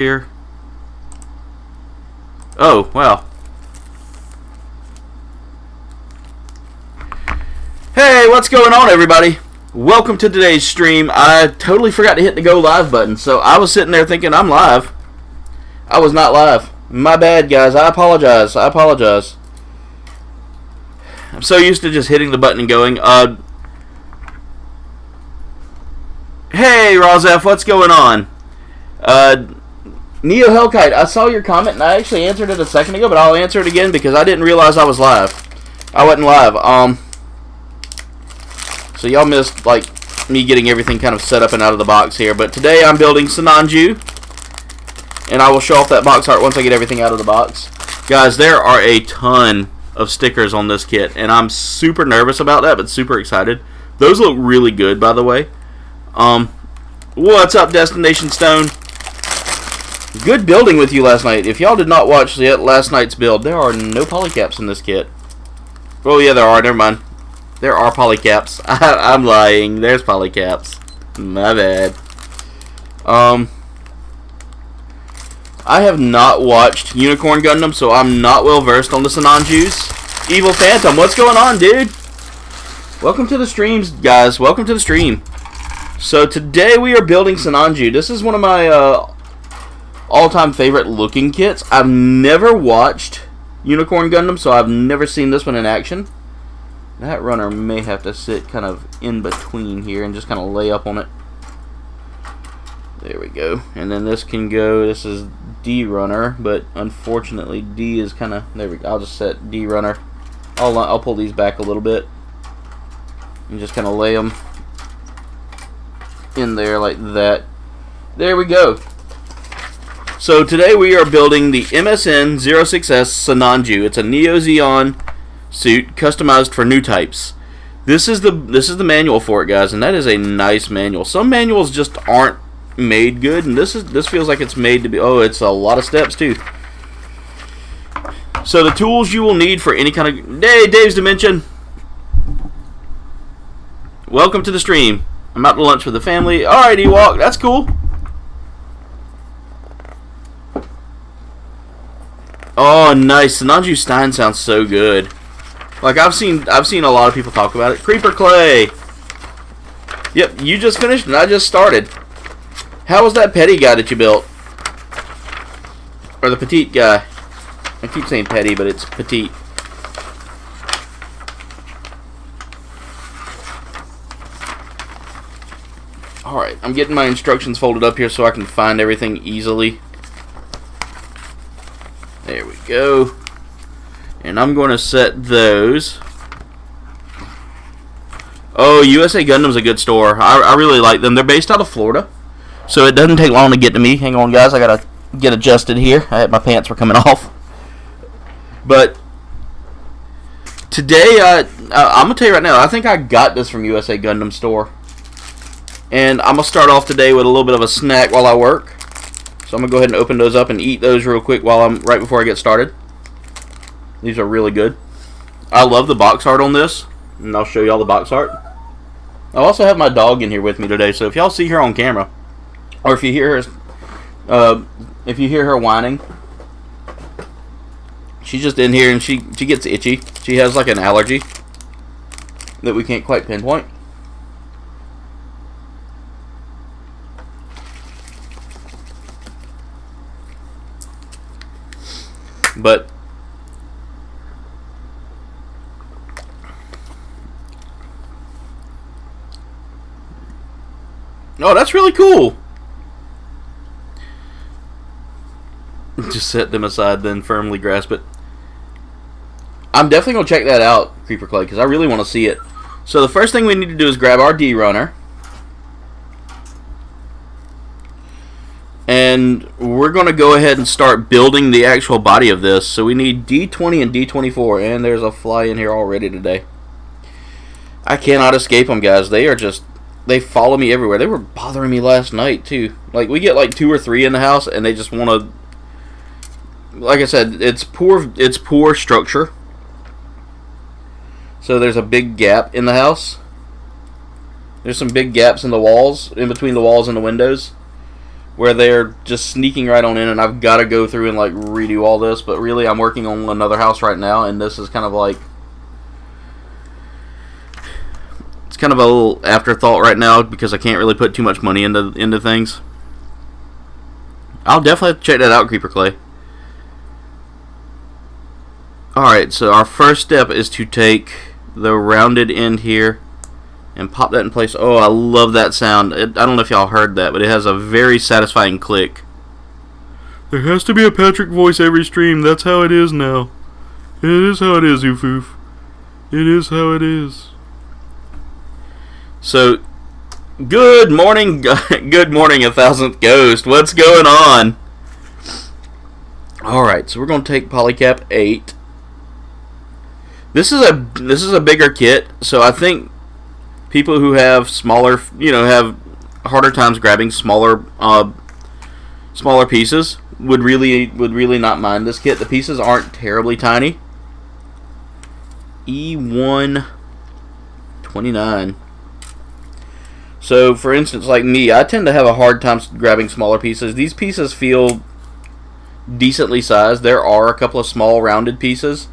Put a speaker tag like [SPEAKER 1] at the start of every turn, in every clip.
[SPEAKER 1] here. Oh, wow. Hey, what's going on, everybody? Welcome to today's stream. I totally forgot to hit the go live button, so I was sitting there thinking I'm live. I was not live. My bad, guys. I apologize. I'm so used to just hitting the button and going. Hey, Rozef, what's going on? Neo Hellkite, I saw your comment and I actually answered it a second ago, but I'll answer it again because I didn't realize I was live. I wasn't live. So y'all missed, like, me getting everything kind of set up and out of the box here. But today I'm building Sinanju, and I will show off that box art once I get everything out of the box. Guys, there are a ton of stickers on this kit, and I'm super nervous about that, but super excited. Those look really good, by the way. What's up, Destination Stone? Good building with you last night. If y'all did not watch yet last night's build, there are no polycaps in this kit. Oh yeah, there are. Never mind. There are polycaps. I'm lying. There's polycaps. My bad. I have not watched Unicorn Gundam, so I'm not well versed on the Sinanjus. Evil Phantom, what's going on, dude? Welcome to the streams, guys. Welcome to the stream. So today we are building Sinanju. This is one of my all-time favorite looking kits. I've never watched Unicorn Gundam, so I've never seen this one in action. That runner may have to sit kind of in between here and just kind of lay up on it. There we go. And then this can go, this is D runner, but unfortunately D is kind of, there we go. I'll just set D runner. I'll pull these back a little bit and just kind of lay them in there like that. There we go. So today we are building the MSN-06S Sinanju. It's a Neo Zeon suit customized for new types. This is the manual for it, guys, and that is a nice manual. Some manuals just aren't made good, and this feels like it's made to be. Oh, it's a lot of steps too. So the tools you will need for any kind of. Hey, Dave's Dimension. Welcome to the stream. I'm out to lunch with the family. All right, Ewok, that's cool. Oh, nice. Sinanju Stein sounds so good. Like I've seen a lot of people talk about it. Creeper Clay. Yep, you just finished and I just started. How was that petty guy that you built? Or the petite guy? I keep saying petty, but it's petite. Alright, I'm getting my instructions folded up here so I can find everything easily. There we go. And I'm going to set those. Oh, USA Gundam's a good store. I really like them. They're based out of Florida, so it doesn't take long to get to me. Hang on, guys. I got to get adjusted here. My pants were coming off. But today, I'm going to tell you right now, I think I got this from USA Gundam store. And I'm going to start off today with a little bit of a snack while I work. So I'm going to go ahead and open those up and eat those real quick right before I get started. These are really good. I love the box art on this, and I'll show y'all the box art. I also have my dog in here with me today, so if y'all see her on camera, or if you hear her whining, she's just in here and she gets itchy. She has like an allergy that we can't quite pinpoint. But oh, that's really cool. Just set them aside, then firmly grasp it. I'm definitely going to check that out, Creeper Clay, because I really want to see it. So the first thing we need to do is grab our D runner. And we're going to go ahead and start building the actual body of this. So we need D20 and D24. And there's a fly in here already today. I cannot escape them, guys. They follow me everywhere. They were bothering me last night, too. Like, we get like 2 or 3 in the house, and they just want to. Like I said, it's poor structure. So there's a big gap in the house. There's some big gaps in the walls, in between the walls and the windows, where they're just sneaking right on in, and I've got to go through and like redo all this. But really, I'm working on another house right now, and this is kind of like, it's kind of a little afterthought right now because I can't really put too much money into things. I'll definitely have to check that out, Creeper Clay. Alright, so our first step is to take the rounded end here and pop that in place. Oh, I love that sound. I don't know if y'all heard that, but it has a very satisfying click. There has to be a Patrick voice every stream. That's how it is now. It is how it is, Oofoof. It is how it is. So, good morning, good morning, 1000th Ghost. What's going on? Alright, so we're going to take Polycap 8. This is a bigger kit, so I think people who have smaller, have harder times grabbing smaller pieces would really not mind this kit. The pieces aren't terribly tiny. E129. So, for instance, like me, I tend to have a hard time grabbing smaller pieces. These pieces feel decently sized. There are a couple of small rounded pieces,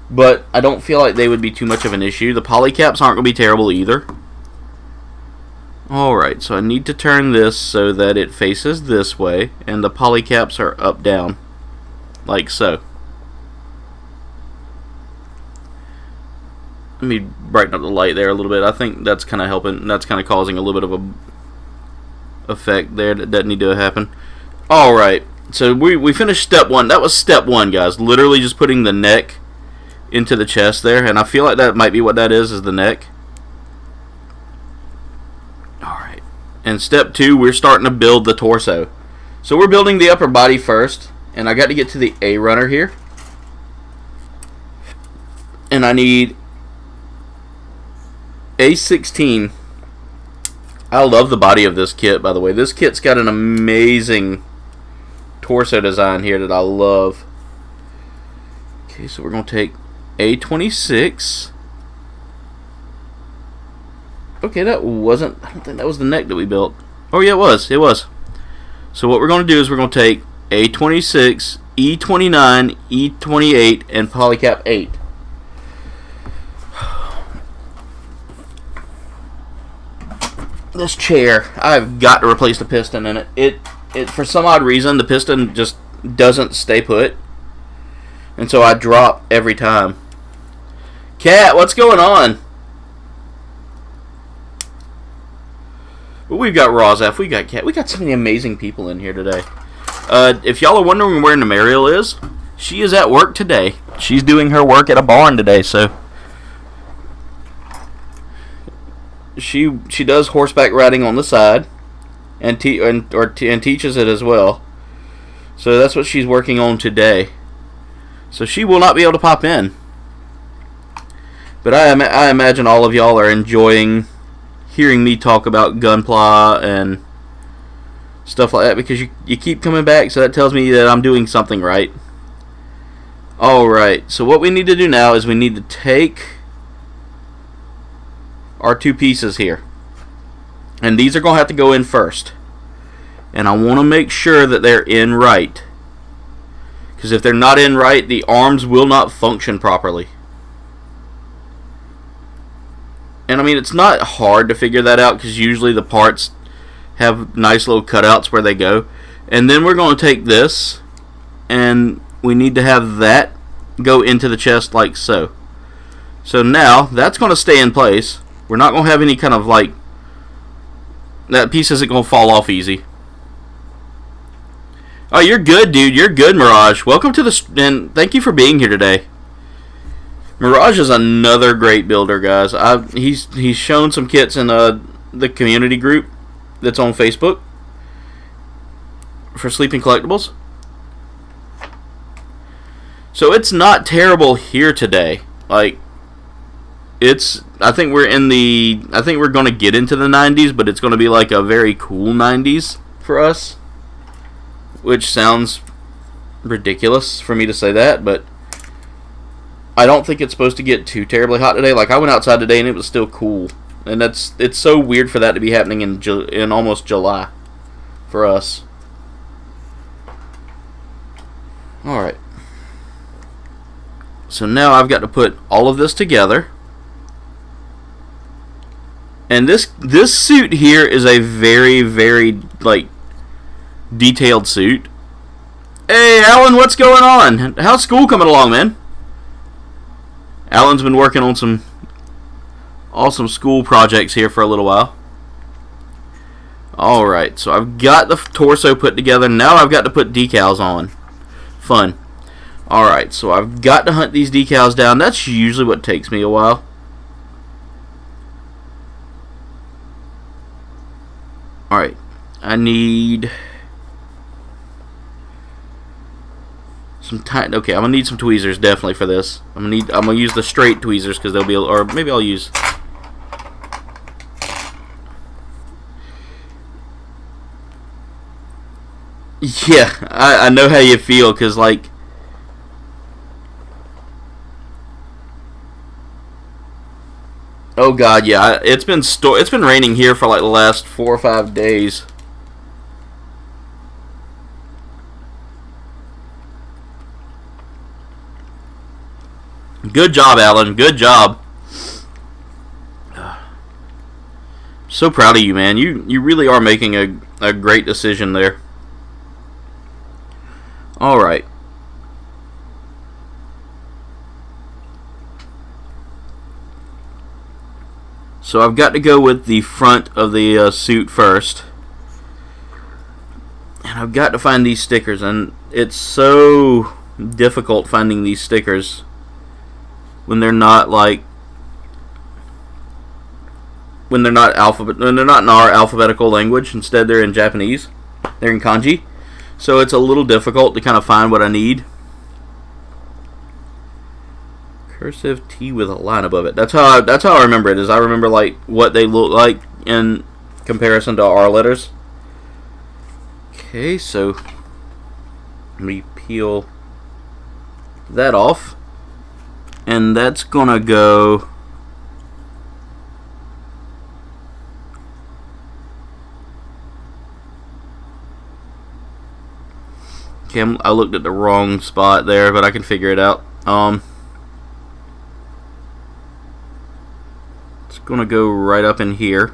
[SPEAKER 1] but I don't feel like they would be too much of an issue. The polycaps aren't going to be terrible either. Alright, so I need to turn this so that it faces this way, and the polycaps are up down, like so. Let me brighten up the light there a little bit. I think that's kind of helping. That's kind of causing a little bit of a effect there that need to happen. Alright, so we finished step 1. That was step 1, guys. Literally just putting the neck into the chest there, and I feel like that might be what that is the neck. Alright, and step 2, we're starting to build the torso. So we're building the upper body first, and I got to get to the A runner here. And I need A16. I love the body of this kit, by the way. This kit's got an amazing torso design here that I love. Okay, so we're going to take A26. Okay, that wasn't... I don't think that was the neck that we built. Oh, yeah, it was. It was. So what we're going to do is we're going to take A26, E29, E28, and Polycap 8. This chair, I've got to replace the piston in it. It for some odd reason, the piston just doesn't stay put, and so I drop every time. Cat, what's going on? Well, we've got Rozaf, we got Cat, we got so many amazing people in here today. If y'all are wondering where Namariel is, she is at work today. She's doing her work at a barn today, so she does horseback riding on the side, and teaches it as well. So that's what she's working on today. So she will not be able to pop in. But I imagine all of y'all are enjoying hearing me talk about Gunpla and stuff like that, because you keep coming back, so that tells me that I'm doing something right. Alright, so what we need to do now is we need to take our two pieces here, and these are going to have to go in first, and I want to make sure that they're in right, because if they're not in right, the arms will not function properly. And I mean, it's not hard to figure that out, because usually the parts have nice little cutouts where they go. And then we're going to take this, and we need to have that go into the chest like so. So now that's going to stay in place. We're not going to have any kind of like, that piece isn't going to fall off easy. Oh, you're good, dude. You're good, Mirage. Welcome to the... and thank you for being here today. Mirage is another great builder, guys. He's shown some kits in the community group that's on Facebook for Sleeping Collectibles. So it's not terrible here today. Like, I think we're going to get into the 90s, but it's going to be like a very cool 90s for us, which sounds ridiculous for me to say that, but I don't think it's supposed to get too terribly hot today. Like, I went outside today and it was still cool, and it's so weird for that to be happening in almost July for us. Alright. So now I've got to put all of this together. And this suit here is a very, very, like, detailed suit. Hey, Alan, what's going on? How's school coming along, man? Alan's been working on some awesome school projects here for a little while. Alright, so I've got the torso put together. Now I've got to put decals on. Fun. Alright, so I've got to hunt these decals down. That's usually what takes me a while. Alright, I need some tight. Okay, I'm gonna need some tweezers definitely for this. I'm gonna use the straight tweezers because they'll be, or maybe I'll use. Yeah, I know how you feel because like. Oh God, yeah, it's been raining here for like the last 4 or 5 days. Good job, Alan. Good job. So proud of you, man. You really are making a great decision there. All right. So I've got to go with the front of the suit first. And I've got to find these stickers. And it's so difficult finding these stickers when they're not like when they're not in our alphabetical language. Instead, they're in Japanese. They're in kanji. So it's a little difficult to kind of find what I need. Cursive T with a line above it. That's how I remember it. Is I remember like what they look like in comparison to our letters. Okay, so let me peel that off, and that's gonna go. Okay, I looked at the wrong spot there, but I can figure it out. Gonna go right up in here.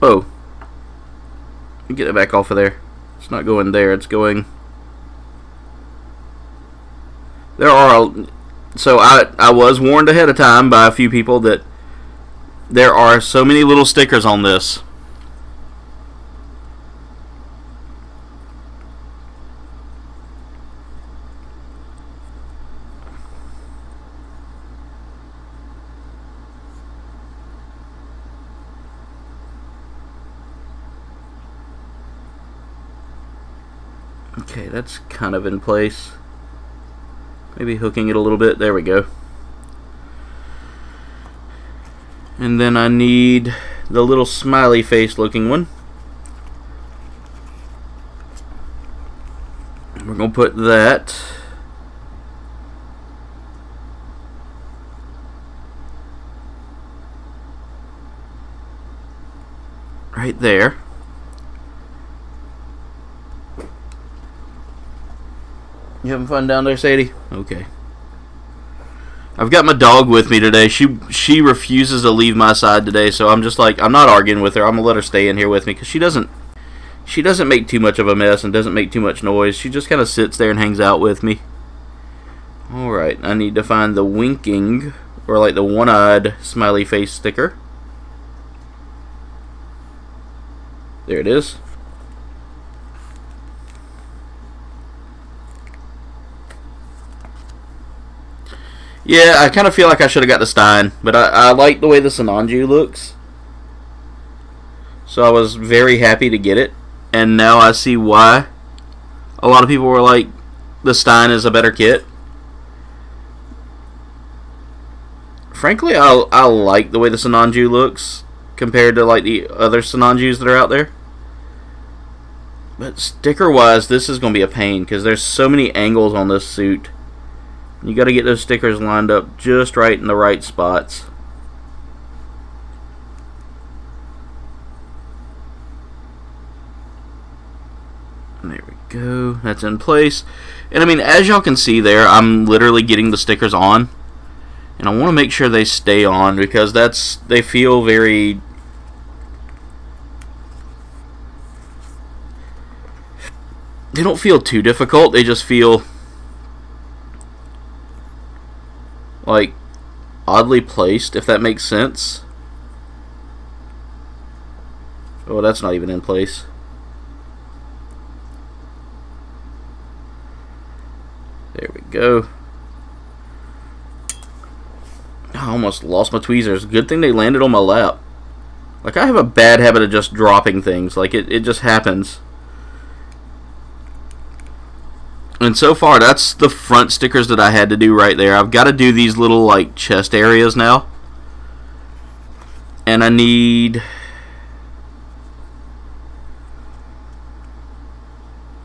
[SPEAKER 1] Oh, let me get it back off of there. It's not going there. It's going. There are. So I was warned ahead of time by a few people that there are so many little stickers on this. Okay, that's kind of in place. Maybe hooking it a little bit. There we go. And then I need the little smiley face looking one. We're going to put that right there. You having fun down there, Sadie? Okay. I've got my dog with me today. She refuses to leave my side today, so I'm just like, I'm not arguing with her. I'm gonna let her stay in here with me because she doesn't make too much of a mess and doesn't make too much noise. She just kind of sits there and hangs out with me. All right, I need to find the winking or like the one-eyed smiley face sticker. There it is. Yeah, I kind of feel like I should have got the Stein, but I like the way the Sinanju looks. So I was very happy to get it, and now I see why a lot of people were like, the Stein is a better kit. Frankly, I like the way the Sinanju looks compared to like the other Sinanjus that are out there. But sticker-wise, this is going to be a pain because there's so many angles on this suit. You got to get those stickers lined up just right in the right spots. There we go. That's in place. And I mean, as y'all can see there, I'm literally getting the stickers on. And I want to make sure they stay on because they feel very... They don't feel too difficult. They just feel like oddly placed, if that makes sense. Oh, that's not even in place. There we go. I almost lost my tweezers. Good thing they landed on my lap. Like, I have a bad habit of just dropping things. Like, it just happens. And so far, that's the front stickers that I had to do right there. I've got to do these little, like, chest areas now. And I need...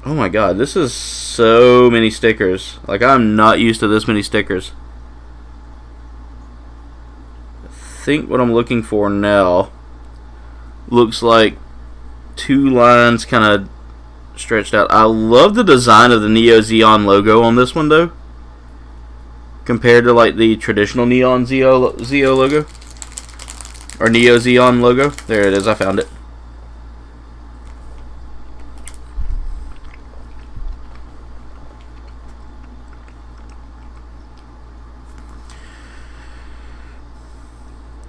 [SPEAKER 1] Oh my god, this is so many stickers. Like, I'm not used to this many stickers. I think what I'm looking for now looks like 2 lines kind of stretched out. I love the design of the Neo Zeon logo on this one, though, compared to, like, the traditional Neon Zeo logo. Or Neo Zeon logo. There it is, I found it.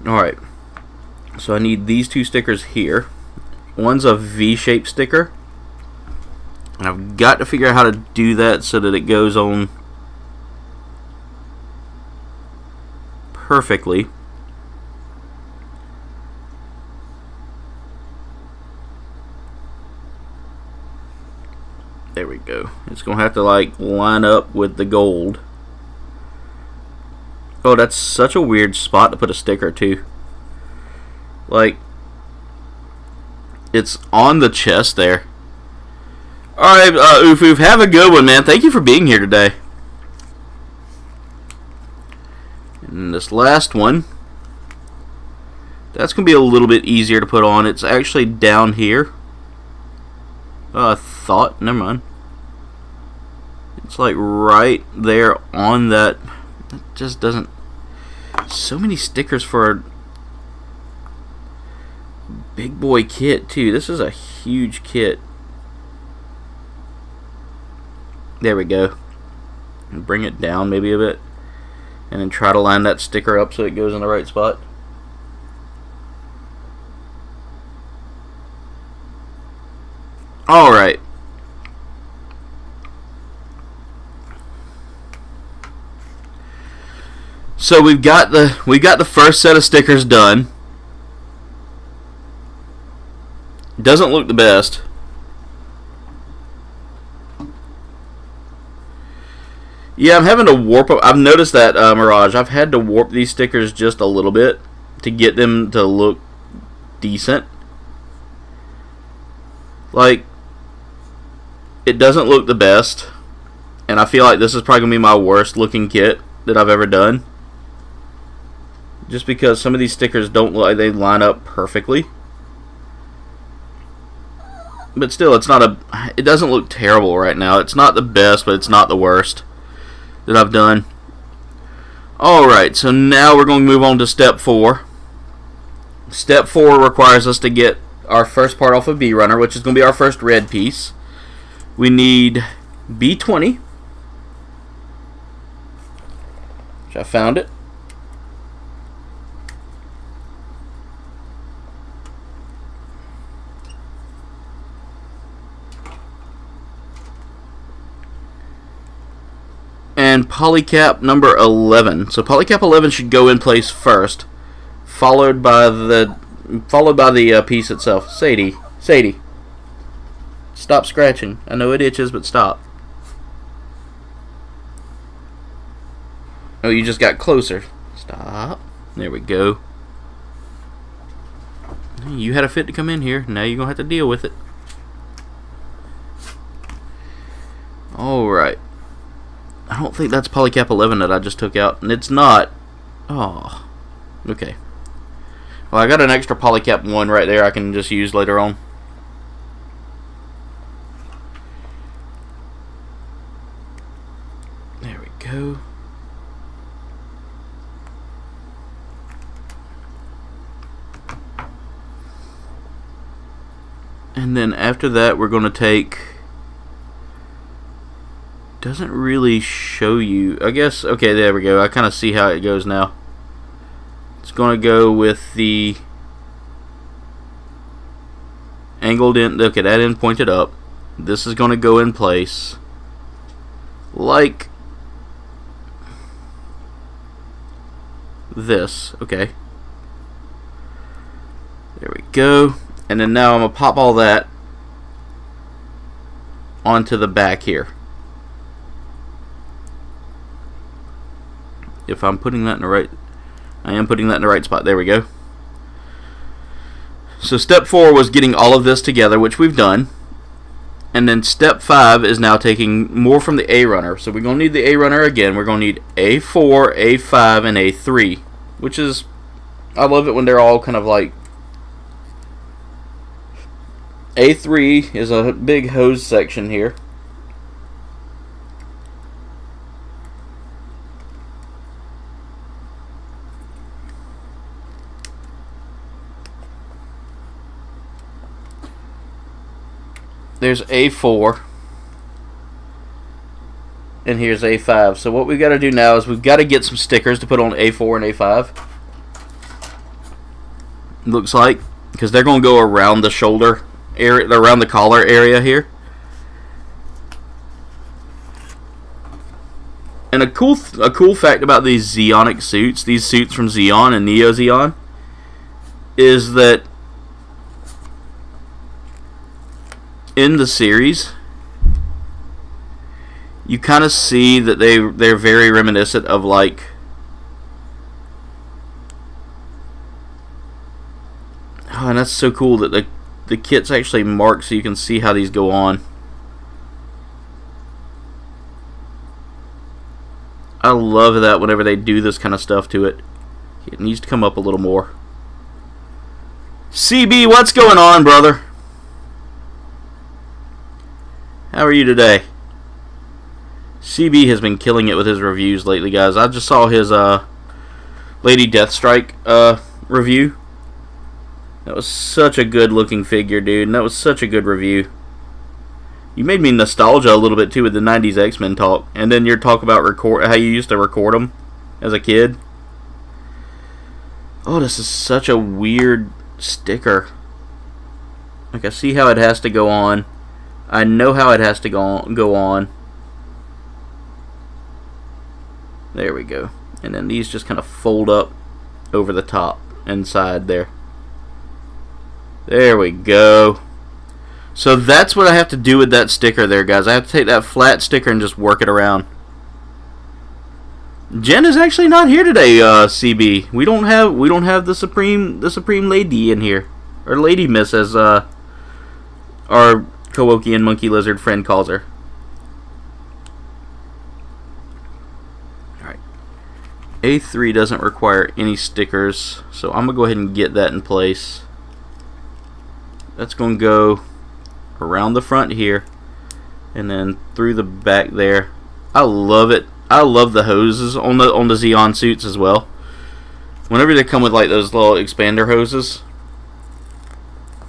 [SPEAKER 1] Alright, so I need these 2 stickers here. One's a V-shaped sticker, and I've got to figure out how to do that so that it goes on perfectly. There we go. It's going to have to, like, line up with the gold. Oh, that's such a weird spot to put a sticker, too. Like, it's on the chest there. Alright, Oof Oof, have a good one, man. Thank you for being here today. And this last one, that's going to be a little bit easier to put on. It's actually down here. I thought, never mind. It's like right there on that. It just doesn't. So many stickers for a big boy kit, too. This is a huge kit. There we go. And bring it down maybe a bit. And then try to line that sticker up so it goes in the right spot. Alright. So we've got the first set of stickers done. Doesn't look the best. Yeah, I'm having to warp them. I've noticed that, Mirage. I've had to warp these stickers just a little bit to get them to look decent. Like, it doesn't look the best. And I feel like this is probably going to be my worst looking kit that I've ever done. Just because some of these stickers don't look like they line up perfectly. But still, it doesn't look terrible right now. It's not the best, but it's not the worst that I've done. Alright, so now we're going to move on to step 4. Step 4 requires us to get our first part off of B-Runner, which is going to be our first red piece. We need B20, which I found it. And polycap number 11. So polycap 11 should go in place first, followed by the piece itself. Sadie, stop scratching. I know it itches, but stop. Oh, you just got closer. Stop. There we go. You had a fit to come in here. Now you're gonna have to deal with it. All right. I don't think that's polycap 11 that I just took out, and it's not. Oh, okay. Well, I got an extra polycap 1 right there I can just use later on. And then after that, we're going to take... Doesn't really show you. I guess, okay, there we go. I kind of see how it goes now. It's going to go with the angled end. Look at that end pointed up. This is going to go in place like this. Okay. There we go. And then now I'm going to pop all that onto the back here. If I'm putting that in the right... I am putting that in the right spot. There we go. So step 4 was getting all of this together, which we've done. And then step 5 is now taking more from the A runner. So we're going to need the A runner again. We're going to need A4, A5, and A3. Which is... I love it when they're all kind of like... A3 is a big hose section here. There's A4. And here's A5. So what we've got to do now is we've got to get some stickers to put on A4 and A5. Looks like. Because they're going to go around the shoulder area, around the collar area here. And a cool fact about these Zeonic suits, these suits from Zeon and Neo Zeon, is that in the series, you kind of see that they're very reminiscent of like and that's so cool that the kit's actually marked so you can see how these go on. I love that whenever they do this kind of stuff to it. It needs to come up a little more. CB, what's going on, brother? How are you today? CB has been killing it with his reviews lately, guys. I just saw his Lady Deathstrike review. That was such a good looking figure, dude, and that was such a good review. You made me nostalgia a little bit too with the 90s X-Men talk, and then your talk about how you used to record them as a kid. Oh, this is such a weird sticker. Like, I see how it has to go on. I know how it has to go on. There we go. And then these just kind of fold up over the top inside there. There we go. So that's what I have to do with that sticker there, guys. I have to take that flat sticker and just work it around. Jen is actually not here today, CB. We don't have the supreme lady in here, or Lady Miss, as our Kowokian monkey lizard friend calls her. All right. A3 doesn't require any stickers, so I'm gonna go ahead and get that in place. That's gonna go around the front here and then through the back there. I love it. I love the hoses on the Zeon suits as well. Whenever they come with like those little expander hoses.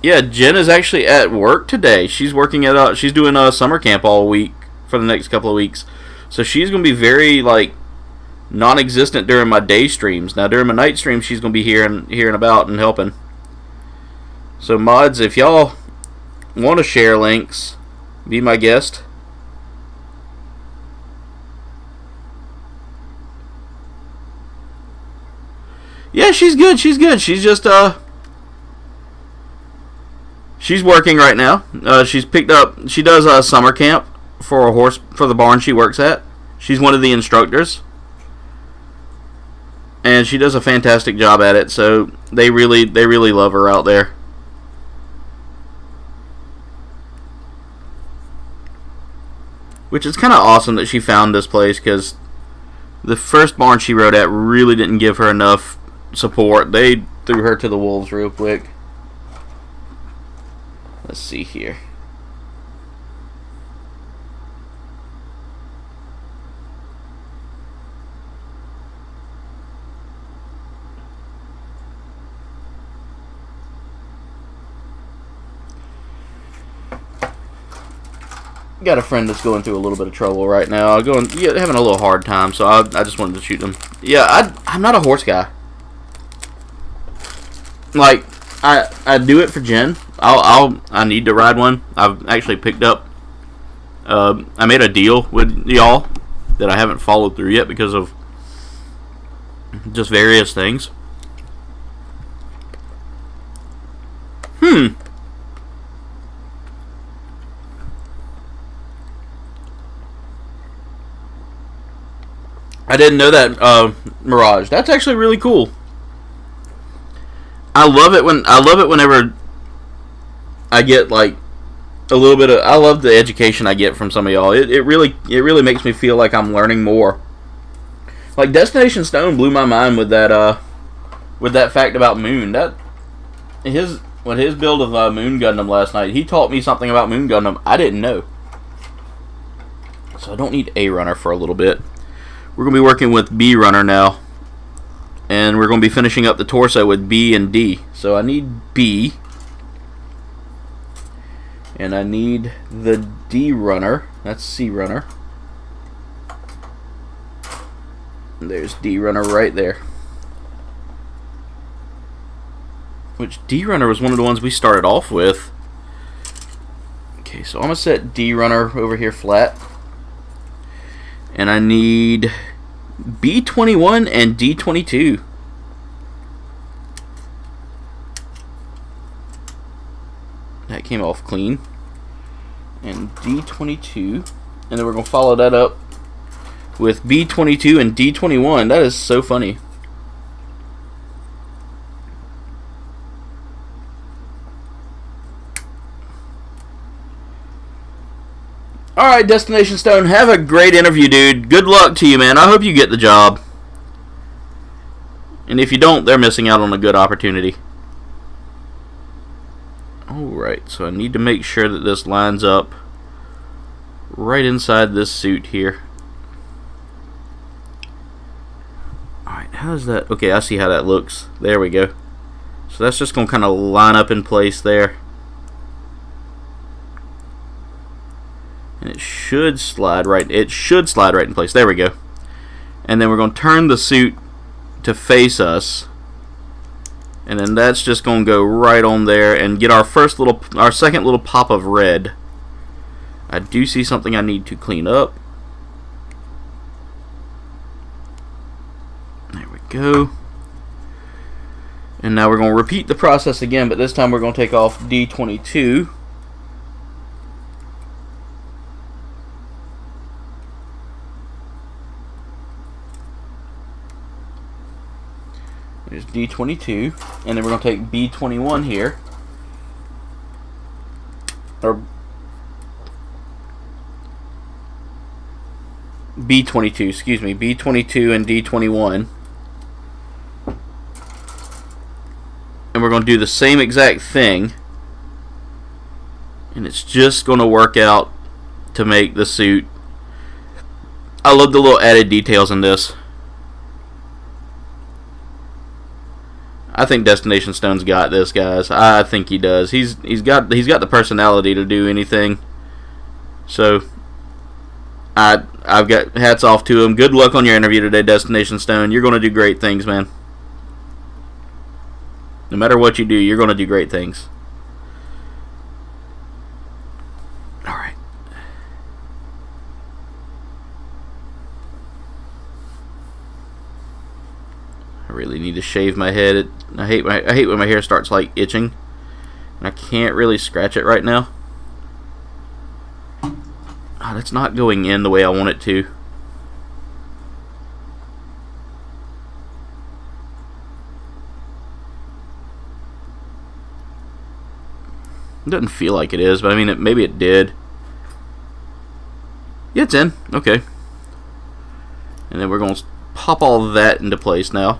[SPEAKER 1] Yeah, Jen is actually at work today. She's working at she's doing a summer camp all week for the next couple of weeks. So she's gonna be very like non-existent during my day streams. Now during my night streams she's gonna be here and about and helping. So mods, if y'all want to share links, be my guest. Yeah, she's good. She's good. She's just she's working right now. She's picked up. She does a summer camp for the barn she works at. She's one of the instructors, and she does a fantastic job at it. So they really love her out there. Which is kind of awesome that she found this place, because the first barn she rode at really didn't give her enough support. They threw her to the wolves real quick. Let's see here. got a friend that's going through a little bit of trouble right now. Having a little hard time, so I just wanted to shoot him. Yeah, I'm not a horse guy. Like, I do it for Jen. I need to ride one. I've actually picked up. I made a deal with y'all that I haven't followed through yet because of just various things. I didn't know that, Mirage. That's actually really cool. I love it whenever I get like a little bit of. I love the education I get from some of y'all. It really makes me feel like I'm learning more. Like Destination Stone blew my mind with that fact about Moon. With his build of Moon Gundam last night, he taught me something about Moon Gundam I didn't know. So I don't need A Runner for a little bit. We're going to be working with B Runner now. And we're going to be finishing up the torso with B and D. So I need B. And I need the D Runner. That's C Runner. And there's D Runner right there. Which D Runner was one of the ones we started off with. Okay, so I'm going to set D Runner over here flat. And I need B21 and D22. That came off clean. And D22. And then we're going to follow that up with B22 and D21. That is so funny. Alright, Destination Stone, have a great interview, dude. Good luck to you, man. I hope you get the job. And if you don't, they're missing out on a good opportunity. Alright, so I need to make sure that this lines up right inside this suit here. Alright, how's that? Okay, I see how that looks. There we go. So that's just going to kind of line up in place there. And it should slide right in place. There we go. And then we're going to turn the suit to face us. And then that's just going to go right on there and get our second little pop of red. I do see something I need to clean up. There we go. And now we're going to repeat the process again, but this time we're going to take off D22. There's D22, and then we're going to take B21 here, or B22, excuse me, B22 and D21, and we're going to do the same exact thing, and it's just going to work out to make the suit. I love the little added details in this. I think Destination Stone's got this, guys. I think he does. He's got the personality to do anything. So I've got hats off to him. Good luck on your interview today, Destination Stone. You're going to do great things, man. No matter what you do, you're going to do great things. All right. I really need to shave my head. I hate when my hair starts like itching, and I can't really scratch it right now. Oh, that's not going in the way I want it to. It doesn't feel like it is, but I mean, maybe it did. Yeah, it's in. Okay. And then we're going to pop all of that into place now.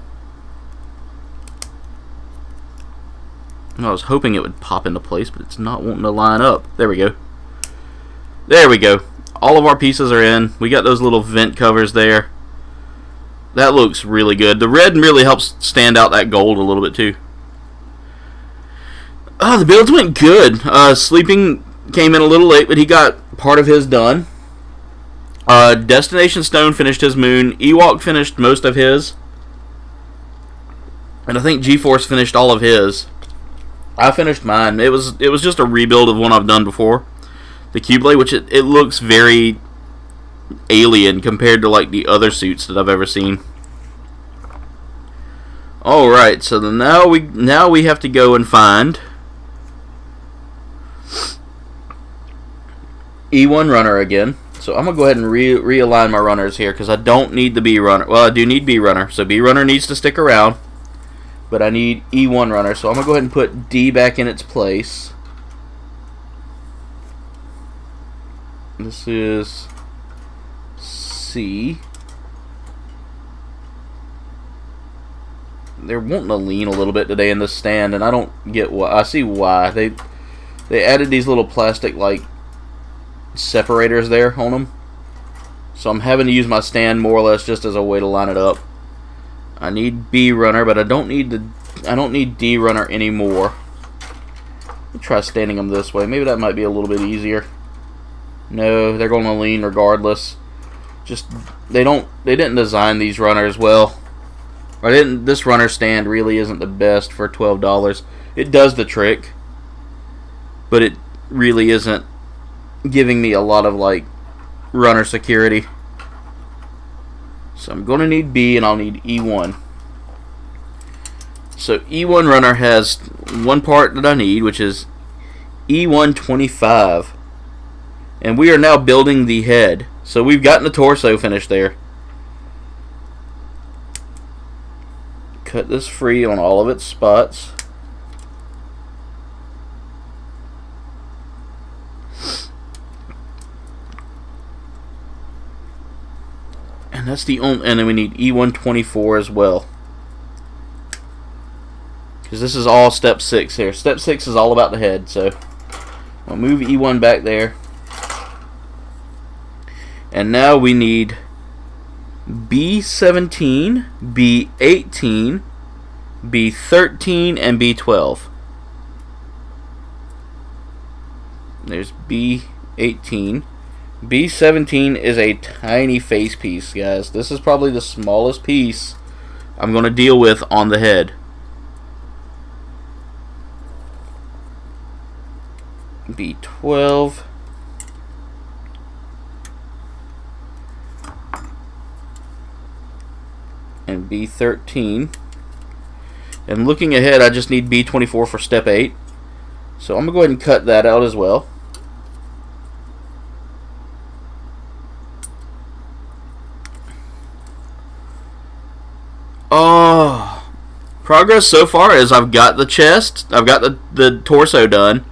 [SPEAKER 1] I was hoping it would pop into place, but it's not wanting to line up. There we go. There we go. All of our pieces are in. We got those little vent covers there. That looks really good. The red really helps stand out that gold a little bit too. Oh, the builds went good. Sleeping came in a little late, but he got part of his done. Destination Stone finished his moon. Ewok finished most of his. And I think G-Force finished all of his. I finished mine. It was just a rebuild of one I've done before. The Q-Blade, which it looks very alien compared to like the other suits that I've ever seen. Alright, so now we have to go and find E1 runner again. So I'm going to go ahead and realign my runners here because I don't need the B runner. Well, I do need B runner. So B runner needs to stick around. But I need E1 runner. So I'm going to go ahead and put D back in its place. This is C. They're wanting to lean a little bit today in this stand, and I don't get why. I see why. They added these little plastic like separators there on them. So I'm having to use my stand more or less just as a way to line it up. I need B runner, but I don't need D runner anymore. Let me try standing them this way. Maybe that might be a little bit easier. No, they're going to lean regardless. Just they didn't design these runners well. Or this runner stand really isn't the best for $12. It does the trick, but it really isn't giving me a lot of like runner security. So I'm going to need B and I'll need E1. So E1 runner has one part that I need, which is E125. And we are now building the head. So we've gotten the torso finished there. Cut this free on all of its spots. And that's the only, and then we need E124 as well. Because this is all step 6 here. Step 6 is all about the head, so I'll move E1 back there. And now we need B17, B18, B13, and B12. There's B18. B17 is a tiny face piece, guys. This is probably the smallest piece I'm going to deal with on the head. B12. And B13. And looking ahead, I just need B24 for step 8. So I'm going to go ahead and cut that out as well. Oh, progress so far is I've got the chest, I've got the torso done.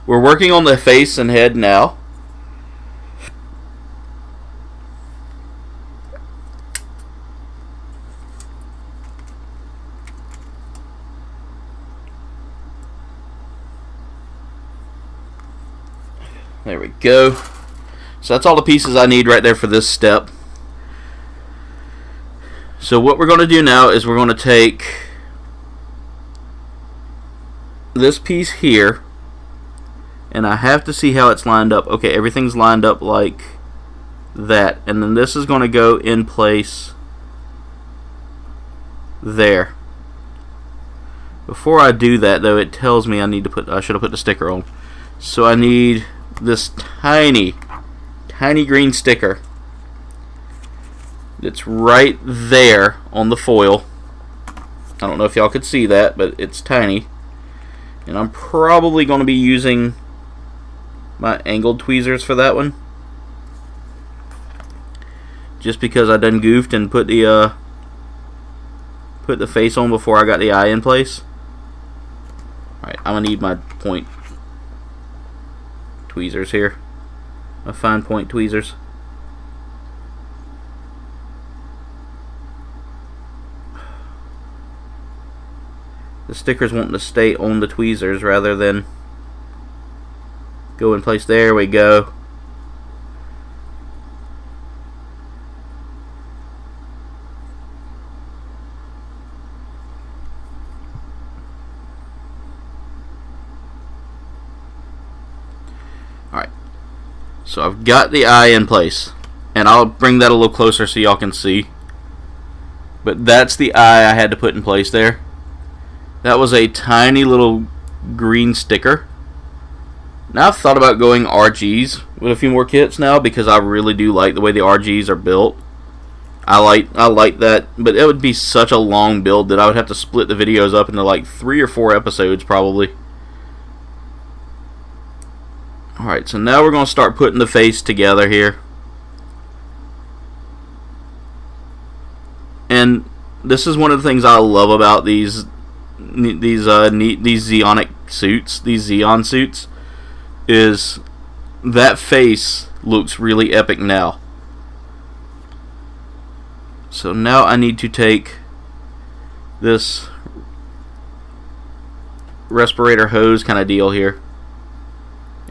[SPEAKER 1] We're working on the face and head now. There we go. So that's all the pieces I need right there for this step. So what we're going to do now is we're going to take this piece here, and I have to see how it's lined up. Okay, everything's lined up like that, and then this is going to go in place there. Before I do that, though, it tells me I should have put the sticker on. So I need this tiny green sticker. It's right there on the foil. I don't know if y'all could see that, but it's tiny. And I'm probably going to be using my angled tweezers for that one. Just because I done goofed and put the face on before I got the eye in place. Alright, I'm going to need my point tweezers here. My fine point tweezers. The sticker's wanting to stay on the tweezers rather than go in place. There we go. So I've got the eye in place, and I'll bring that a little closer so y'all can see. But that's the eye I had to put in place there. That was a tiny little green sticker. Now I've thought about going RGs with a few more kits now, because I really do like the way the RGs are built. I like that, but it would be such a long build that I would have to split the videos up into like 3 or 4 episodes probably. Alright, so now we're going to start putting the face together here. And this is one of the things I love about these Zeonic suits, these Zeon suits, is that face looks really epic now. So now I need to take this respirator hose kind of deal here,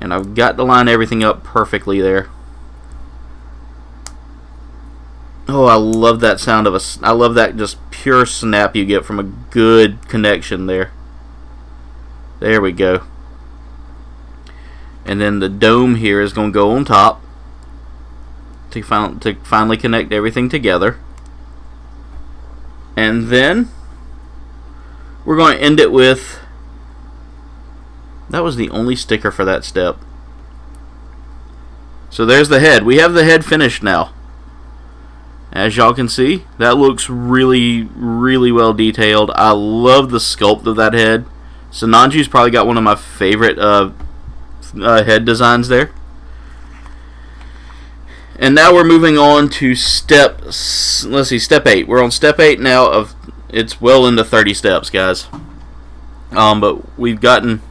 [SPEAKER 1] and I've got to line everything up perfectly there. Oh, I love that sound of I love that just pure snap you get from a good connection there. There we go. And then the dome here is going to go on top to finally connect everything together. And then we're going to end it with, that was the only sticker for that step. So there's the head. We have the head finished now. As y'all can see, that looks really, really well detailed. I love the sculpt of that head. Sinanju's probably got one of my favorite head designs there. And now we're moving on to step 8. We're on step 8 now. It's well into 30 steps, guys. But we've gotten...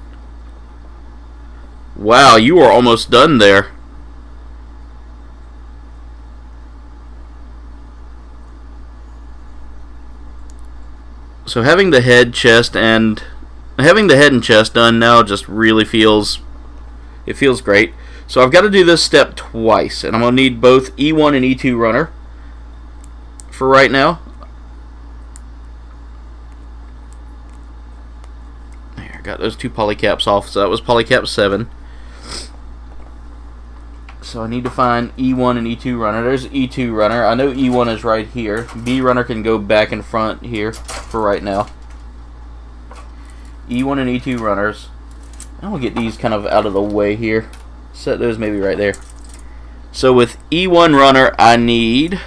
[SPEAKER 1] Wow, you are almost done there. So having the head, chest, and chest done now just really feels great. So I've got to do this step twice, and I'm going to need both E1 and E2 runner for right now. There, I got those 2 polycaps off, so that was polycap 7. So I need to find E1 and E2 runner. There's E2 runner. I know E1 is right here. B runner can go back and front here for right now. E1 and E2 runners. I'm going to get these kind of out of the way here. Set those maybe right there. So with E1 runner, I need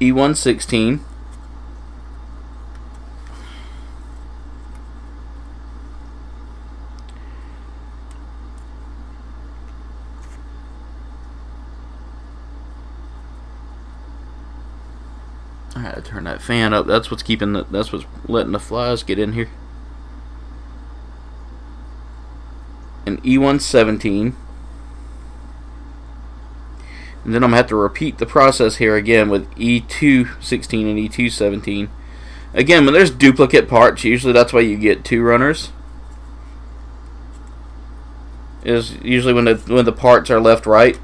[SPEAKER 1] E1 16. I gotta turn that fan up. That's what's letting the flies get in here. And E1 17. And then I'm gonna have to repeat the process here again with E2 16 and E2 17. Again, when there's duplicate parts, usually that's why you get 2 runners. Is usually when the parts are left right.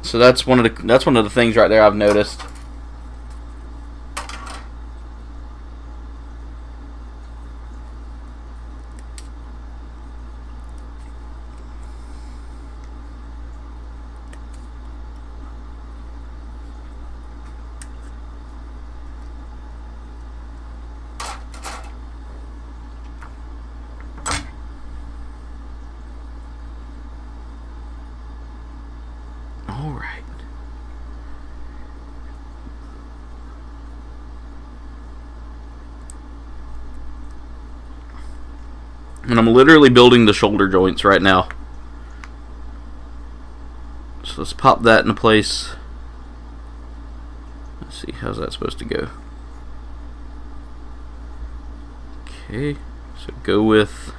[SPEAKER 1] So that's one of the things right there I've noticed. Alright. And I'm literally building the shoulder joints right now. So let's pop that into place. Let's see, how's that supposed to go? Okay, so go with...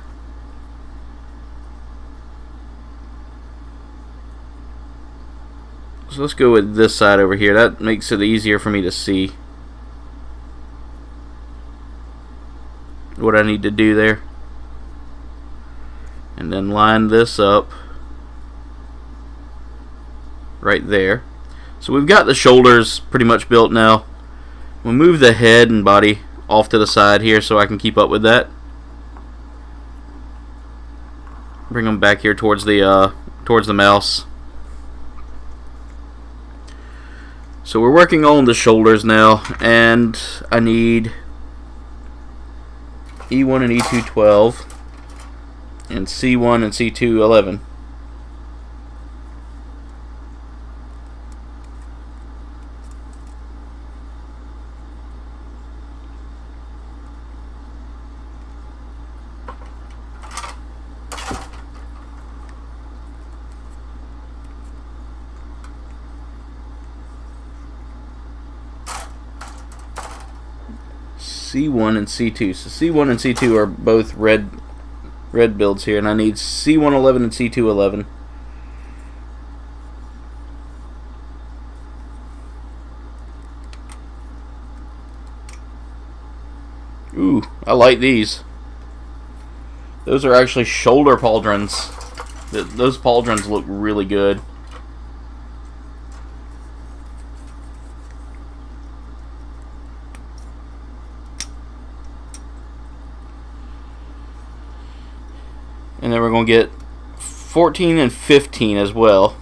[SPEAKER 1] So let's go with this side over here. That makes it easier for me to see what I need to do there. And then line this up right there. So we've got the shoulders pretty much built now. We'll move the head and body off to the side here so I can keep up with that. Bring them back here towards the mouse. So we're working on the shoulders now, and I need E1 and E2 12 and C1 and C2 11. C1 and C2. So C1 and C2 are both red builds here, and I need C1 11 and C2 11. Ooh, I like these. Those are actually shoulder pauldrons. Those pauldrons look really good. And then we're going to get 14 and 15 as well.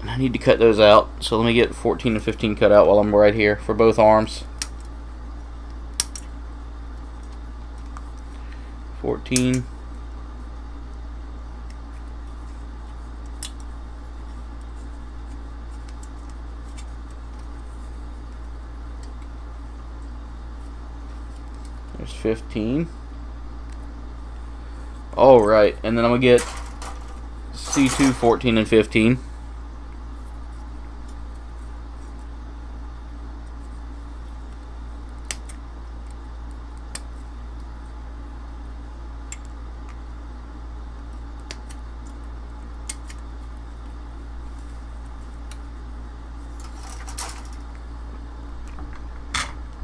[SPEAKER 1] And I need to cut those out. So let me get 14 and 15 cut out while I'm right here for both arms. 14. There's 15. Alright, and then I'm going to get C2, 14, and 15.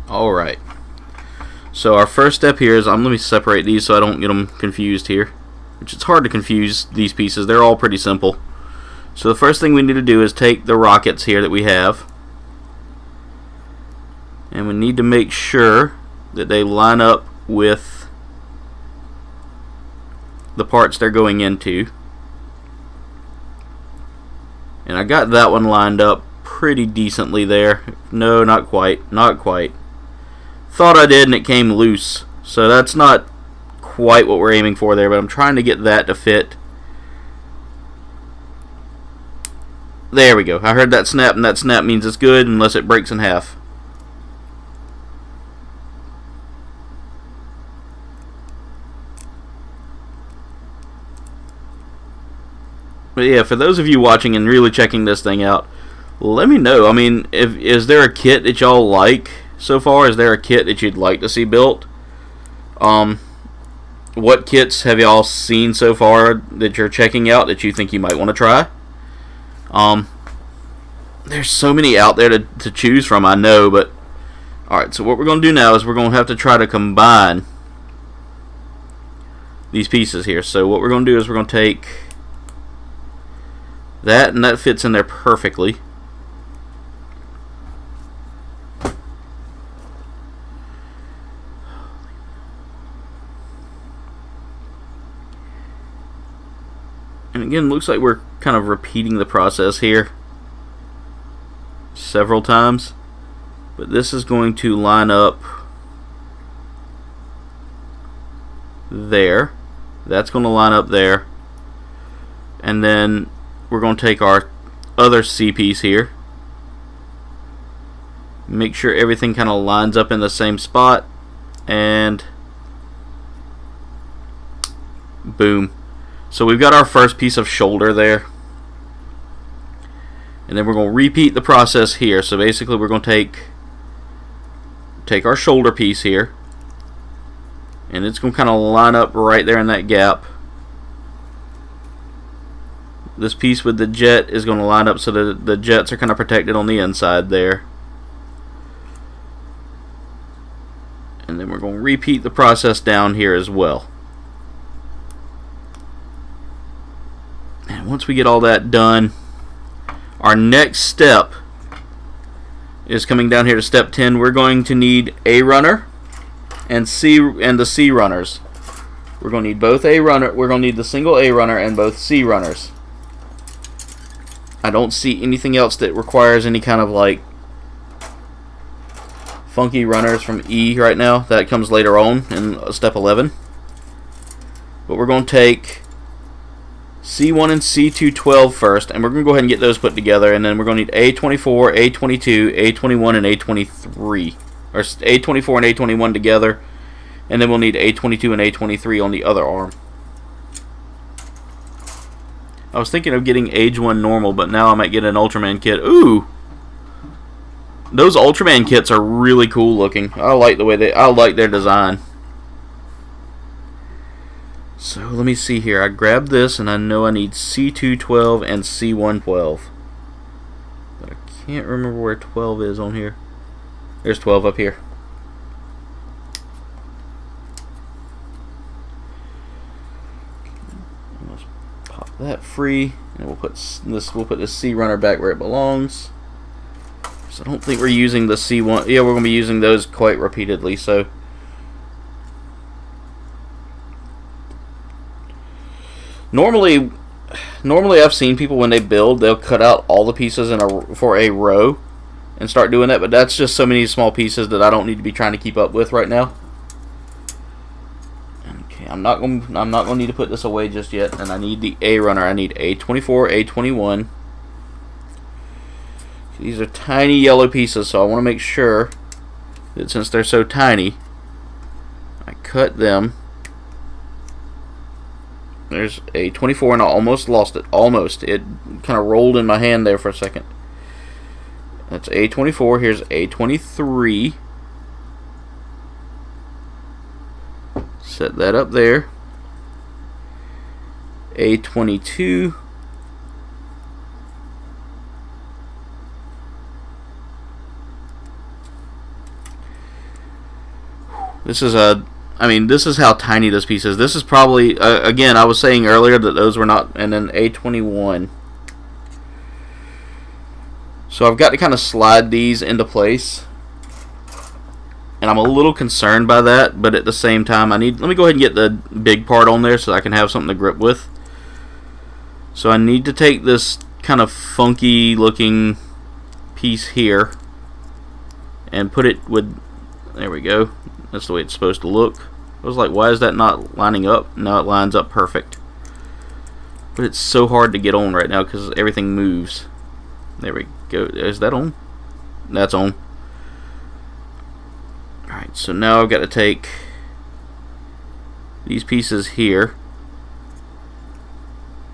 [SPEAKER 1] Alright. So our first step here is, let me separate these so I don't get them confused here. Which it's hard to confuse these pieces. They're all pretty simple. So the first thing we need to do is take the rockets here that we have. And we need to make sure that they line up with the parts they're going into. And I got that one lined up pretty decently there. No, not quite. Not quite. Thought I did and it came loose. So that's not quite what we're aiming for there, but I'm trying to get that to fit. There we go. I heard that snap, and that snap means it's good unless it breaks in half. But yeah, for those of you watching and really checking this thing out, let me know. I mean, is there a kit that y'all like so far? Is there a kit that you'd like to see built? What kits have y'all seen so far that you're checking out that you think you might want to try? There's so many out there to choose from, I know, but alright, so what we're going to do now is we're going to have to try to combine these pieces here. So what we're going to do is we're going to take that, and that fits in there perfectly. And again, looks like we're kind of repeating the process here several times. But this is going to line up there. That's going to line up there. And then we're going to take our other C piece here. Make sure everything kind of lines up in the same spot. And boom. So we've got our first piece of shoulder there. And then we're going to repeat the process here. So basically we're going to take our shoulder piece here. And it's going to kind of line up right there in that gap. This piece with the jet is going to line up so that the jets are kind of protected on the inside there. And then we're going to repeat the process down here as well. And once we get all that done, our next step is coming down here to step 10. We're going to need A runner and the C runners. We're going to need both A runner. We're going to need the single A runner and both C runners. I don't see anything else that requires any kind of like funky runners from E right now. That comes later on in step 11. But we're going to take C1 and C2 12 first, and we're going to go ahead and get those put together, and then we're going to need A24, A22, A21, and A23. Or A24 and A21 together, and then we'll need A22 and A23 on the other arm. I was thinking of getting Age 1 normal, but now I might get an Ultraman kit. Ooh! Those Ultraman kits are really cool looking. I like the way I like their design. So let me see here. I grabbed this and I know I need C2 12 and C1 12. But I can't remember where 12 is on here. There's 12 up here. Let's pop that free, and we'll put this C runner back where it belongs. So I don't think we're using the C1. Yeah, we're going to be using those quite repeatedly. So normally I've seen people when they build, they'll cut out all the pieces for a row and start doing that, but that's just so many small pieces that I don't need to be trying to keep up with right now. Okay, I'm not going to need to put this away just yet, and I need the A runner. I need A24, A21. These are tiny yellow pieces, so I want to make sure that since they're so tiny, I cut them. There's A24, and I almost lost it. Almost. It kind of rolled in my hand there for a second. That's A24. Here's A23. Set that up there. A22. This is how tiny this piece is. This is probably, again, I was saying earlier that those were not, and then A21. So I've got to kind of slide these into place. And I'm a little concerned by that, but at the same time, let me go ahead and get the big part on there so I can have something to grip with. So I need to take this kind of funky looking piece here and put it with, there we go. That's the way it's supposed to look. I was like, why is that not lining up? Now it lines up perfect. But it's so hard to get on right now because everything moves. There we go. Is that on? That's on. Alright, so now I've got to take these pieces here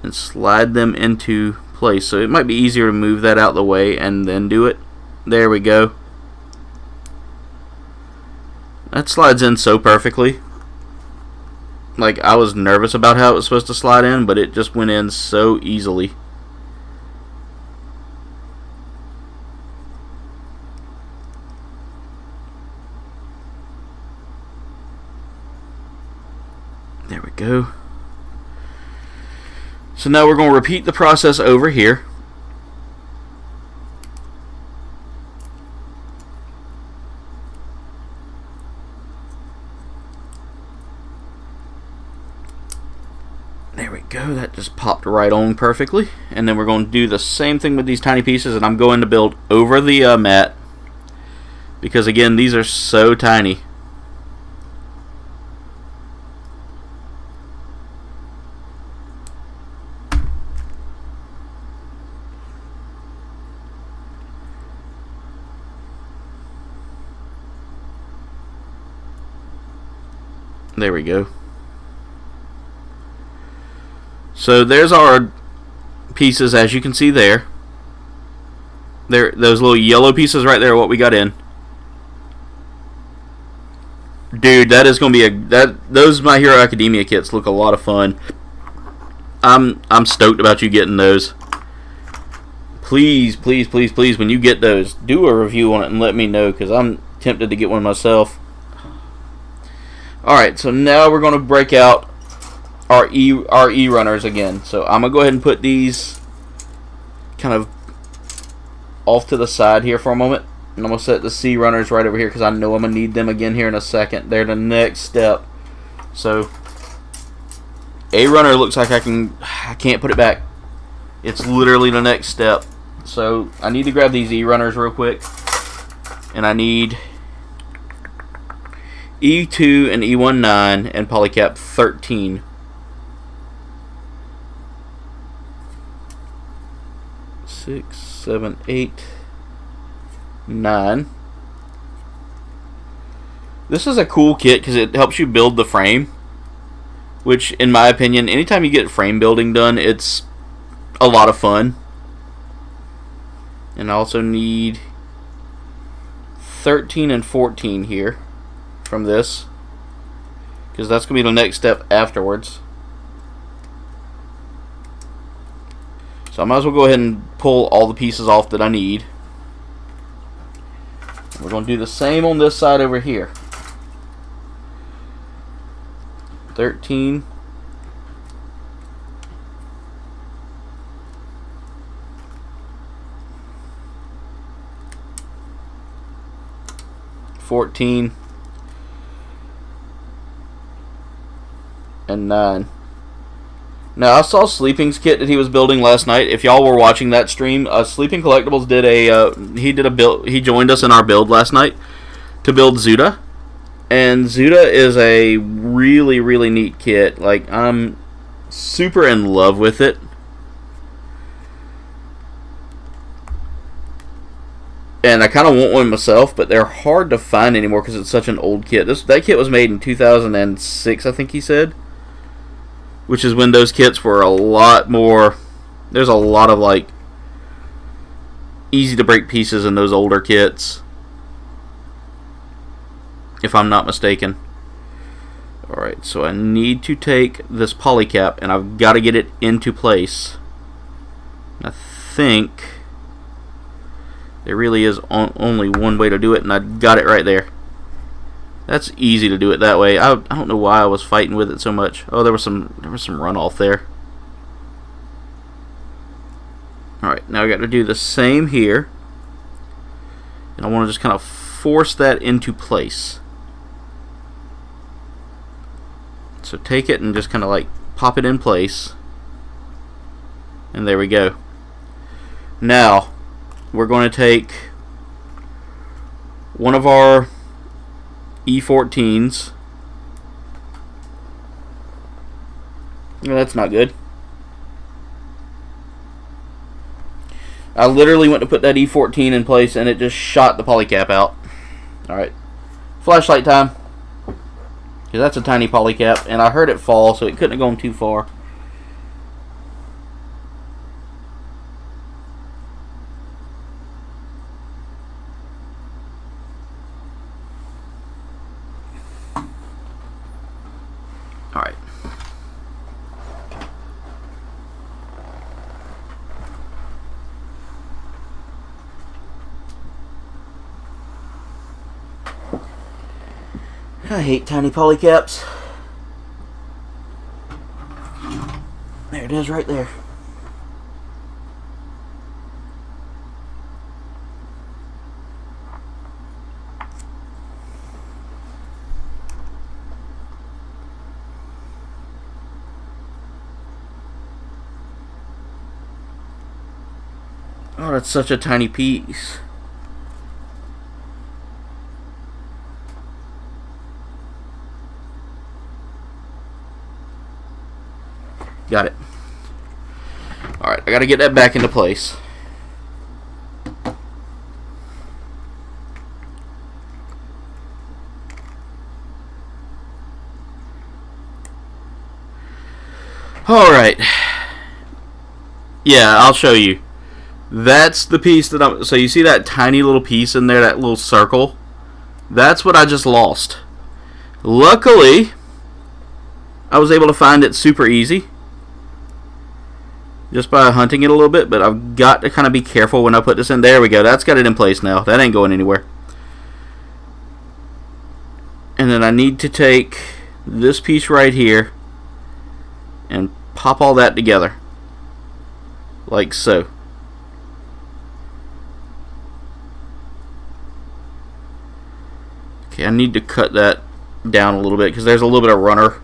[SPEAKER 1] and slide them into place. So it might be easier to move that out of the way and then do it. There we go. That slides in so perfectly. Like, I was nervous about how it was supposed to slide in, but it just went in so easily. There we go. So now we're going to repeat the process over here. There we go. That just popped right on perfectly. And then we're going to do the same thing with these tiny pieces, and I'm going to build over the mat because, again, these are so tiny. There we go. So there's our pieces, as you can see there. Those little yellow pieces right there are what we got in. Dude, that is going to be those My Hero Academia kits look a lot of fun. I'm stoked about you getting those. Please, please, please, please, when you get those, do a review on it and let me know, because I'm tempted to get one myself. Alright, so now we're going to break out our E runners again. So I'm going to go ahead and put these kind of off to the side here for a moment. And I'm going to set the C runners right over here because I know I'm going to need them again here in a second. They're the next step. So, A runner looks like I can't put it back. It's literally the next step. So, I need to grab these E runners real quick. And I need E2 and E19 and polycap 13. 6, 7, 8, 9. This is a cool kit because it helps you build the frame, which in my opinion, anytime you get frame building done, it's a lot of fun. And I also need 13 and 14 here from this, because that's going to be the next step afterwards. So I might as well go ahead and pull all the pieces off that I need. We're going to do the same on this side over here. 13. $14 and 9. Now I saw Sleeping's kit that he was building last night. If y'all were watching that stream, Sleeping Collectibles did a build. He joined us in our build last night to build Zuda, and Zuda is a really, really neat kit. Like, I'm super in love with it. And I kind of want one myself, but they're hard to find anymore because it's such an old kit. That kit was made in 2006, I think he said. Which is when those kits were a lot more... There's a lot of, like, easy to break pieces in those older kits. If I'm not mistaken. Alright, so I need to take this polycap, and I've got to get it into place. I think... there really is only one way to do it, and I got it right there. That's easy to do it that way. I don't know why I was fighting with it so much. Oh, there was some runoff there. Alright, now I got to do the same here. And I want to just kind of force that into place. So take it and just kind of like pop it in place. And there we go. Now, we're going to take one of our E14s. No, that's not good. I literally went to put that E14 in place and it just shot the polycap out. Alright. Flashlight time. Because that's a tiny polycap and I heard it fall, so it couldn't have gone too far. Alright. I hate tiny polycaps. There it is right there. Oh, that's such a tiny piece. Got it. Alright, I gotta get that back into place. Alright. Yeah, I'll show you. That's the piece that I'm... So you see that tiny little piece in there, that little circle? That's what I just lost. Luckily, I was able to find it super easy. Just by hunting it a little bit, but I've got to kind of be careful when I put this in. There we go. That's got it in place now. That ain't going anywhere. And then I need to take this piece right here and pop all that together. Like so. Okay, I need to cut that down a little bit because there's a little bit of runner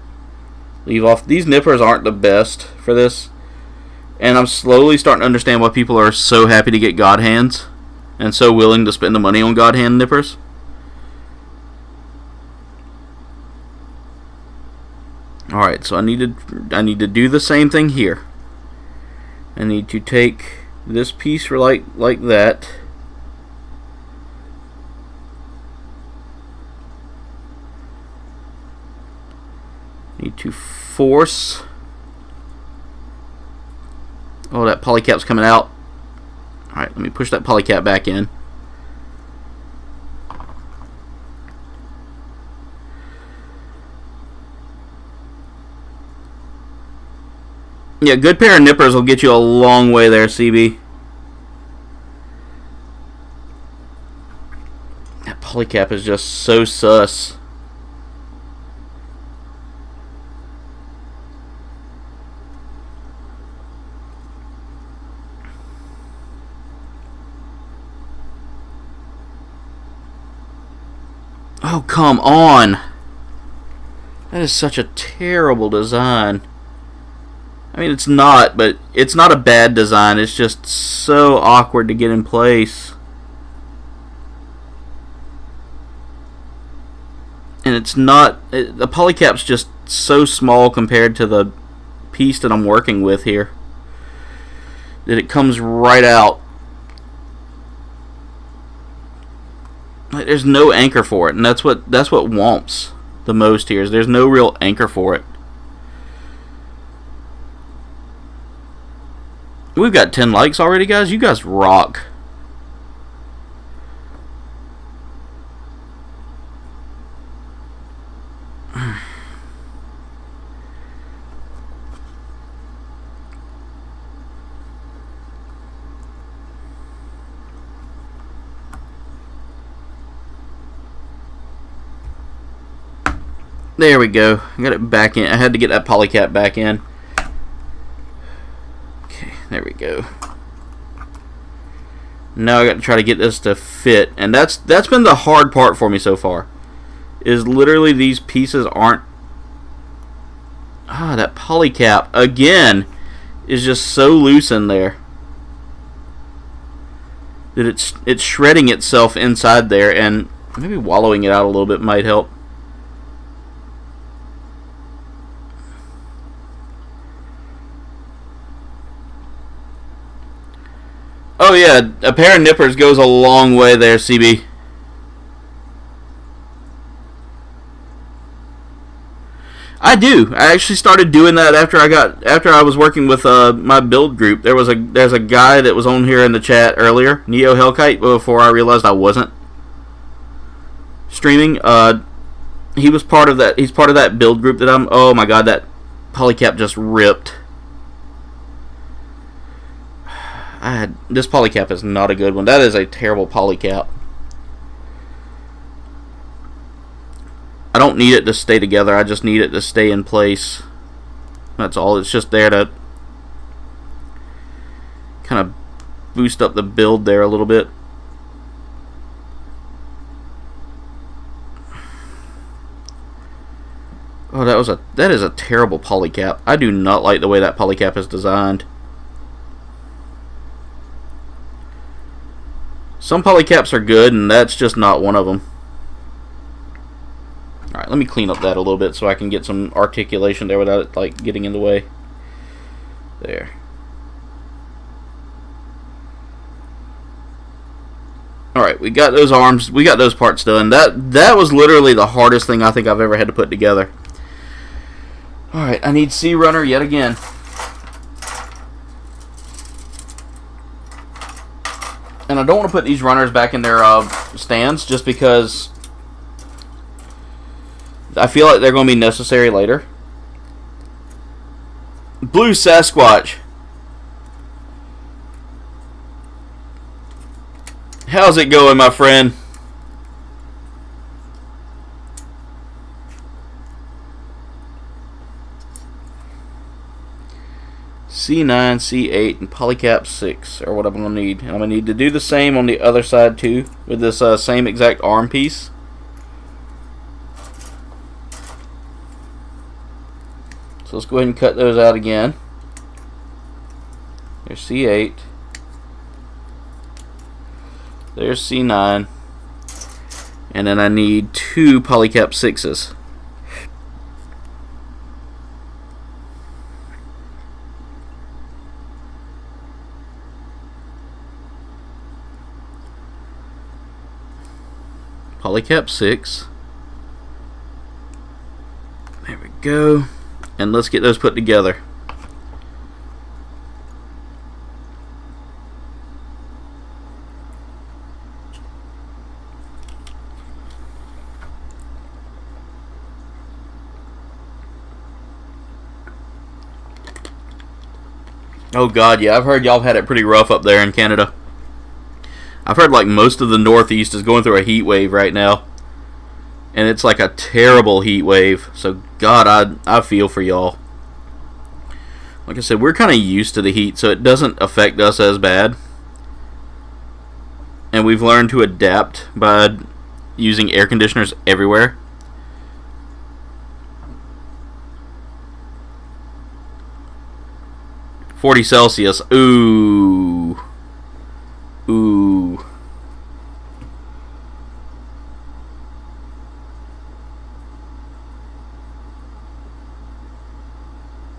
[SPEAKER 1] leave off. These nippers aren't the best for this, and I'm slowly starting to understand why people are so happy to get God hands and so willing to spend the money on God hand nippers. Alright, so I need to do the same thing here. I need to take this piece like that. Need to force. Oh, that polycap's coming out. Alright, let me push that polycap back in. Yeah, good pair of nippers will get you a long way there, CB. That polycap is just so sus. Oh, come on. That is such a terrible design. I mean, it's not, but it's not a bad design. It's just so awkward to get in place. And it's not... the polycap's just so small compared to the piece that I'm working with here that it comes right out. Like, there's no anchor for it, and that's what womps the most here. Is there's no real anchor for it. We've got 10 likes already, guys. You guys rock. There we go. I got it back in. I had to get that polycap back in. Okay, there we go. Now I got to try to get this to fit, and that's been the hard part for me so far. Is literally these pieces aren't. That polycap again is just so loose in there that it's shredding itself inside there, and maybe wallowing it out a little bit might help. Oh yeah, a pair of nippers goes a long way there, CB. I do. I actually started doing that after I was working with my build group. There's a guy that was on here in the chat earlier, Neo Hellkite, before I realized I wasn't streaming. He was part of that. He's part of that build group that I'm. Oh my god, that polycap just ripped. This polycap is not a good one. That is a terrible polycap. I don't need it to stay together. I just need it to stay in place. That's all. It's just there to kind of boost up the build there a little bit. Oh, that is a terrible polycap. I do not like the way that polycap is designed. Some polycaps are good, and that's just not one of them. Alright, let me clean up that a little bit so I can get some articulation there without it like getting in the way. There. Alright, we got those arms, we got those parts done. That was literally the hardest thing I think I've ever had to put together. Alright, I need C runner yet again. And I don't want to put these runners back in their stands just because I feel like they're going to be necessary later. Blue Sasquatch. How's it going, my friend? C9, C8, and polycap 6 are what I'm going to need. And I'm going to need to do the same on the other side too with this same exact arm piece. So let's go ahead and cut those out again. There's C8. There's C9. And then I need 2 polycap 6s. Polycap 6. There we go. And let's get those put together. Oh god, yeah, I've heard y'all have had it pretty rough up there in Canada. I've heard like most of the Northeast is going through a heat wave right now. And it's like a terrible heat wave. So god, I feel for y'all. Like I said, we're kind of used to the heat, so it doesn't affect us as bad. And we've learned to adapt by using air conditioners everywhere. .40 Celsius. Ooh. Ooh.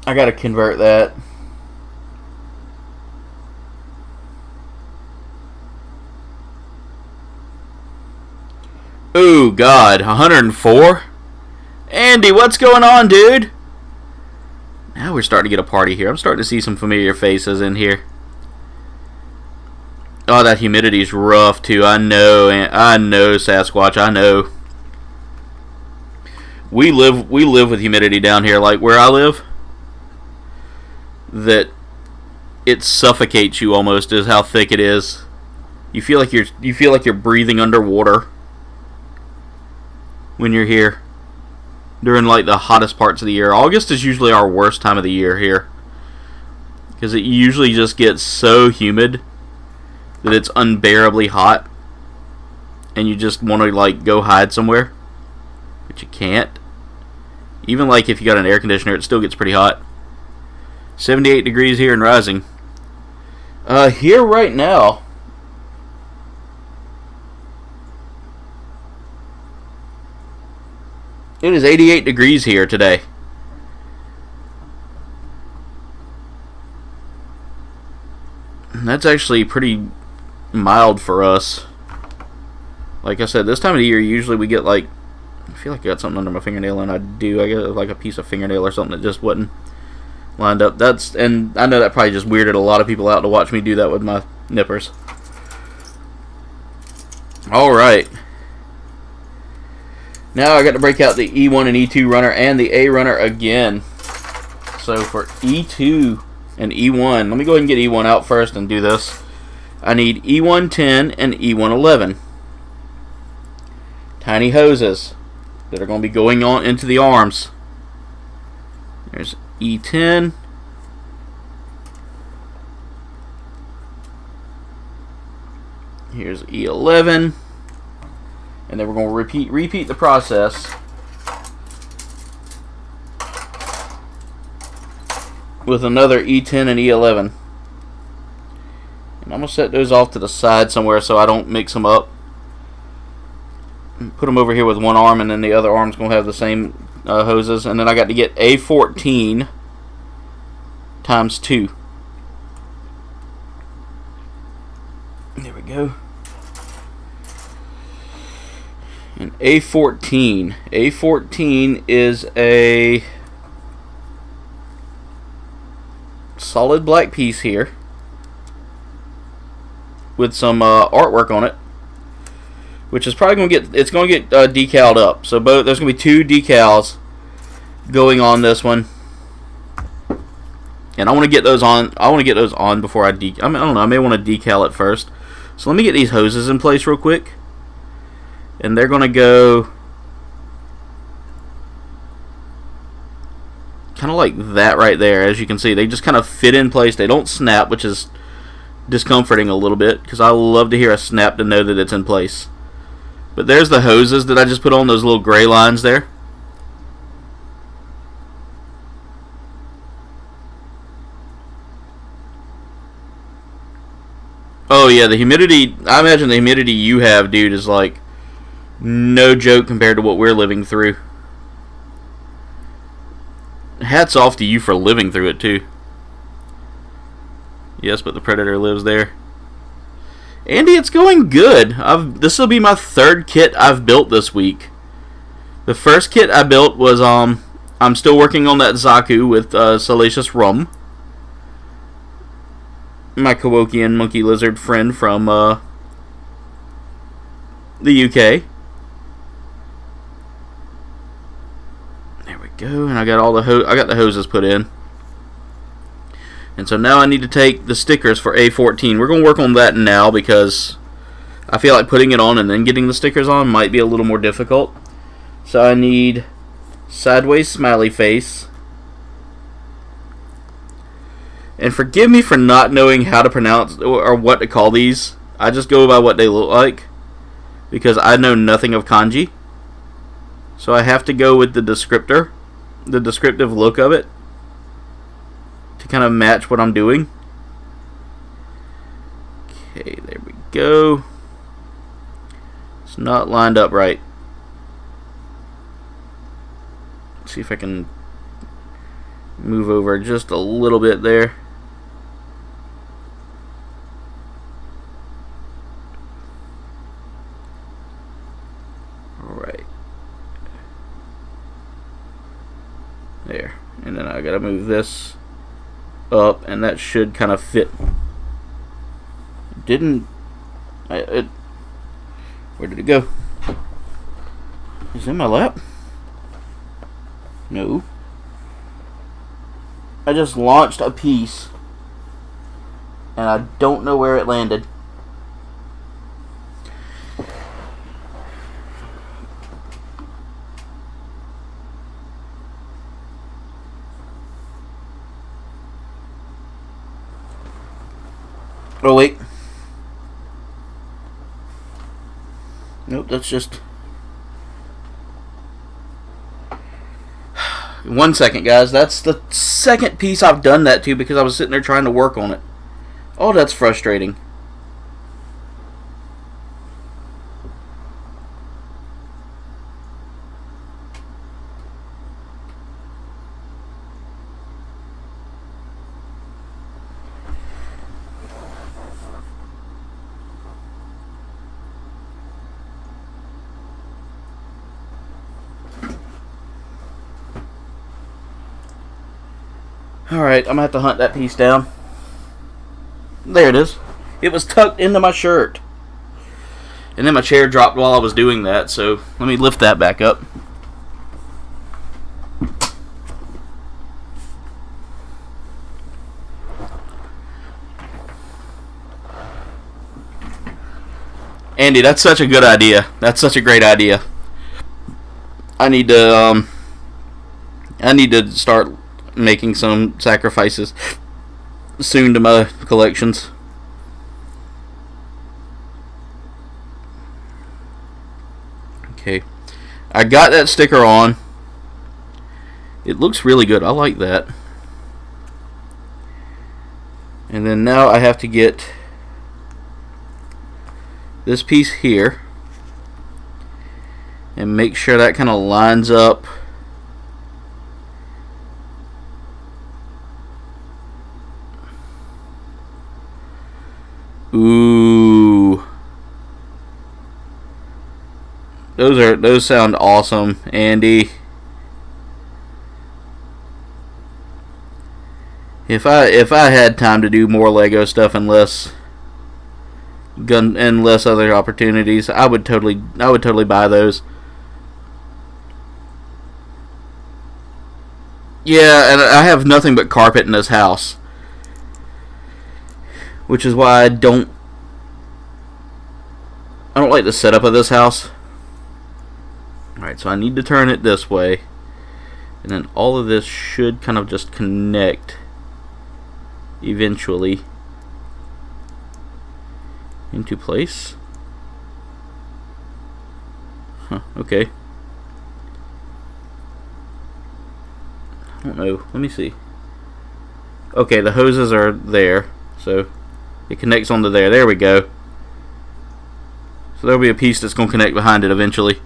[SPEAKER 1] I gotta convert that. Ooh, God. 104? Andy, what's going on, dude? Now we're starting to get a party here. I'm starting to see some familiar faces in here. Oh, that humidity's rough, too. I know, Sasquatch. I know. We live with humidity down here, like where I live. That it suffocates you almost, is how thick it is. You feel like you're breathing underwater when you're here during like the hottest parts of the year. August is usually our worst time of the year here, because it usually just gets so humid that it's unbearably hot, and you just want to like go hide somewhere, but you can't. Even like if you got an air conditioner, it still gets pretty hot. 78 degrees here and rising. Here right now, it is 88 degrees here today. That's actually pretty mild for us. Like I said, this time of the year, usually we get like, I feel like I got something under my fingernail, and I got like a piece of fingernail or something that just wasn't lined up. And I know that probably just weirded a lot of people out to watch me do that with my nippers. Alright. Now I got to break out the E1 and E2 runner and the A runner again. So for E2 and E1, let me go ahead and get E1 out first and do this. I need E110 and E111. Tiny hoses that are going to be going on into the arms. There's E10. Here's E11. And then we're going to repeat the process with another E10 and E11. And I'm going to set those off to the side somewhere so I don't mix them up. Put them over here with one arm, and then the other arm's going to have the same hoses. And then I got to get A14 times 2. There we go. And A14. A14 is a solid black piece here with some artwork on it, which is probably going to get decaled up. So there's going to be 2 decals going on this one, and I want to get those on. I want to get those on before I don't know. I may want to decal it first. So let me get these hoses in place real quick. And they're going to go kind of like that right there. As you can see, they just kind of fit in place. They don't snap, which is discomforting a little bit, because I love to hear a snap to know that it's in place. But there's the hoses that I just put on, those little gray lines there. Oh yeah, the humidity. I imagine the humidity you have, dude, is like no joke compared to what we're living through. Hats off to you for living through it too. Yes, but the Predator lives there. Andy, it's going good. This will be my third kit I've built this week. The first kit I built was I'm still working on that Zaku with Salacious Rum, my Kowokian monkey lizard friend from the UK. There we go, and I got all the I got the hoses put in. And so now I need to take the stickers for A14. We're going to work on that now because I feel like putting it on and then getting the stickers on might be a little more difficult. So I need Sideways Smiley Face. And forgive me for not knowing how to pronounce or what to call these. I just go by what they look like because I know nothing of kanji. So I have to go with the descriptor, the descriptive look of it, to kind of match what I'm doing. Okay, there we go. It's not lined up right. Let's see if I can move over just a little bit there. Alright. There. And then I gotta move this up, and that should kind of fit. Where did it go? Is it in my lap? No. I just launched a piece and I don't know where it landed. Oh wait. Nope, that's just... 1 second, guys. That's the second piece I've done that to because I was sitting there trying to work on it. Oh, that's frustrating. Alright, I'm going to have to hunt that piece down. There it is. It was tucked into my shirt. And then my chair dropped while I was doing that, so let me lift that back up. Andy, that's such a good idea. That's such a great idea. I need to start making some sacrifices soon to my collections. Okay, I got that sticker on. It looks really good. I like that. And then now I have to get this piece here and make sure that kind of lines up Ooh. Those sound awesome, Andy. If I had time to do more Lego stuff and less other opportunities, I would totally buy those. Yeah, and I have nothing but carpet in this house, which is why I don't like the setup of this house. Alright, so I need to turn it this way, and then all of this should kind of just connect eventually into place. Huh, okay. I don't know. Let me see. Okay, the hoses are there, so It connects onto there. There we go. So there'll be a piece that's going to connect behind it eventually.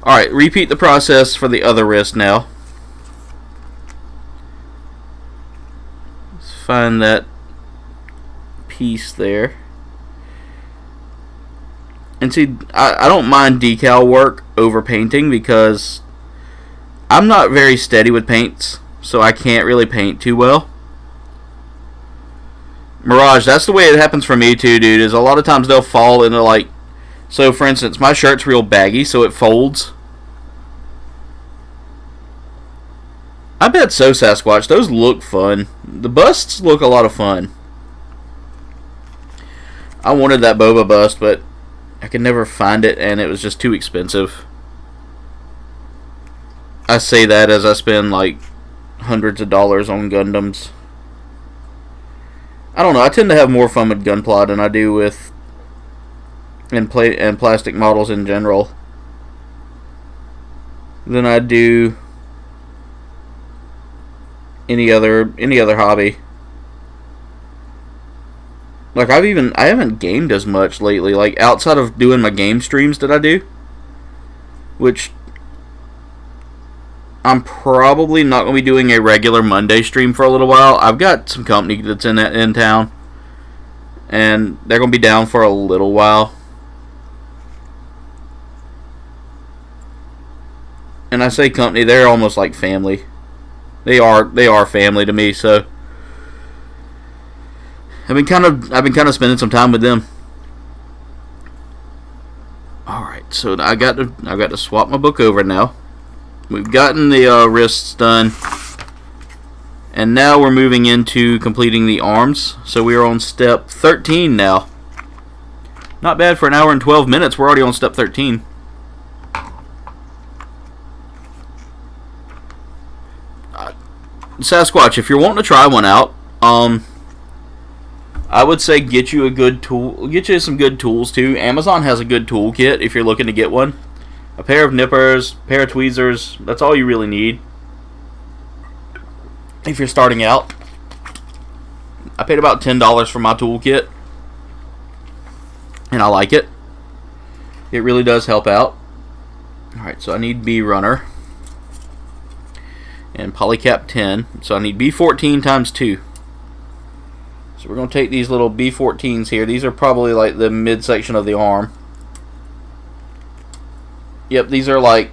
[SPEAKER 1] Alright, repeat the process for the other wrist now. Let's find that piece there. And see, I don't mind decal work over painting because I'm not very steady with paints, so I can't really paint too well. Mirage, that's the way it happens for me too, dude, is a lot of times they'll fall into like, so for instance, my shirt's real baggy, so it folds. I bet so, Sasquatch, those look fun. The busts look a lot of fun. I wanted that boba bust, but I could never find it, and it was just too expensive. I say that as I spend like hundreds of dollars on Gundams. I don't know, I tend to have more fun with Gunpla than I do with and plastic models in general than I do any other hobby. Like I haven't gamed as much lately, like outside of doing my game streams that I do, which I'm probably not going to be doing a regular Monday stream for a little while. I've got some company that's in town, and they're going to be down for a little while. And I say company, they're almost like family. They are family to me, so I've been kind of spending some time with them. All right, so I got to swap my book over now. We've gotten the wrists done, and now we're moving into completing the arms. So we are on step 13 now. Not bad for an hour and 12 minutes. We're already on step 13. Sasquatch, if you're wanting to try one out, I would say get you a good tool. Get you some good tools too. Amazon has a good toolkit if you're looking to get one. A pair of nippers, a pair of tweezers. That's all you really need if you're starting out. I paid about $10 for my toolkit, and I like it. It really does help out. Alright, so I need B runner and polycap 10. So I need B14 times 2. So we're going to take these little B14s here. These are probably like the midsection of the arm. Yep, these are like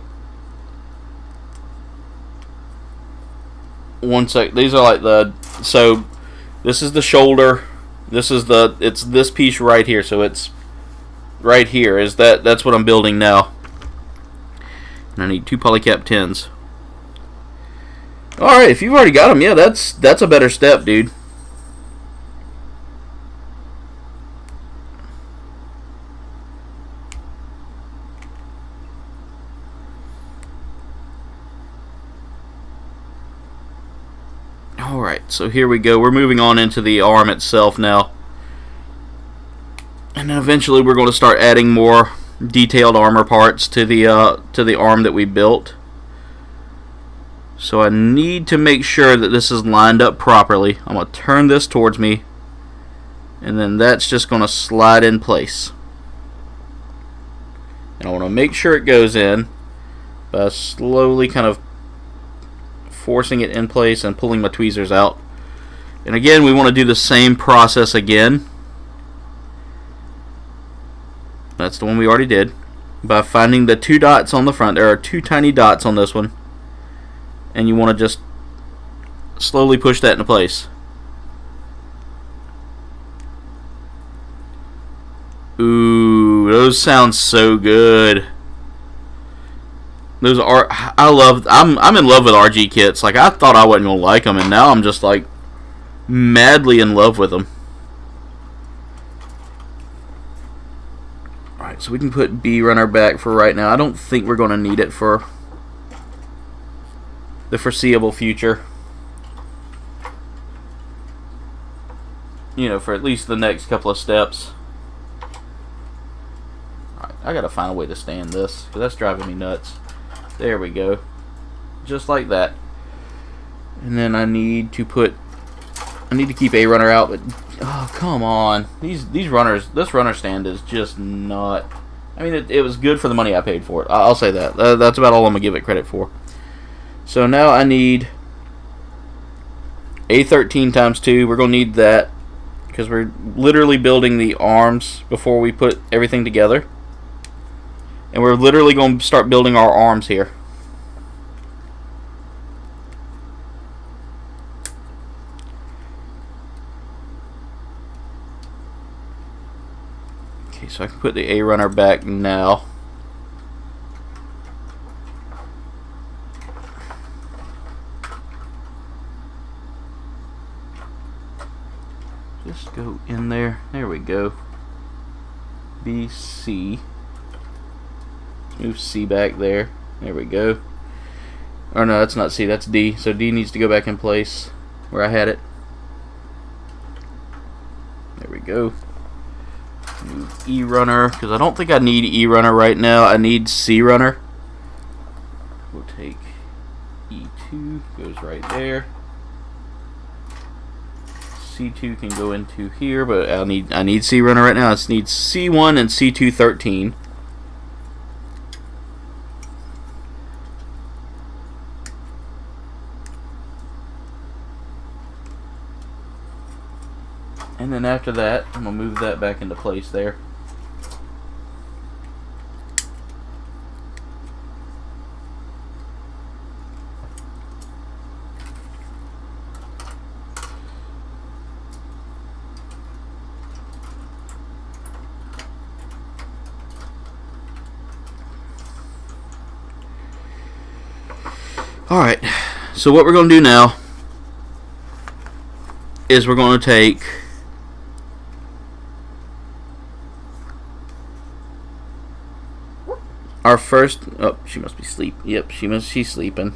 [SPEAKER 1] these are like the, so this is the shoulder. This is it's this piece right here. So it's right here. That's what I'm building now. And I need 2 polycap 10s. Alright, if you've already got them, yeah, that's a better step, dude. Alright, so here we go. We're moving on into the arm itself now. And then eventually we're going to start adding more detailed armor parts to the arm that we built. So I need to make sure that this is lined up properly. I'm going to turn this towards me, and then that's just going to slide in place. And I want to make sure it goes in by slowly kind of forcing it in place and pulling my tweezers out. And again, we want to do the same process again. That's the one we already did. By finding the 2 dots on the front. There are 2 tiny dots on this one. And you want to just slowly push that into place. Ooh, those sound so good. Those are, I'm in love with RG kits. Like, I thought I wasn't gonna like them, and now I'm just like madly in love with them. Alright, so we can put B runner back for right now. I don't think we're gonna need it for the foreseeable future. You know, for at least the next couple of steps. Alright, I gotta find a way to stand this, because that's driving me nuts. There we go. Just like that. And then I need to put I need to keep A runner out, but oh, come on. These runners, this runner stand is just not. I mean, it was good for the money I paid for it. I'll say that. That's about all I'm gonna give it credit for. So now I need A13 times 2. We're gonna need that because we're literally building the arms before we put everything together, and we're literally going to start building our arms here. Okay, so I can put the A runner back now. Just go in there. There we go. B, C. Move C back there. There we go. Oh no, that's not C, that's D. So D needs to go back in place where I had it. There we go. Move E runner, because I don't think I need E runner right now. I need C runner. We'll take E2, goes right there. C2 can go into here, but I need C runner right now. I just need C1 and C2 13. And then after that, I'm gonna move that back into place there. Alright, so what we're going to do now is we're going to take our first... Oh, she must be asleep. Yep, she's sleeping.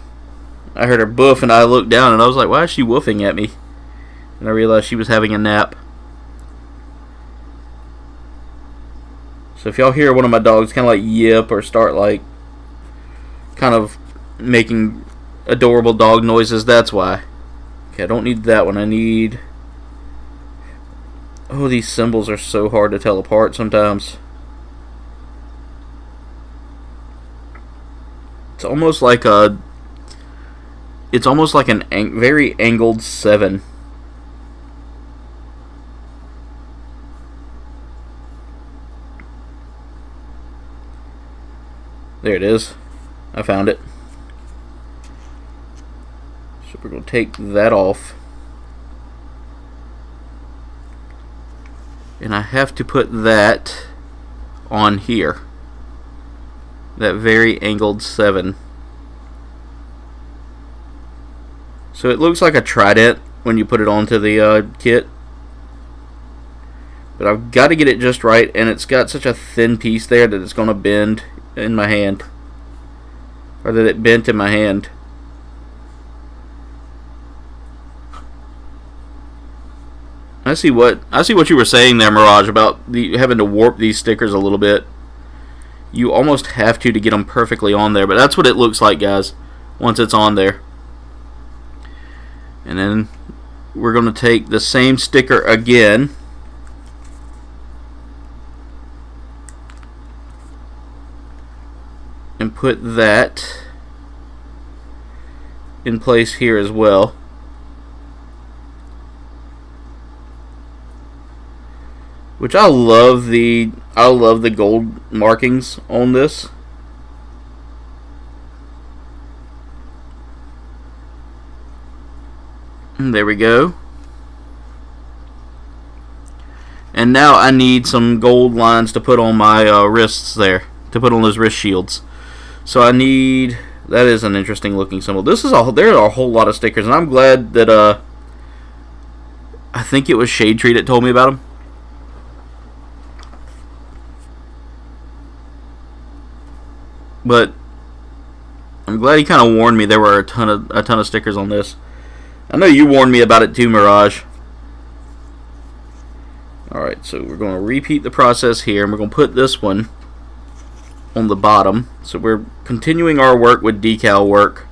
[SPEAKER 1] I heard her boof and I looked down and I was like, why is she woofing at me? And I realized she was having a nap. So if y'all hear one of my dogs kind of like yip or start like kind of making adorable dog noises, that's why. Okay, I don't need that one. I need... Oh, these symbols are so hard to tell apart sometimes. It's almost like a... It's almost like an very angled 7. There it is. I found it. So we're going to take that off. And I have to put that on here. That very angled 7. So it looks like a trident when you put it onto the kit. But I've got to get it just right, and it's got such a thin piece there that it's going to bend in my hand. Or that it bent in my hand. I see what you were saying there, Mirage, about having to warp these stickers a little bit. You almost have to get them perfectly on there, but that's what it looks like, guys, once it's on there. And then we're going to take the same sticker again. And put that in place here as well. Which I love the gold markings on this. And there we go. And now I need some gold lines to put on my wrists there, to put on those wrist shields. So I need... That is an interesting looking symbol. There are a whole lot of stickers, and I'm glad that I think it was Shade Tree that told me about them. But I'm glad he kind of warned me there were a ton of stickers on this. I know you warned me about it too, Mirage. Alright, so we're going to repeat the process here, and we're going to put this one on the bottom. So we're continuing our work with decal work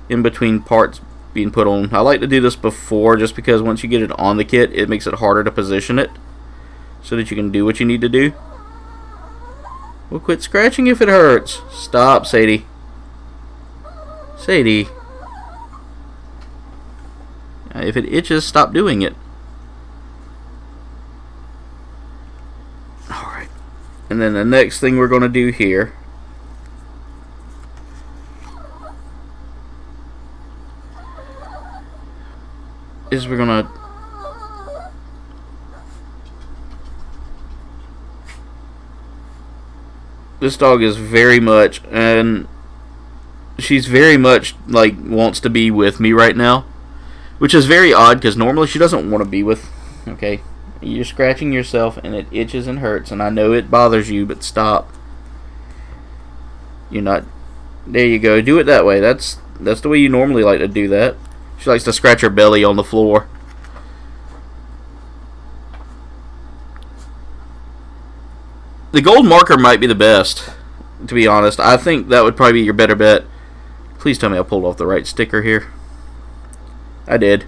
[SPEAKER 1] in between parts being put on. I like to do this before, just because once you get it on the kit, it makes it harder to position it so that you can do what you need to do. Well, quit scratching if it hurts. Stop, Sadie. Sadie. If it itches, stop doing it. Alright. And then the next thing we're going to do here is we're going to this dog is very much, and she's very much like wants to be with me right now, which is very odd because normally she doesn't want to be with. Okay, you're scratching yourself and it itches and hurts, and I know it bothers you, but stop. You're not. There you go. Do it that way. That's the way you normally like to do that. She likes to scratch her belly on the floor. The gold marker might be the best, to be honest. I think that would probably be your better bet. Please tell me I pulled off the right sticker here. I did.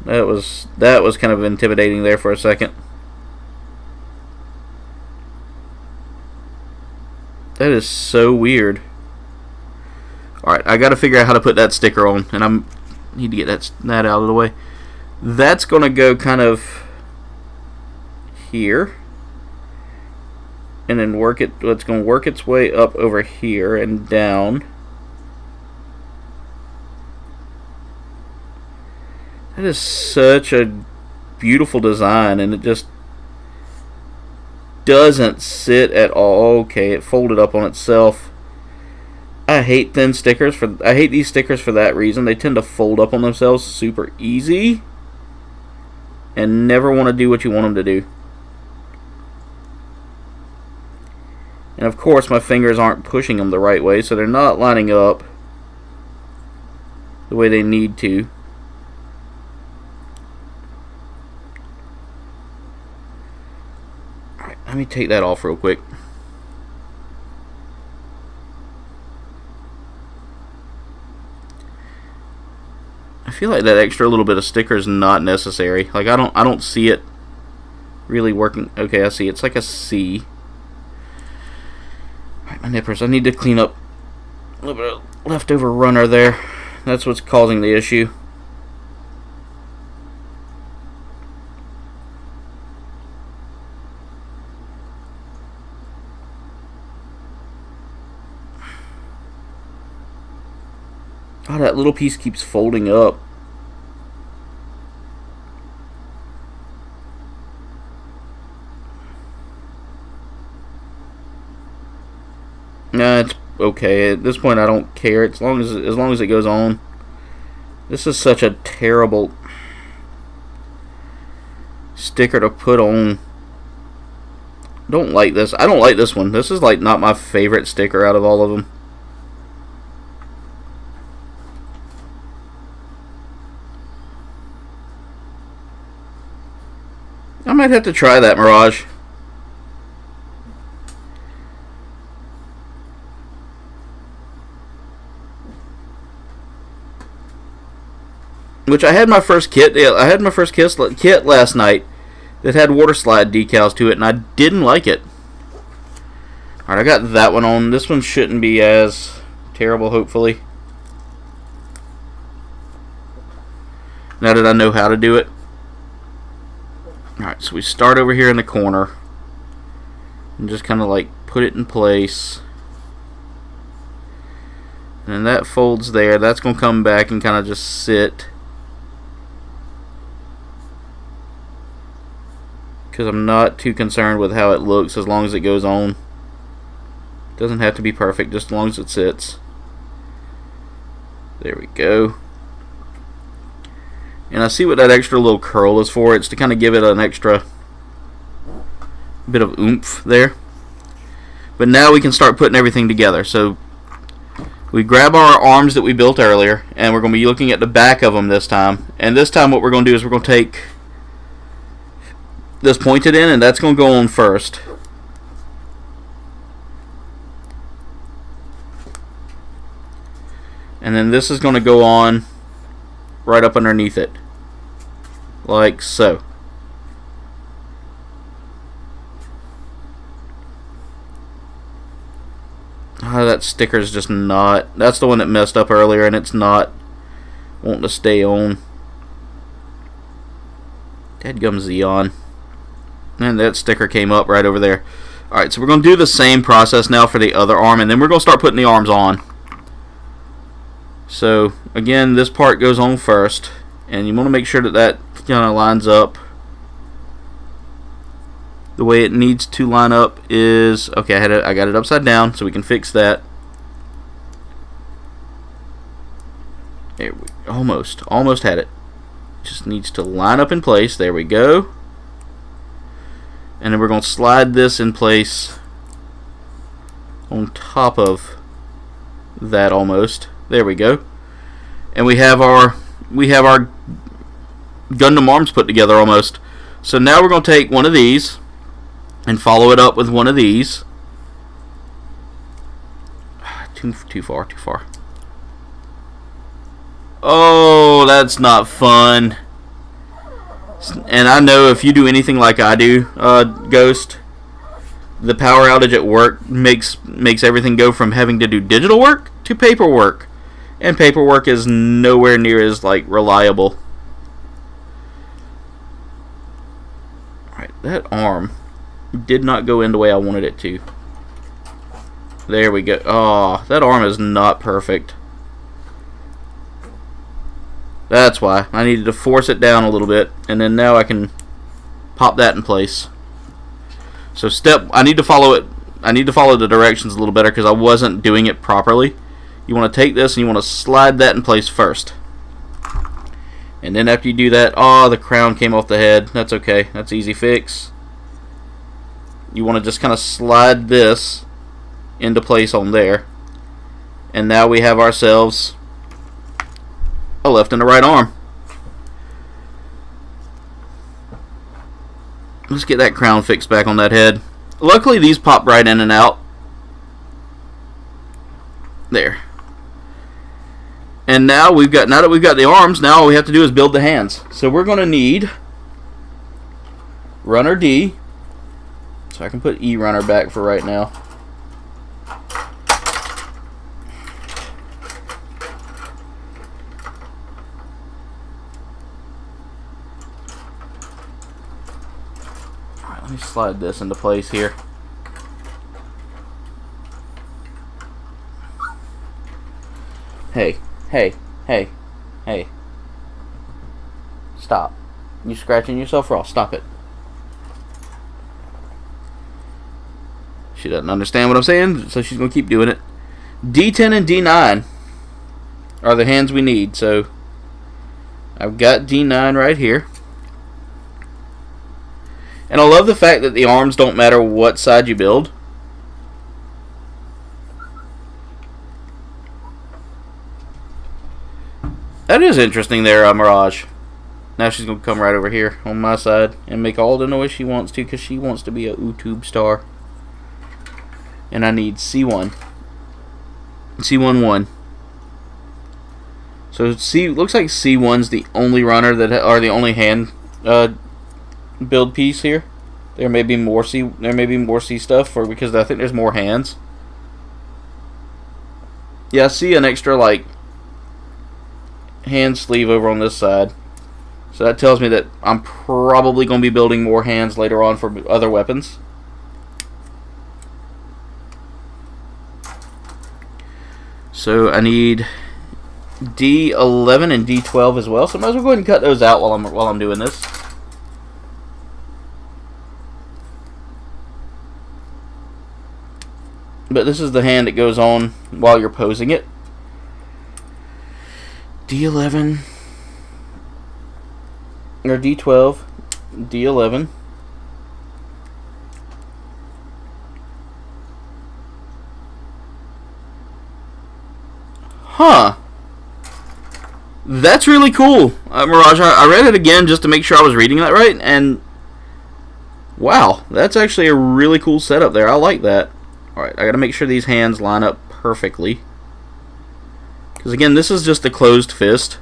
[SPEAKER 1] That was kind of intimidating there for a second. That is so weird. Alright, I gotta figure out how to put that sticker on, and I need to get that out of the way. That's gonna go kind of here, and then it's gonna work its way up over here and down. That is such a beautiful design, and it just doesn't sit at all. Okay, it folded up on itself. I hate thin stickers I hate these stickers for that reason. They tend to fold up on themselves super easy and never want to do what you want them to do. And of course my fingers aren't pushing them the right way, so they're not lining up the way they need to. Alright, let me take that off real quick. I feel like that extra little bit of sticker is not necessary. Like I don't see it really working. Okay, I see. It's like a C. Alright, my nippers. I need to clean up a little bit of leftover runner there. That's what's causing the issue. Oh, that little piece keeps folding up. Nah, it's okay. At this point I don't care as long as it goes on. This is such a terrible sticker to put on. Don't like this. I don't like this one. This is like not my favorite sticker out of all of them. I might have to try that, Mirage. Which I had my first kit. Yeah, I had my first kit last night that had water slide decals to it, and I didn't like it. Alright, I got that one on. This one shouldn't be as terrible, hopefully. Now that I know how to do it. Alright, so we start over here in the corner and just kind of like put it in place. And then that folds there. That's going to come back and kind of just sit. Because I'm not too concerned with how it looks as long as it goes on. It doesn't have to be perfect, just as long as it sits. There we go. And I see what that extra little curl is for. It's to kind of give it an extra bit of oomph there. But now we can start putting everything together. So we grab our arms that we built earlier, and we're going to be looking at the back of them this time. And this time what we're going to do is we're going to take this pointed end, and that's going to go on first. And then this is going to go on right up underneath it. Like so. That sticker's just not... That's the one that messed up earlier, and it's not wanting to stay on. Dadgum Xeon. And that sticker came up right over there. Alright, so we're going to do the same process now for the other arm, and then we're going to start putting the arms on. So, again, this part goes on first, and you want to make sure that that kind of lines up. The way it needs to line up is... Okay, I got it upside down, so we can fix that. There we almost had it. Just needs to line up in place. There we go. And then we're going to slide this in place on top of that almost. There we go. And we have our Gundam arms put together almost. So now we're going to take one of these and follow it up with one of these. Too far. Oh, that's not fun. And I know if you do anything like I do, Ghost, the power outage at work makes everything go from having to do digital work to paperwork. And paperwork is nowhere near as like reliable. Alright, that arm did not go in the way I wanted it to. There we go. Oh, that arm is not perfect. That's why I needed to force it down a little bit, and then now I can pop that in place. So I need to follow it. I need to follow the directions a little better because I wasn't doing it properly. You want to take this and you want to slide that in place first. And then after you do that, oh, the crown came off the head. That's okay. That's easy fix. You want to just kind of slide this into place on there. And now we have ourselves a left and a right arm. Let's get that crown fixed back on that head. Luckily these pop right in and out. There. And now now that we've got the arms, now all we have to do is build the hands. So we're going to need runner D. So I can put E runner back for right now. Alright, let me slide this into place here. Hey. Stop. You scratching yourself raw. Stop it. She doesn't understand what I'm saying, so she's going to keep doing it. D10 and D9 are the hands we need. So I've got D9 right here. And I love the fact that the arms don't matter what side you build. That is interesting there, Mirage. Now she's going to come right over here on my side and make all the noise she wants to because she wants to be a YouTube star. And I need C1. C11. So looks like C1's the only runner that are the only hand build piece here. There may be more C stuff because I think there's more hands. Yeah, I see an extra like hand sleeve over on this side. So that tells me that I'm probably going to be building more hands later on for other weapons. So I need D11 and D12 as well. So I might as well go ahead and cut those out while I'm doing this. But this is the hand that goes on while you're posing it. D11 or D12, D11. Huh. That's really cool, Mirage. I read it again just to make sure I was reading that right, and wow, that's actually a really cool setup there. I like that. Alright, I gotta make sure these hands line up perfectly. Because again, this is just the closed fist.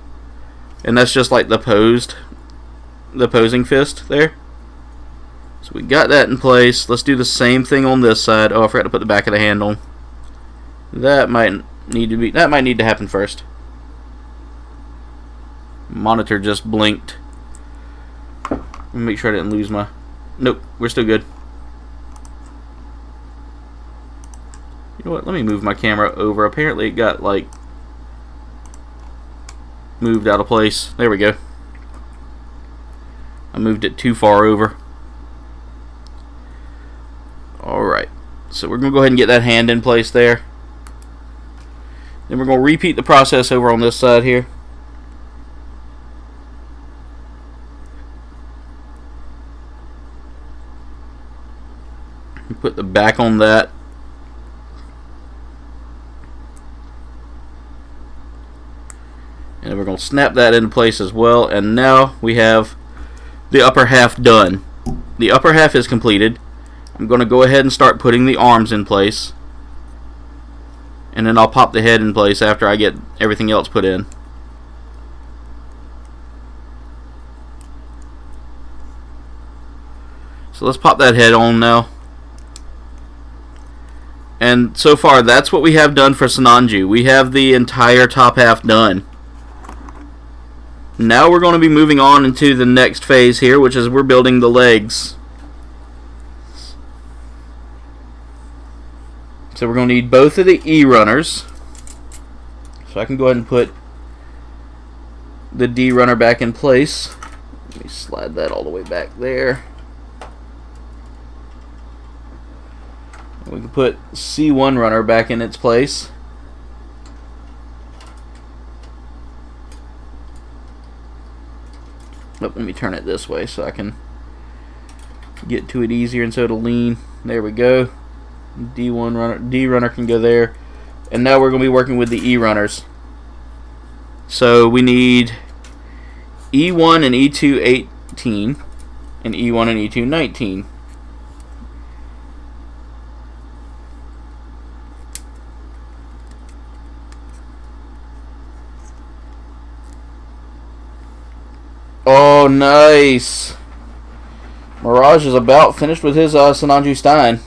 [SPEAKER 1] And that's just like the posing fist there. So we got that in place. Let's do the same thing on this side. Oh, I forgot to put the back of the hand on. That might need to happen first. Monitor just blinked. Let me make sure I didn't lose my... Nope, we're still good. You know what? Let me move my camera over. Apparently it got like moved out of place. There we go. I moved it too far over. Alright. So we're going to go ahead and get that hand in place there. Then we're going to repeat the process over on this side here. Put the back on that. And we're going to snap that into place as well. And now we have the upper half done. The upper half is completed. I'm going to go ahead and start putting the arms in place. And then I'll pop the head in place after I get everything else put in. So let's pop that head on now. And so far, that's what we have done for Sinanju. We have the entire top half done. Now we're going to be moving on into the next phase here, which is we're building the legs. So we're going to need both of the E runners. So I can go ahead and put the D runner back in place. Let me slide that all the way back there. We can put C1 runner back in its place. Oh, let me turn it this way so I can get to it easier and so it'll lean. There we go. D1 runner, D runner can go there. And now we're going to be working with the E runners. So we need E1 and E2 18 and E1 and E2 19. Oh, nice. Mirage is about finished with his Sinanju Stein.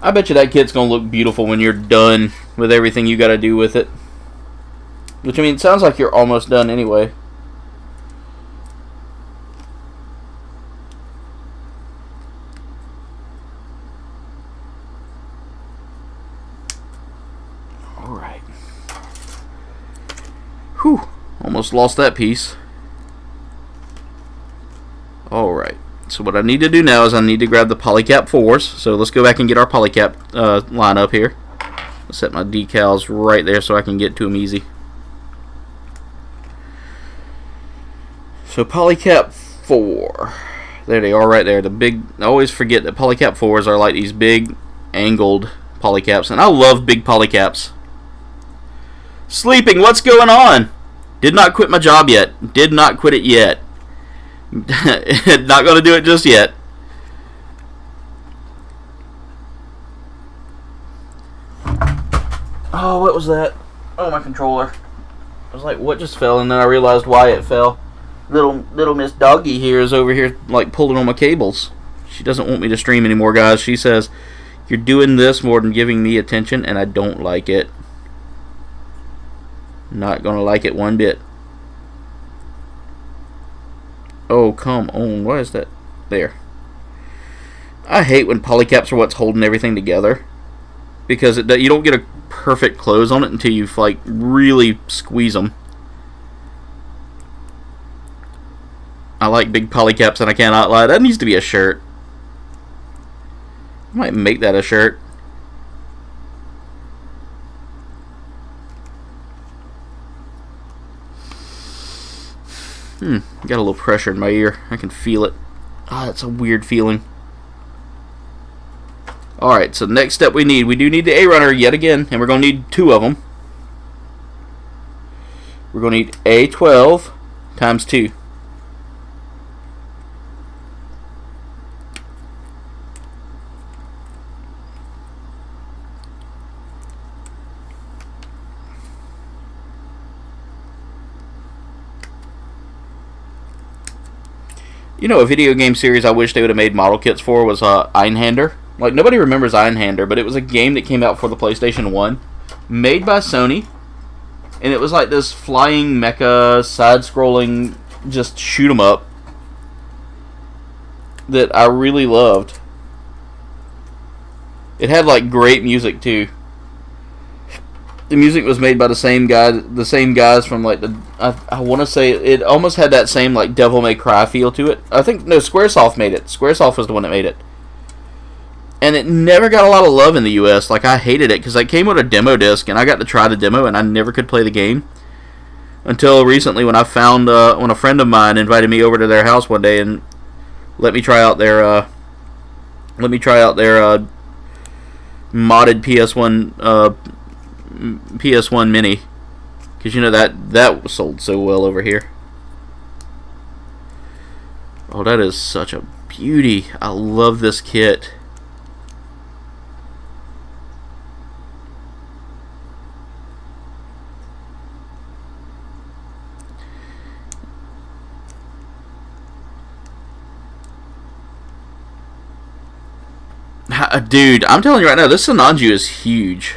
[SPEAKER 1] I bet you that kit's going to look beautiful when you're done with everything you got to do with it. Which, I mean, it sounds like you're almost done anyway. Alright. Whew. Almost lost that piece. Alright. So what I need to do now is I need to grab the polycap 4s. So let's go back and get our polycap line up here. I'll set my decals right there so I can get to them easy. So polycap 4. There they are right there. The big, I always forget that polycap 4s are like these big angled polycaps. And I love big polycaps. Sleeping, what's going on? Did not quit my job yet. Did not quit it yet. Not going to do it just yet. Oh, what was that? Oh, my controller. I was like, what just fell? And then I realized why it fell. Little Miss Doggy here is over here like pulling on my cables. She doesn't want me to stream anymore, guys. She says, you're doing this more than giving me attention, and I don't like it. Not going to like it one bit. Oh, come on. Why is that? There. I hate when polycaps are what's holding everything together. Because you don't get a perfect close on it until you like really squeeze them. I like big polycaps and I cannot lie. That needs to be a shirt. I might make that a shirt. Got a little pressure in my ear. I can feel it. Ah, that's a weird feeling. Alright, so next step we do need the A runner yet again, and we're going to need 2 of them. We're going to need A12 times 2. You know, a video game series I wish they would have made model kits for was Einhander. Like, nobody remembers Einhander, but it was a game that came out for the PlayStation 1, made by Sony, and it was like this flying mecha, side-scrolling, just shoot 'em up that I really loved. It had like great music too. The music was made by the same guys from like I want to say it almost had that same like Devil May Cry feel to it. I think no, Squaresoft made it. Squaresoft was the one that made it. And it never got a lot of love in the US. Like, I hated it because it came with a demo disc and I got to try the demo and I never could play the game until recently when I found when a friend of mine invited me over to their house one day and let me try out their modded PS1 Mini, because you know that sold so well over here. Oh, that is such a beauty. I love this kit. Dude, I'm telling you right now, this Sinanju is huge.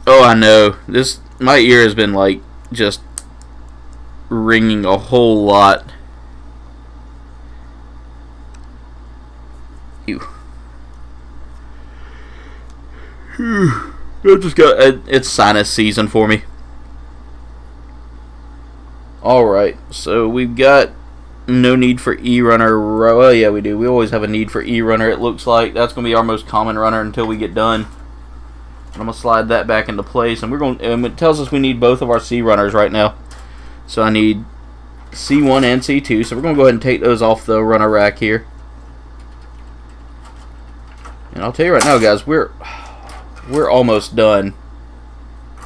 [SPEAKER 1] Oh, I know. My ear has been like just ringing a whole lot. Ew. I just got it's sinus season for me. Alright, so we've got no need for E-Runner. Oh, yeah, we do. We always have a need for E-Runner, it looks like. That's going to be our most common runner until we get done. And I'm going to slide that back into place. And it tells us we need both of our C-Runners right now. So I need C1 and C2. So we're going to go ahead and take those off the runner rack here. And I'll tell you right now, guys, we're almost done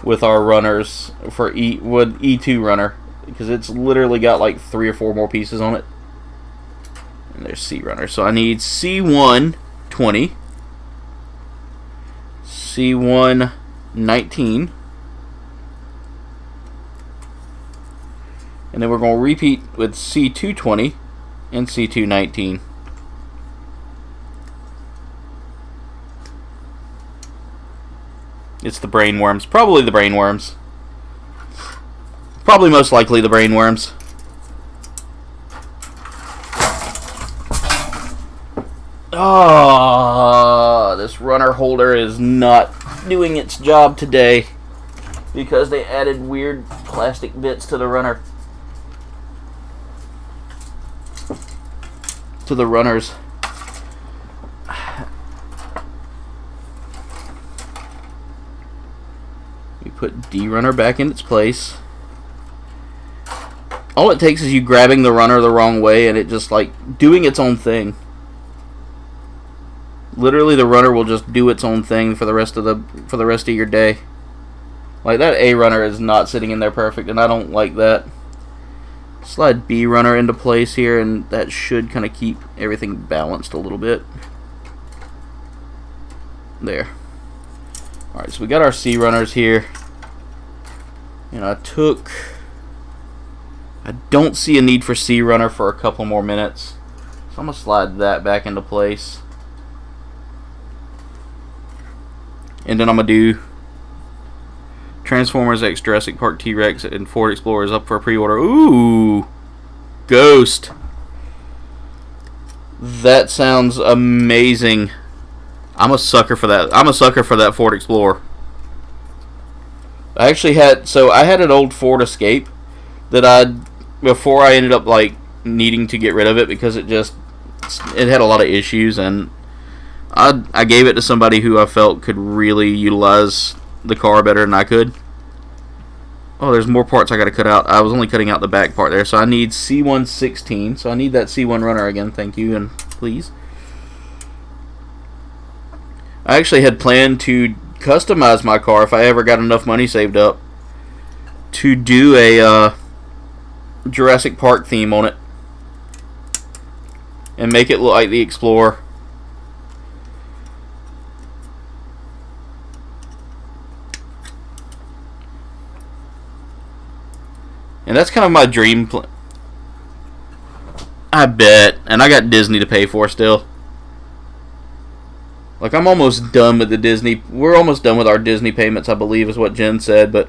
[SPEAKER 1] with our runners for E2 runner. Because it's literally got like 3 or 4 more pieces on it. And there's C-Runner. So I need C1 20. C1 19. And then we're going to repeat with C2 20 and C2 19. It's the brainworms. Probably the brainworms. Probably most likely the brainworms. Oh, this runner holder is not doing its job today because they added weird plastic bits to the runner. To the runners. We put D-Runner back in its place. All it takes is you grabbing the runner the wrong way and it just like doing its own thing. Literally, the runner will just do its own thing for the rest of your day. Like, that A runner is not sitting in there perfect, and I don't like that. Slide B runner into place here, and that should kind of keep everything balanced a little bit. There. Alright, so we got our C runners here. And I don't see a need for C runner for a couple more minutes. So I'm going to slide that back into place. And then I'm going to do Transformers X Jurassic Park T-Rex and Ford Explorer is up for a pre-order. Ooh! Ghost! That sounds amazing. I'm a sucker for that. I'm a sucker for that Ford Explorer. I had an old Ford Escape that before I ended up like needing to get rid of it because it had a lot of issues, and I gave it to somebody who I felt could really utilize the car better than I could. Oh, there's more parts I got to cut out. I was only cutting out the back part there, so I need C116. So I need that C1 runner again. Thank you, and please. I actually had planned to customize my car if I ever got enough money saved up to do a Jurassic Park theme on it and make it look like the Explorer. And that's kind of my dream plan. I bet. And I got Disney to pay for still. Like, I'm almost done with the Disney. We're almost done with our Disney payments, I believe, is what Jen said. But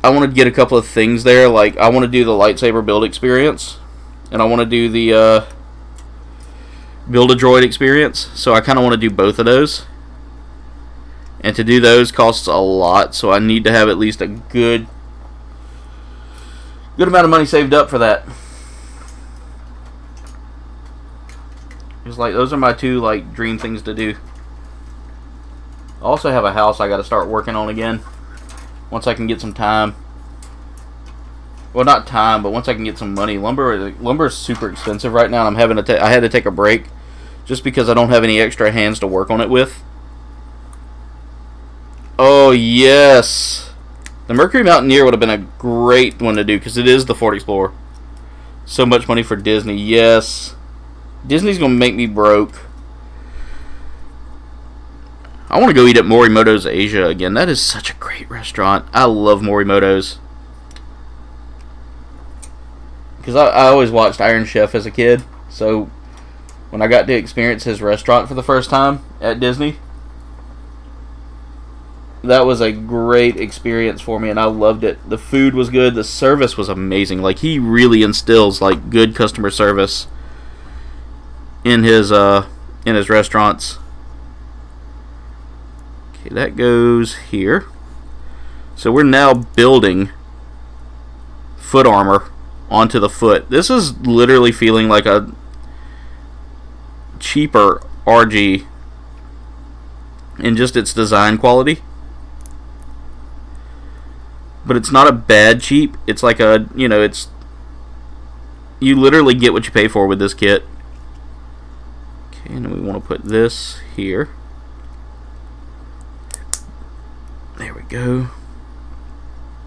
[SPEAKER 1] I want to get a couple of things there. Like, I want to do the lightsaber build experience. And I want to do the Build-A-Droid experience. So I kind of want to do both of those. And to do those costs a lot. So I need to have at least a good amount of money saved up for that. It's like, those are my two, like, dream things to do. I also have a house I got to start working on again. Once I can get some time. Well, not time, but once I can get some money. Lumber is super expensive right now, and I'm having to I had to take a break just because I don't have any extra hands to work on it with. Oh, yes. The Mercury Mountaineer would have been a great one to do because it is the Ford Explorer. So much money for Disney. Yes. Disney's going to make me broke. I want to go eat at Morimoto's Asia again. That is such a great restaurant. I love Morimoto's. Because I always watched Iron Chef as a kid. So when I got to experience his restaurant for the first time at Disney, that was a great experience for me, and I loved it. The food was good. The service was amazing. Like, he really instills, like, good customer service in his restaurants. Okay, that goes here. So we're now building foot armor onto the foot. This is literally feeling like a cheaper RG in just its design quality. But it's not a bad cheap. It's like a, you know, it's... You literally get what you pay for with this kit. Okay, and then we want to put this here. There we go.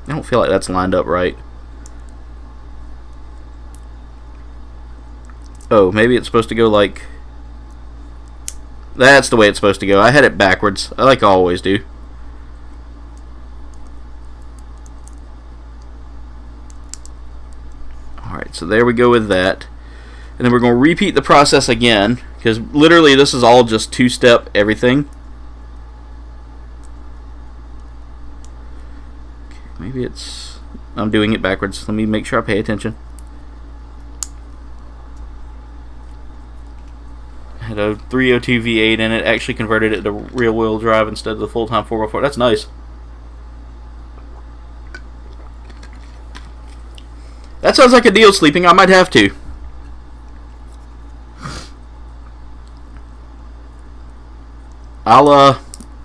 [SPEAKER 1] I don't feel like that's lined up right. Oh, maybe it's supposed to go like... That's the way it's supposed to go. I had it backwards. I like I always do. Alright, so there we go with that. And then we're going to repeat the process again, because literally this is all just two-step everything. Okay, maybe it's... I'm doing it backwards. Let me make sure I pay attention. I had a 302 V8 in it, actually converted it to rear-wheel drive instead of the full-time 4x4. That's nice. That sounds like a deal, Sleeping. I might have to. I'll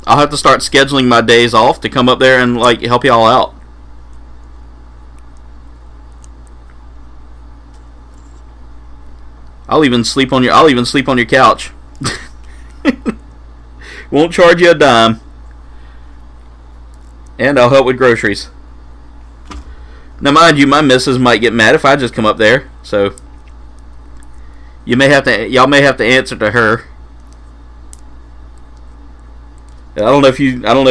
[SPEAKER 1] have to start scheduling my days off to come up there and like help y'all out. I'll even sleep on your couch. Won't charge you a dime. And I'll help with groceries. Now, mind you, my missus might get mad if I just come up there, so y'all may have to answer to her. I don't know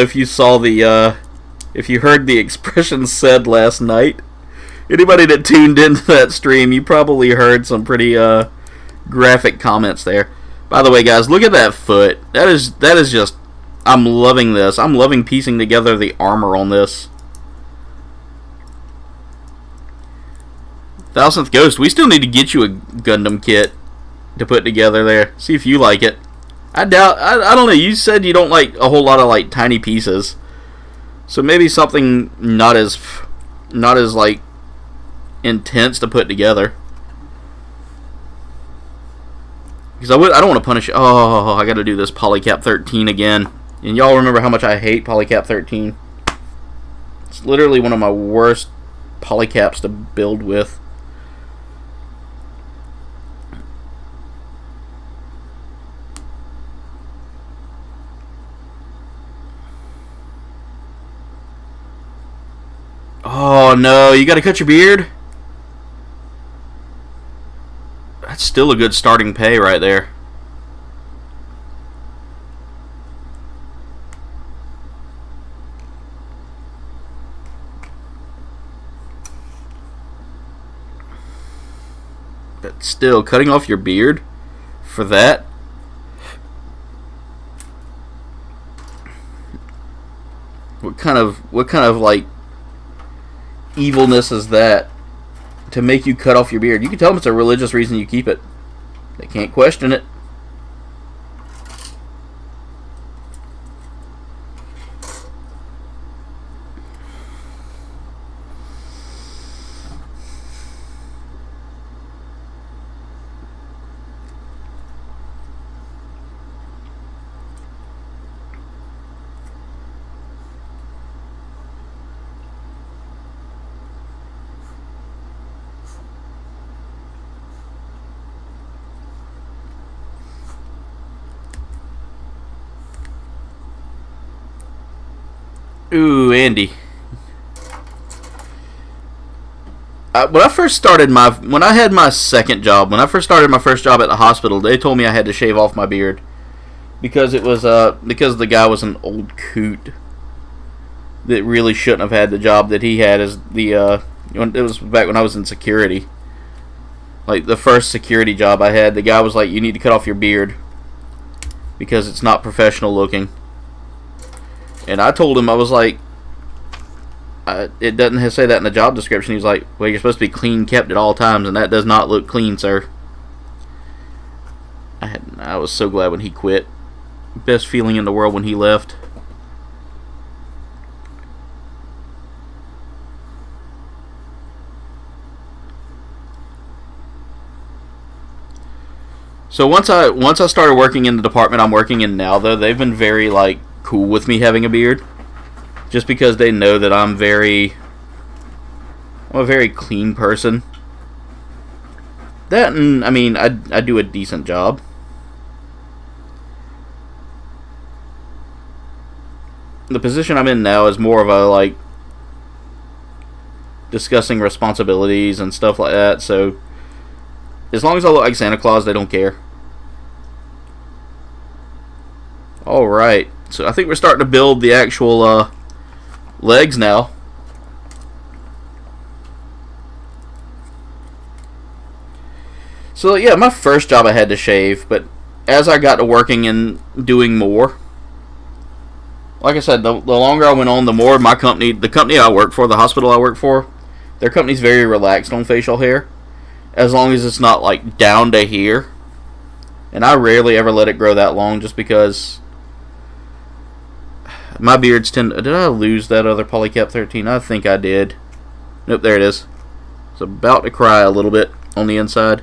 [SPEAKER 1] if you saw if you heard the expressions said last night. Anybody that tuned into that stream, you probably heard some pretty graphic comments there. By the way, guys, look at that foot. That is just, I'm loving this. I'm loving piecing together the armor on this. 1000th Ghost, we still need to get you a Gundam kit to put together there. See if you like it. I doubt, I don't know, you said you don't like a whole lot of like tiny pieces. So maybe something not as like intense to put together. Because I don't want to punish you. Oh, I got to do this Polycap 13 again. And y'all remember how much I hate Polycap 13. It's literally one of my worst Polycaps to build with. Oh no, you gotta cut your beard? That's still a good starting pay right there. But still, cutting off your beard for that? What kind of like evilness is that to make you cut off your beard? You can tell them it's a religious reason you keep it. They can't question it. Ooh, Andy. When I first started when I had my second job, when I first started my first job at the hospital, they told me I had to shave off my beard because it was because the guy was an old coot that really shouldn't have had the job that he had as the it was back when I was in security. Like the first security job I had, the guy was like, "You need to cut off your beard because it's not professional looking." And I told him, I was like, it doesn't say that in the job description. He was like, well, you're supposed to be clean kept at all times, and that does not look clean, sir. I was so glad when he quit. Best feeling in the world when he left. So once I started working in the department I'm working in now, though, they've been very like cool with me having a beard, just because they know that I'm a very clean person. That, and I mean, I do a decent job. The position I'm in now is more of a like discussing responsibilities and stuff like that. So as long as I look like Santa Claus, they don't care. All right. So I think we're starting to build the actual legs now. So yeah, my first job I had to shave, but as I got to working and doing more, like I said, the longer I went on, the more the company I work for, the hospital I work for, their company's very relaxed on facial hair, as long as it's not like down to here. And I rarely ever let it grow that long, just because my beards tend to... Did I lose that other Polycap 13? I think I did. Nope, there it is. It's about to cry a little bit on the inside,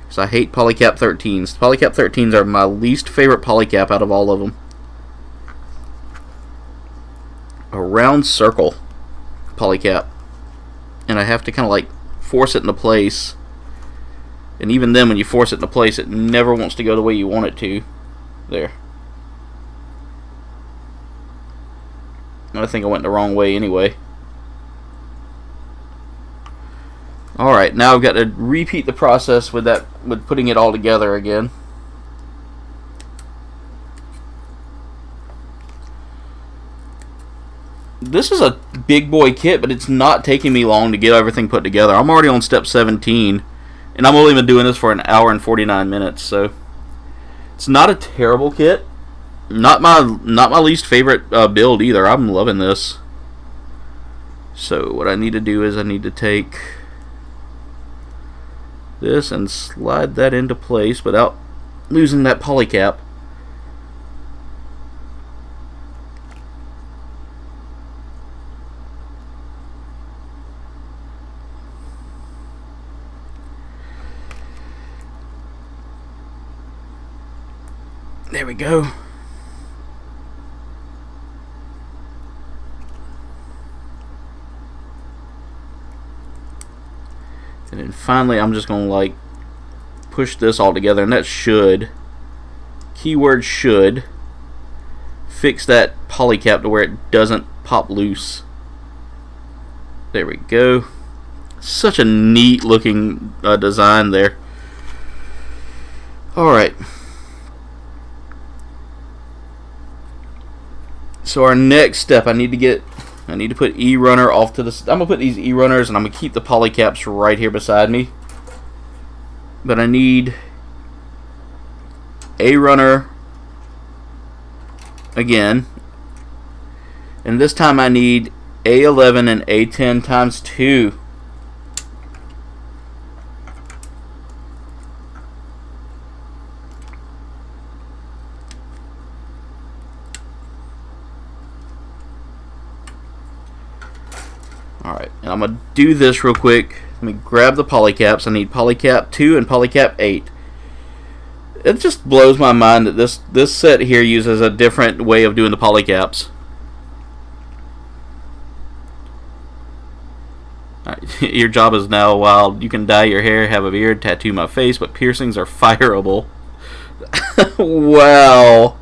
[SPEAKER 1] because I hate Polycap 13s. Polycap 13s are my least favorite Polycap out of all of them. A round circle Polycap. And I have to kind of like force it into place. And even then, when you force it into place, it never wants to go the way you want it to. There. I think I went the wrong way anyway. Alright, now I've got to repeat the process with putting it all together again. This is a big boy kit, but it's not taking me long to get everything put together. I'm already on step 17, and I'm only been doing this for an hour and 49 minutes, so it's not a terrible kit. Not my least favorite build either. I'm loving this. So what I need to do is I need to take this and slide that into place without losing that polycap. There we go. And then finally I'm just going to like push this all together, and that should, keyword should, fix that polycap to where it doesn't pop loose. There we go. Such a neat looking design there. Alright. So our next step, I need to put E-Runner off to the... I'm going to put these E-Runners, and I'm going to keep the polycaps right here beside me. But I need A-Runner again. And this time I need A11 and A10 times 2. Alright, and I'm going to do this real quick. Let me grab the polycaps. I need polycap 2 and polycap 8. It just blows my mind that this set here uses a different way of doing the polycaps. Your job is now wild. You can dye your hair, have a beard, tattoo my face, but piercings are fireable. Wow.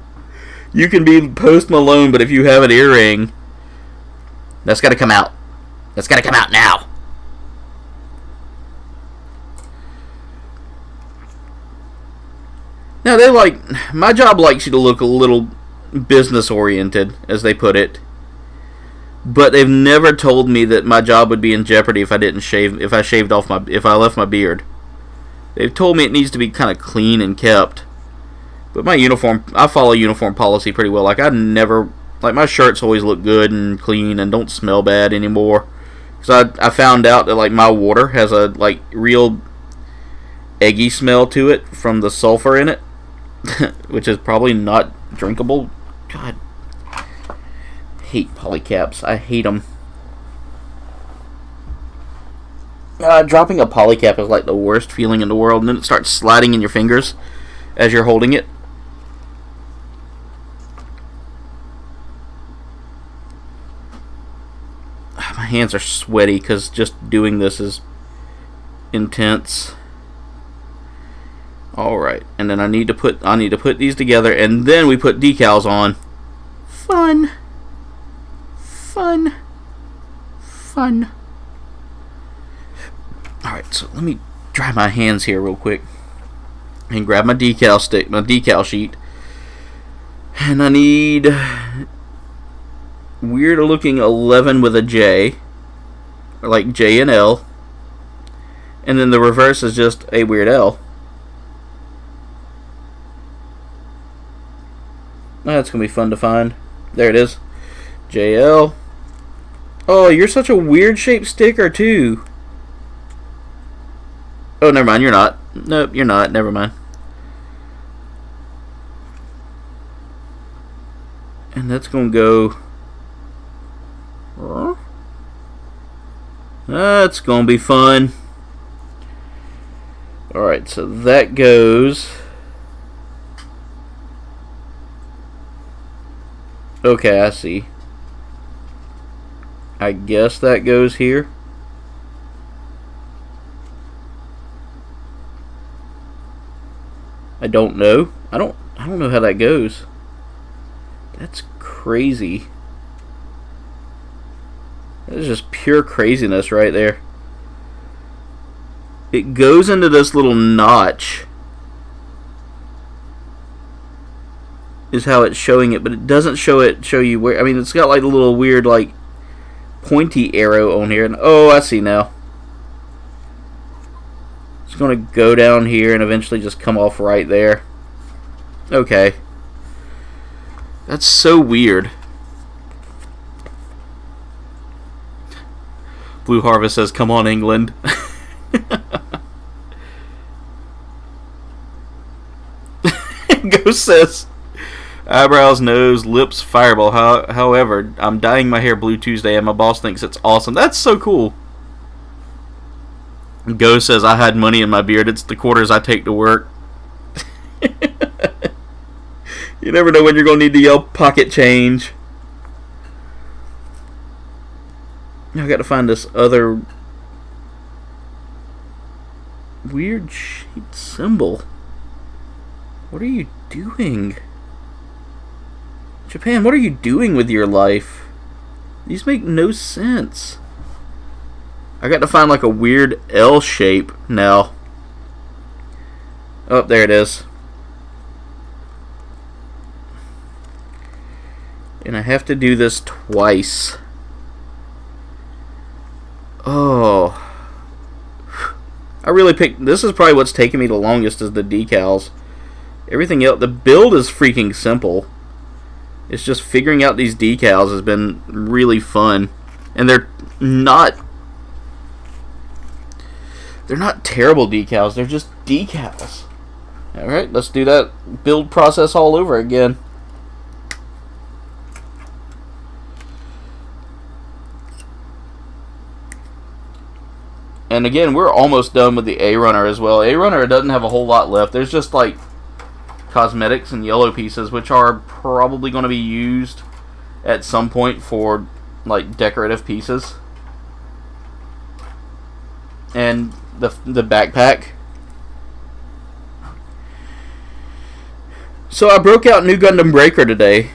[SPEAKER 1] You can be Post Malone, but if you have an earring, that's got to come out. That's got to come out now. Now, my job likes you to look a little business-oriented, as they put it. But they've never told me that my job would be in jeopardy if I didn't shave, if I left my beard. They've told me it needs to be kind of clean and kept. But my uniform, I follow uniform policy pretty well. My shirts always look good and clean and don't smell bad anymore. Because I found out that, my water has a, real eggy smell to it from the sulfur in it. Which is probably not drinkable. God. I hate polycaps. I hate them. Dropping a polycap is the worst feeling in the world. And then it starts sliding in your fingers as you're holding it. My hands are sweaty because just doing this is intense. Alright, and then I need to put these together, and then we put decals on. Fun. Fun. Fun. Alright, so let me dry my hands here real quick. And grab my decal sheet. And I need weird looking 11 with a J. Or like J and L. And then the reverse is just a weird L. That's going to be fun to find. There it is. JL. Oh, you're such a weird shaped sticker, too. Oh, never mind. You're not. Nope, you're not. Never mind. And that's going to go... That's going to be fun. Alright, so that goes... Okay, I see. I guess that goes here. I don't know. I don't know how that goes. That's crazy. That is just pure craziness right there. It goes into this little notch. Is how it's showing it, but it doesn't show you where. I mean, it's got a little weird pointy arrow on here, and oh, I see now. It's gonna go down here and eventually just come off right there. Okay, that's so weird. Blue Harvest says, "Come on, England." Ghost says, eyebrows, nose, lips, fireball. However, I'm dyeing my hair blue Tuesday and my boss thinks it's awesome. That's so cool. Ghost says, I hide money in my beard. It's the quarters I take to work. You never know when you're going to need to yell pocket change. Now I got to find this other weird shaped symbol. What are you doing? Japan, what are you doing with your life? These make no sense. I got to find like a weird L shape now. Oh, there it is. And I have to do this twice. Oh. I really picked... This is probably what's taking me the longest is the decals. Everything else... The build is freaking simple. It's just figuring out these decals has been really fun. And they're not terrible decals. They're just decals. Alright, let's do that build process all over again. And again, we're almost done with the A-Runner as well. A-Runner doesn't have a whole lot left. There's just like cosmetics and yellow pieces, which are probably going to be used at some point for like decorative pieces. And the backpack. So I broke out New Gundam Breaker today.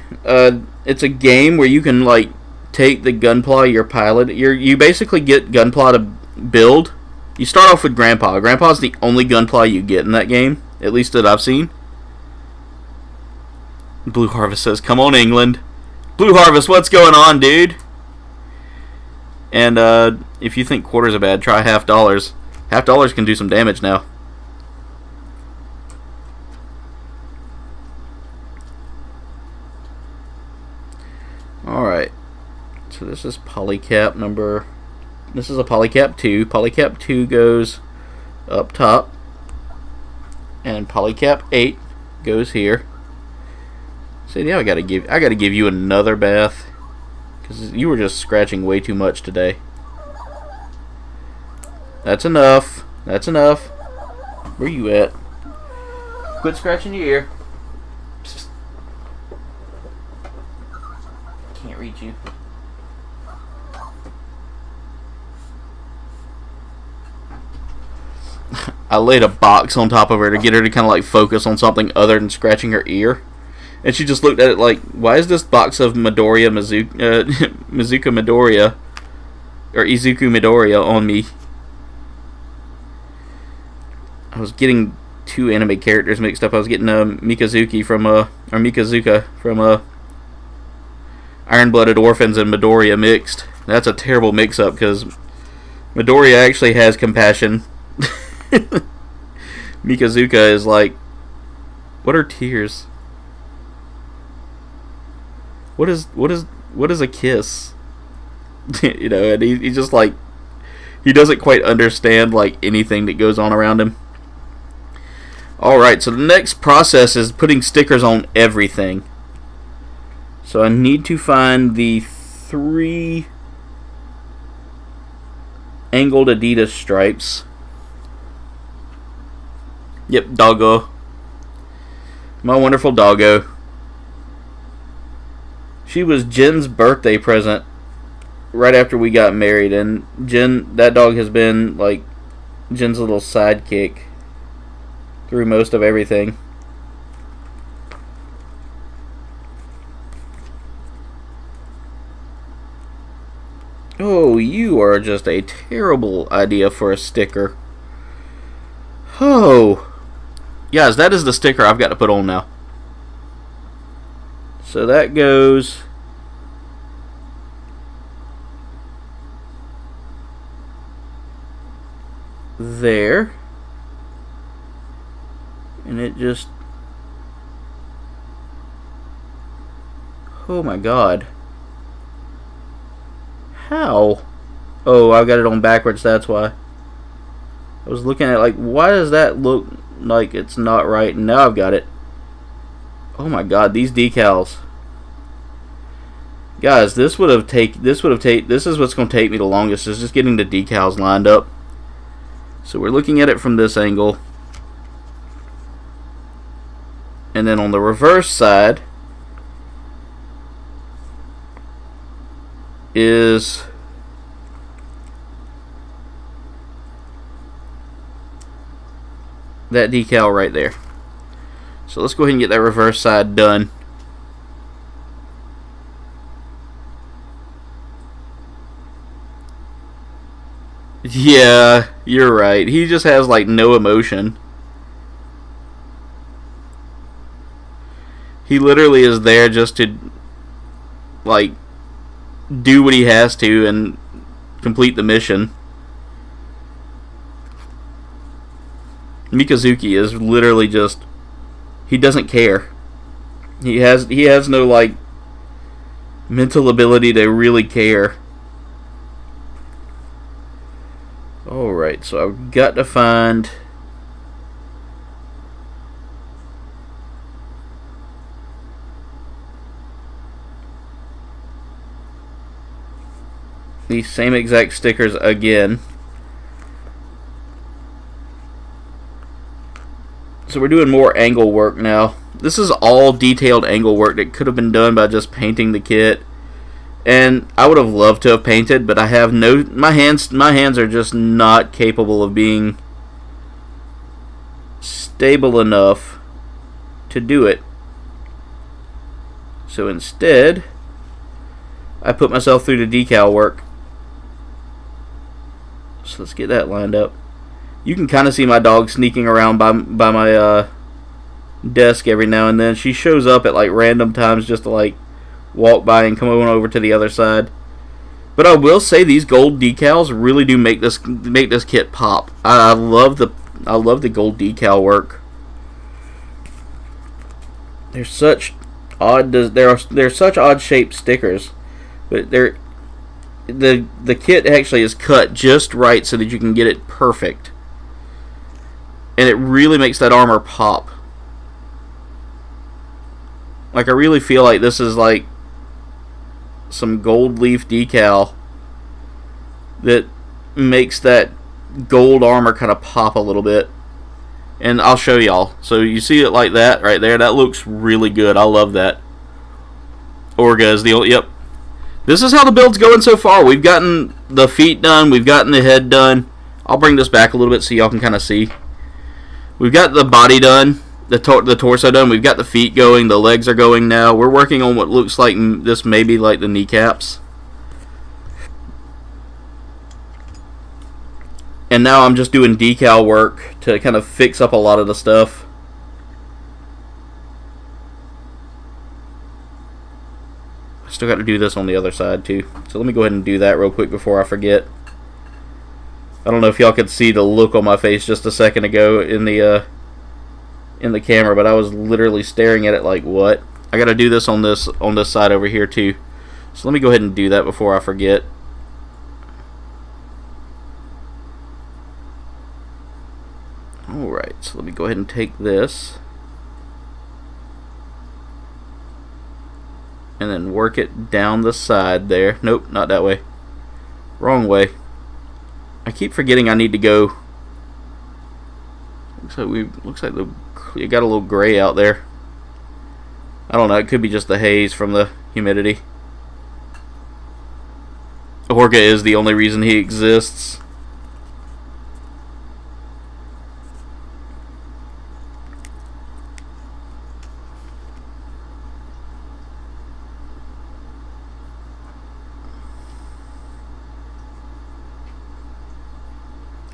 [SPEAKER 1] It's a game where you can like take the Gunpla, your pilot. You basically get Gunpla to build. You start off with Grandpa. Grandpa's the only Gunpla you get in that game, at least that I've seen. Blue Harvest says, "Come on, England." Blue Harvest, what's going on, dude? And if you think quarters are bad, try $half. $half can do some damage now. Alright. So this is polycap number... This is a polycap 2. Polycap 2 goes up top. And polycap 8 goes here. See, now I gotta give you another bath. Because you were just scratching way too much today. That's enough. That's enough. Where you at? Quit scratching your ear. Psst. Can't reach you. I laid a box on top of her to get her to kind of like focus on something other than scratching her ear. And she just looked at it like, why is this box of Midoriya Mizuka Midoriya or Izuku Midoriya on me? I was getting two anime characters mixed up. I was getting Mikazuka from Iron-Blooded Orphans and Midoriya mixed. That's a terrible mix-up because Midoriya actually has compassion. Mikazuka is like, what are tears? What is a kiss? You know, and he just like, he doesn't quite understand like anything that goes on around him. Alright, so the next process is putting stickers on everything. So I need to find the 3 angled Adidas stripes. Yep, doggo. My wonderful doggo. She was Jen's birthday present right after we got married, and Jen, that dog has been like Jen's little sidekick through most of everything. Oh, you are just a terrible idea for a sticker. Oh. Guys, that is the sticker I've got to put on now. So that goes there. And it just... Oh my god. How? Oh, I got it on backwards, that's why. I was looking at like, why does that look like it's not right? And now I've got it. Oh my god, these decals. Guys, this is what's going to take me the longest, is just getting the decals lined up. So we're looking at it from this angle. And then on the reverse side is that decal right there. So let's go ahead and get that reverse side done. Yeah, you're right. He just has like no emotion. He literally is there just to like do what he has to and complete the mission. Mikazuki is literally just he doesn't care. He has no like mental ability to really care. Alright, so I've got to find these same exact stickers again. So we're doing more angle work now. This is all detailed angle work that could have been done by just painting the kit. And I would have loved to have painted, but I have no my hands are just not capable of being stable enough to do it. So instead, I put myself through the decal work. So let's get that lined up. You can kind of see my dog sneaking around by my desk every now and then. She shows up at like random times just to like walk by and come on over to the other side. But I will say these gold decals really do make this kit pop. I love the gold decal work. They're such odd shaped stickers, but the kit actually is cut just right so that you can get it perfect, and it really makes that armor pop. Like I really feel like this is like some gold leaf decal that makes that gold armor kind of pop a little bit. And I'll show y'all. So you see it like that right there. That looks really good. I love that. Orga is the old. Yep. This is how the build's going so far. We've gotten the feet done. We've gotten the head done. I'll bring this back a little bit so y'all can kind of see. We've got the body done. The torso done. We've got the feet going. The legs are going now. We're working on what looks like this may be like the kneecaps. And now I'm just doing decal work to kind of fix up a lot of the stuff. I still got to do this on the other side too. So let me go ahead and do that real quick before I forget. I don't know if y'all could see the look on my face just a second ago in the camera, but I was literally staring at it like, what? I got to do this on this side over here too. So let me go ahead and do that before I forget. Alright, so let me go ahead and take this and then work it down the side there. Nope, not that way. Wrong way. I keep forgetting I need to go. Looks like you got a little gray out there. I don't know, it could be just the haze from the humidity. Orga is the only reason he exists.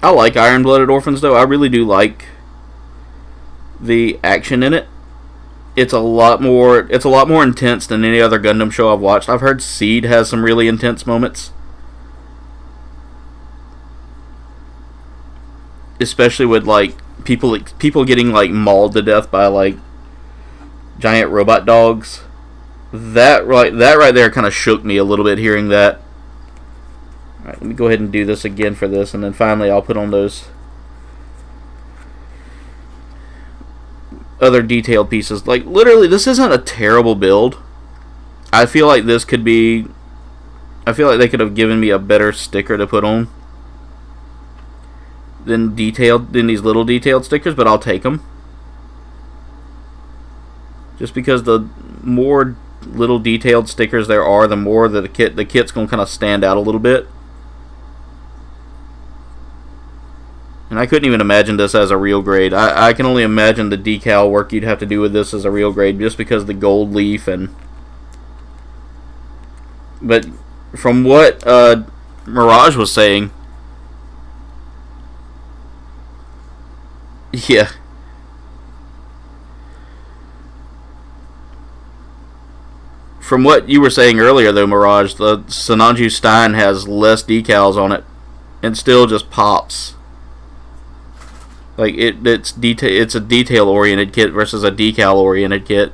[SPEAKER 1] I like Iron-Blooded Orphans though. I really do like the action in it. It's a lot more intense than any other Gundam show I've watched. I've heard Seed has some really intense moments. Especially with like people getting like mauled to death by like giant robot dogs. That right there kind of shook me a little bit hearing that. Alright, let me go ahead and do this again for this, and then finally I'll put on those other detailed pieces. Like, literally, this isn't a terrible build. I feel like they could have given me a better sticker to put on than these little detailed stickers, but I'll take them. Just because the more little detailed stickers there are, the more that the kit's going to kind of stand out a little bit. And I couldn't even imagine this as a real grade. I can only imagine the decal work you'd have to do with this as a real grade, just because of the gold leaf and. But from what Mirage was saying, Yeah. From what you were saying earlier, though, Mirage, the Sinanju Stein has less decals on it, and still just pops. Like it's a detail-oriented kit versus a decal-oriented kit.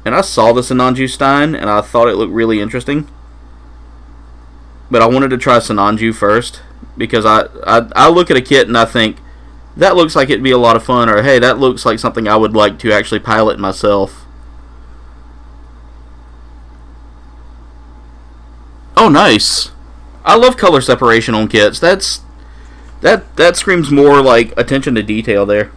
[SPEAKER 1] And I saw the Sinanju Stein, and I thought it looked really interesting. But I wanted to try Sinanju first, because I look at a kit and I think, that looks like it'd be a lot of fun, or hey, that looks like something I would like to actually pilot myself. Oh, nice. I love color separation on kits. That screams more like attention to detail there.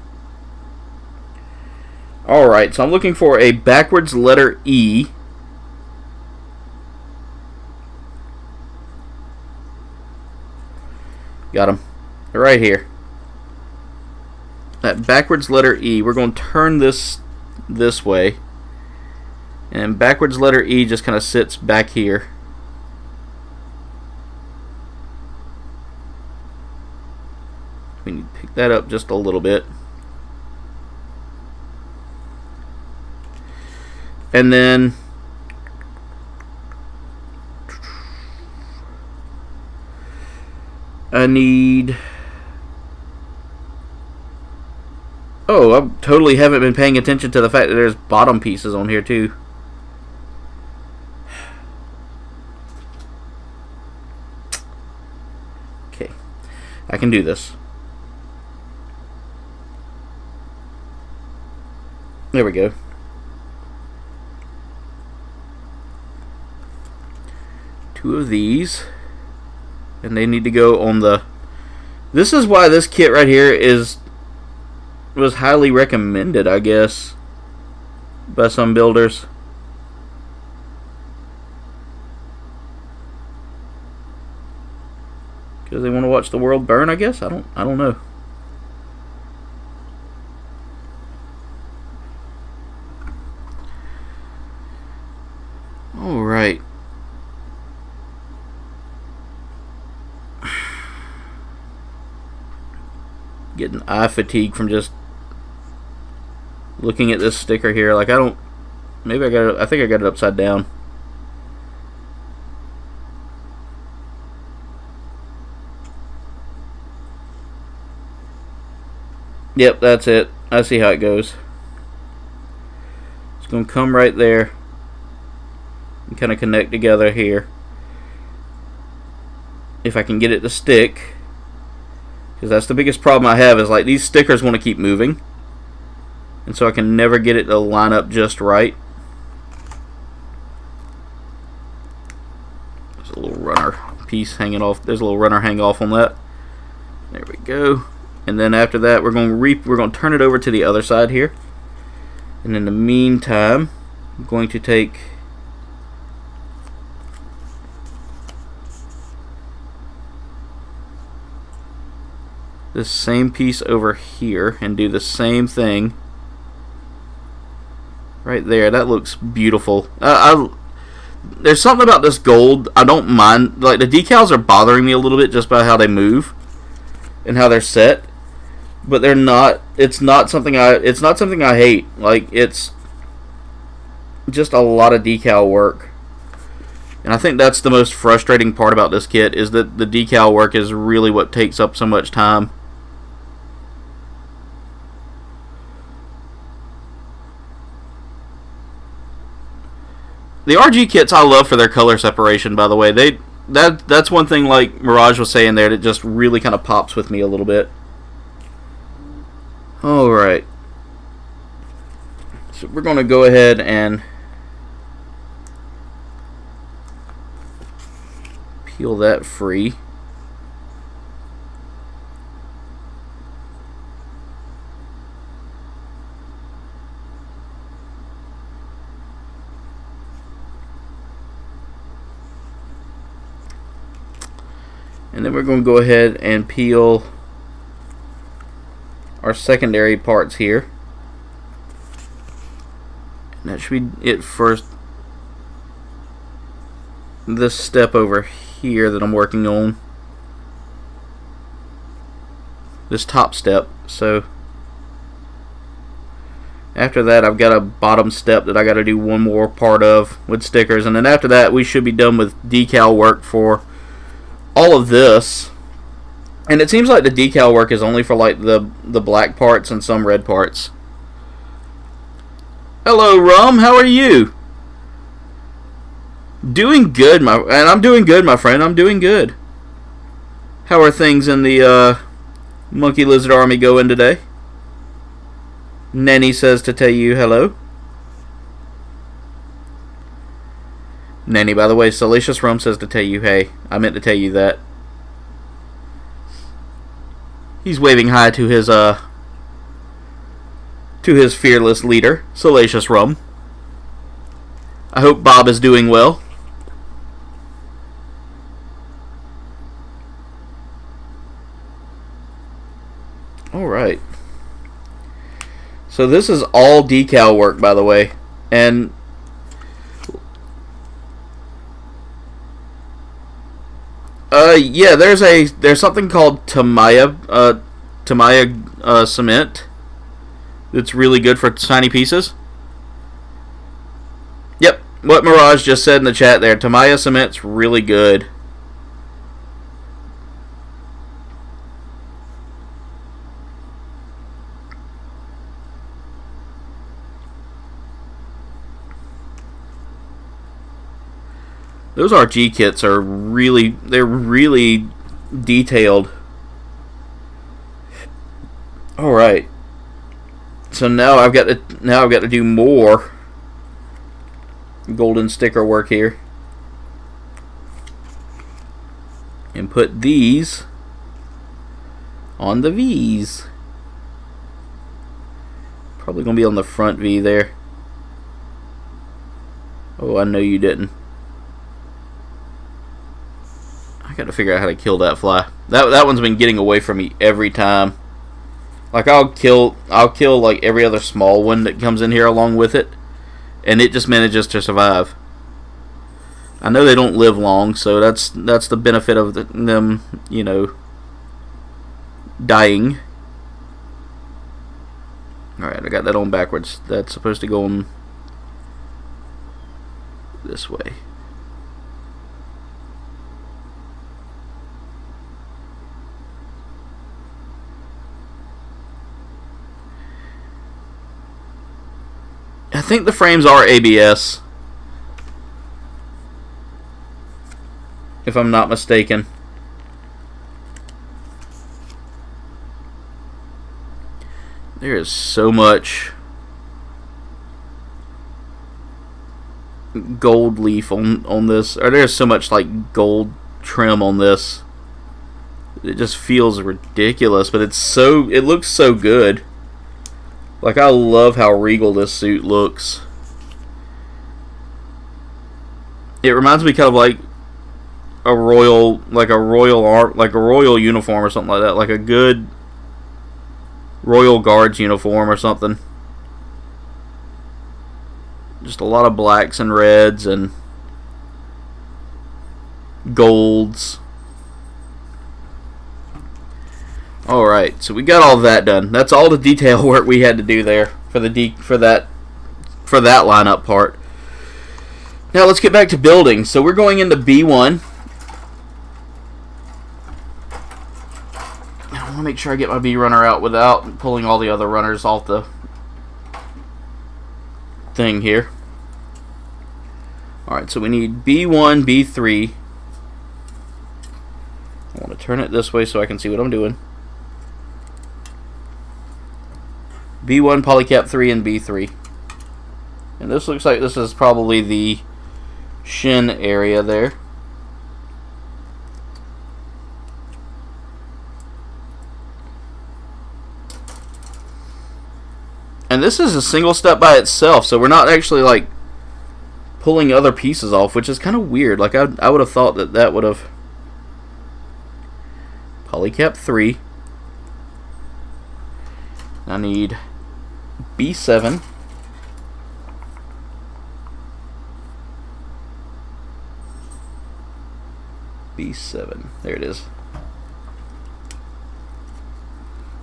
[SPEAKER 1] Alright, so I'm looking for a backwards letter E. Got him. Right here. That backwards letter E. We're going to turn this way. And backwards letter E just kind of sits back here. We need to pick that up just a little bit. And then I need... Oh, I totally haven't been paying attention to the fact that there's bottom pieces on here too. Okay, I can do this. There we go. Two of these, and they need to go on the... This is why this kit right here was highly recommended, I guess, by some builders. Because they want to watch the world burn, I guess. I don't know. All right. Getting eye fatigue from just looking at this sticker here. Like, maybe I think I got it upside down. Yep, that's it. I see how it goes. It's going to come right there and kind of connect together here. If I can get it to stick. Because that's the biggest problem I have, is like these stickers want to keep moving. And so I can never get it to line up just right. There's a little runner piece hanging off. There's a little runner hang off on that. There we go. And then after that, we're going to turn it over to the other side here. And in the meantime, I'm going to take this same piece over here and do the same thing right there. That looks beautiful. There's something about this gold I don't mind. Like, the decals are bothering me a little bit just by how they move and how they're set, but they're not. It's not something I hate. Like, it's just a lot of decal work. And I think that's the most frustrating part about this kit, is that the decal work is really what takes up so much time. The RG kits I love for their color separation, by the way. That's one thing, like Mirage was saying there, that just really kind of pops with me a little bit. Alright. So we're going to go ahead and peel that free. And then we're going to go ahead and peel our secondary parts here. And that should be it for this step over here that I'm working on. This top step. So after that, I've got a bottom step that I got to do one more part of with stickers, and then after that, we should be done with decal work for all of this. And it seems like the decal work is only for like the black parts and some red parts. Hello, Rum. How are you? Doing good, I'm doing good, my friend. I'm doing good. How are things in the Monkey Lizard Army going today? Nenny says to tell you hello. Nenny, by the way, Salacious Rum says to tell you hey. I meant to tell you that. He's waving hi to his fearless leader, Salacious Rum. I hope Bob is doing well. Alright. So this is all decal work, by the way. And yeah, there's something called Tamiya cement that's really good for tiny pieces. Yep, what Mirage just said in the chat there. Tamiya cement's really good. Those RG kits are really detailed. All right. So now I've got to do more golden sticker work here. And put these on the V's. Probably going to be on the front V there. Oh, I know you didn't. I got to figure out how to kill that fly. That one's been getting away from me every time. Like I'll kill like every other small one that comes in here along with it, and it just manages to survive. I know they don't live long, so that's the benefit of them, you know, dying. All right, I got that on backwards. That's supposed to go on this way. I think the frames are ABS, if I'm not mistaken. There is so much gold leaf on this, or there's so much like gold trim on this. It just feels ridiculous, but it looks so good. Like, I love how regal this suit looks. It reminds me kind of like a royal uniform or something like that, like a good Royal Guards uniform or something. Just a lot of blacks and reds and golds. Alright, so we got all that done. That's all the detail work we had to do there for that lineup part. Now let's get back to building. So we're going into B1. I want to make sure I get my B runner out without pulling all the other runners off the thing here. Alright, so we need B1, B3. I want to turn it this way so I can see what I'm doing. B1, Polycap 3, and B3. And this looks like this is probably the shin area there. And this is a single step by itself, so we're not actually like pulling other pieces off, which is kind of weird. Like I would have thought that would have. Polycap 3. I need B7. B7. There it is.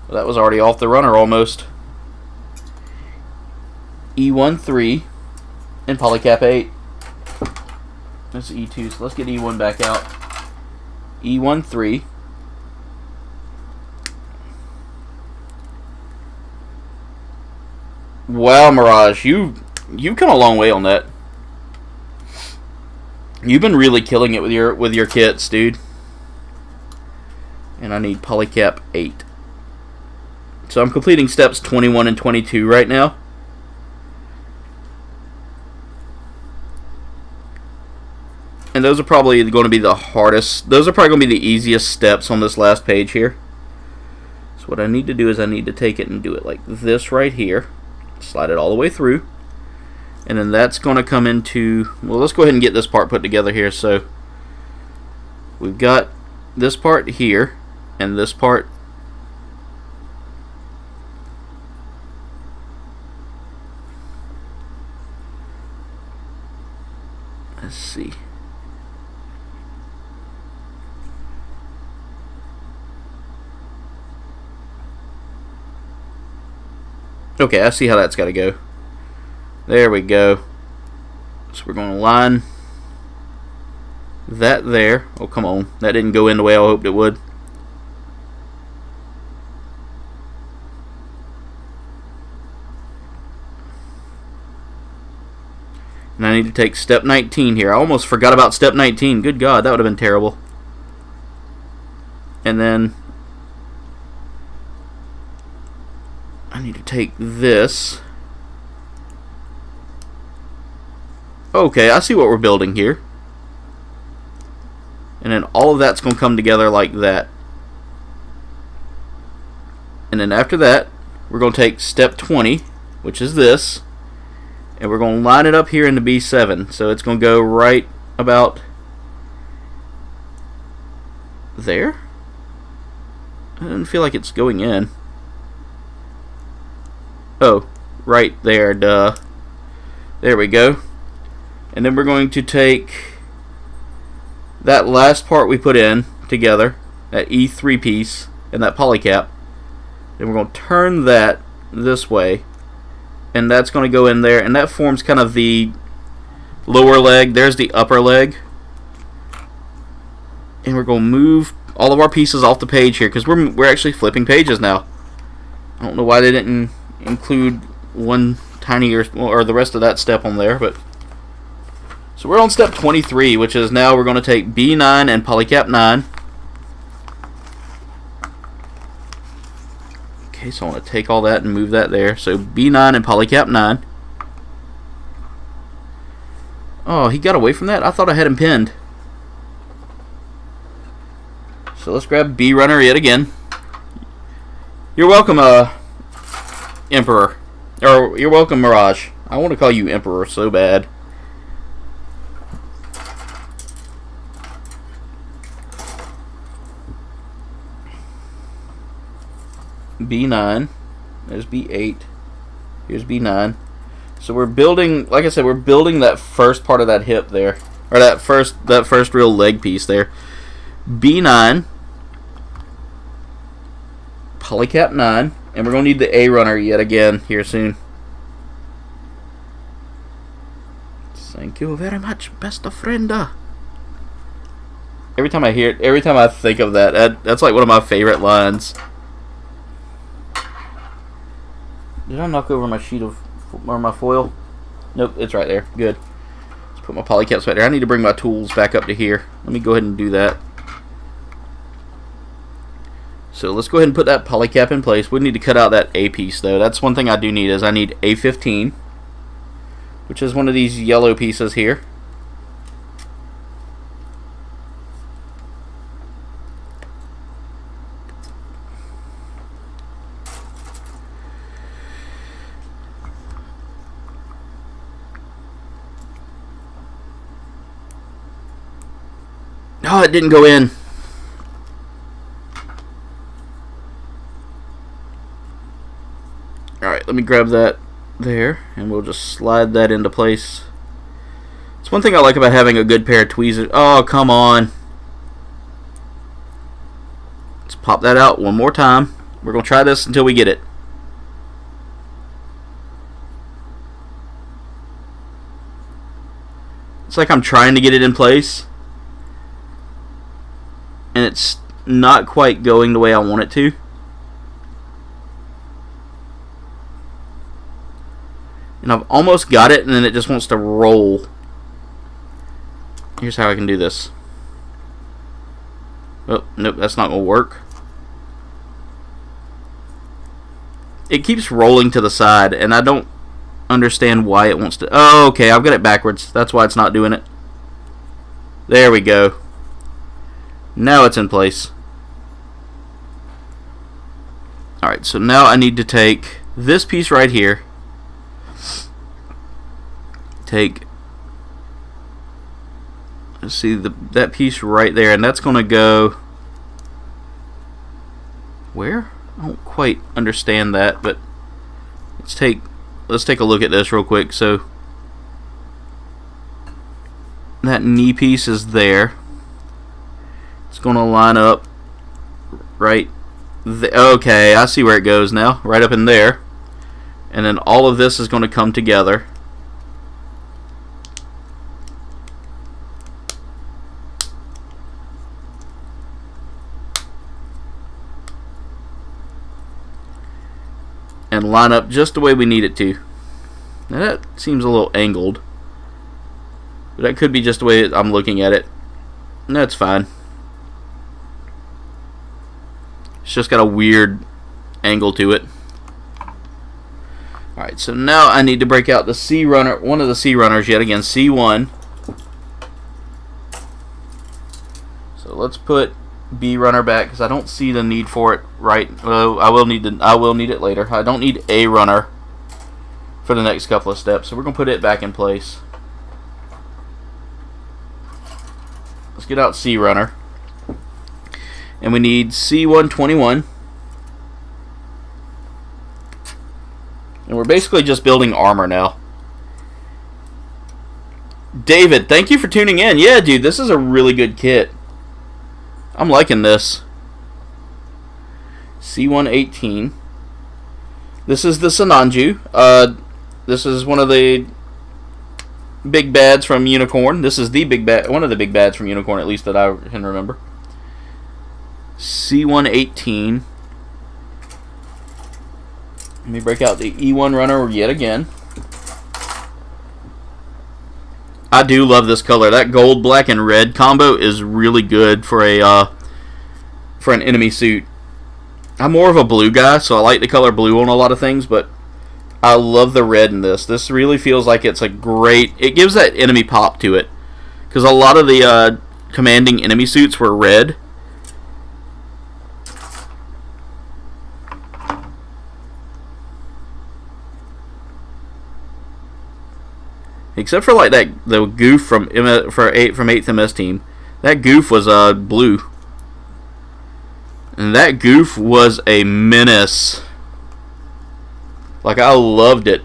[SPEAKER 1] Well, that was already off the runner almost. E1-3 and polycap 8. That's E2, so let's get E1 back out. E1-3. Wow, Mirage, you've come a long way on that. You've been really killing it with your kits, dude. And I need polycap 8. So I'm completing steps 21 and 22 right now. And those are probably going to be the hardest. Those are probably going to be the easiest steps on this last page here. So what I need to do is I need to take it and do it like this right here. Slide it all the way through. And then that's going to come into... Well, let's go ahead and get this part put together here. So we've got this part here and this part. Let's see. Okay, I see how that's got to go. There we go. So we're going to line that there. Oh, come on. That didn't go in the way I hoped it would. And I need to take step 19 here. I almost forgot about step 19. Good God, that would have been terrible. And then I need to take this. Okay, I see what we're building here. And then all of that's going to come together like that. And then after that, we're going to take step 20, which is this, and we're going to line it up here into B7. So it's going to go right about there. I don't feel like it's going in. Oh, right there, duh. There we go. And then we're going to take that last part we put in together, that E3 piece, and that polycap. Then we're going to turn that this way, and that's going to go in there, and that forms kind of the lower leg. There's the upper leg. And we're going to move all of our pieces off the page here, because we're actually flipping pages now. I don't know why they didn't include one tiny or the rest of that step on there, but so we're on step 23, which is now we're going to take B9 and polycap 9. Okay, so I want to take all that and move that there. So B9 and polycap 9. Oh, he got away from that? I thought I had him pinned. So let's grab B runner yet again. You're welcome, Emperor. Or, you're welcome, Mirage. I want to call you Emperor so bad. B9. There's B8. Here's B9. So we're building, like I said, we're building that first part of that hip there. Or that first real leg piece there. B9. Polycap 9. And we're going to need the A runner yet again here soon. Thank you very much, best of friend. Every time I hear it, every time I think of that's like one of my favorite lines. Did I knock over my sheet of, or my foil? Nope, it's right there. Good. Let's put my polycaps right there. I need to bring my tools back up to here. Let me go ahead and do that. So let's go ahead and put that polycap in place. We need to cut out that A piece though. That's one thing I do need is I need A15, which is one of these yellow pieces here. Oh, it didn't go in. Alright, let me grab that there, and we'll just slide that into place. It's one thing I like about having a good pair of tweezers. Oh, come on. Let's pop that out one more time. We're going to try this until we get it. It's like I'm trying to get it in place, and it's not quite going the way I want it to. And I've almost got it, and then it just wants to roll. Here's how I can do this. Oh, nope, that's not going to work. It keeps rolling to the side, and I don't understand why it wants to. Oh, okay, I've got it backwards. That's why it's not doing it. There we go. Now it's in place. Alright, so now I need to take this piece right here. Let's see, that piece right there, and that's going to go where? I don't quite understand that, but let's take a look at this real quick. So that knee piece is there. It's going to line up right there. Okay, I see where it goes now. Right up in there. And then all of this is going to come together. And line up just the way we need it to. Now that seems a little angled, but that could be just the way I'm looking at it. That's fine. It's just got a weird angle to it. Alright, so now I need to break out the C runner, one of the C runners yet again, C1. So let's put B runner back because I don't see the need for it right. Well, I will need it later. I don't need A runner for the next couple of steps, so we're gonna put it back in place. Let's get out C runner, and we need C121, and we're basically just building armor now. David, thank you for tuning in. Yeah, dude, this is a really good kit. I'm liking this. C118. This is the Sinanju. This is one of the big bads from Unicorn. This is the big bad, one of the big bads from Unicorn, at least that I can remember. C118. Let me break out the E1 runner yet again. I do love this color. That gold, black, and red combo is really good for an enemy suit. I'm more of a blue guy, so I like the color blue on a lot of things, but I love the red in this. This really feels like it's a great... It gives that enemy pop to it. Because a lot of the commanding enemy suits were red. Except for like the goof from 8th MS team. That goof was blue. And that goof was a menace. Like, I loved it.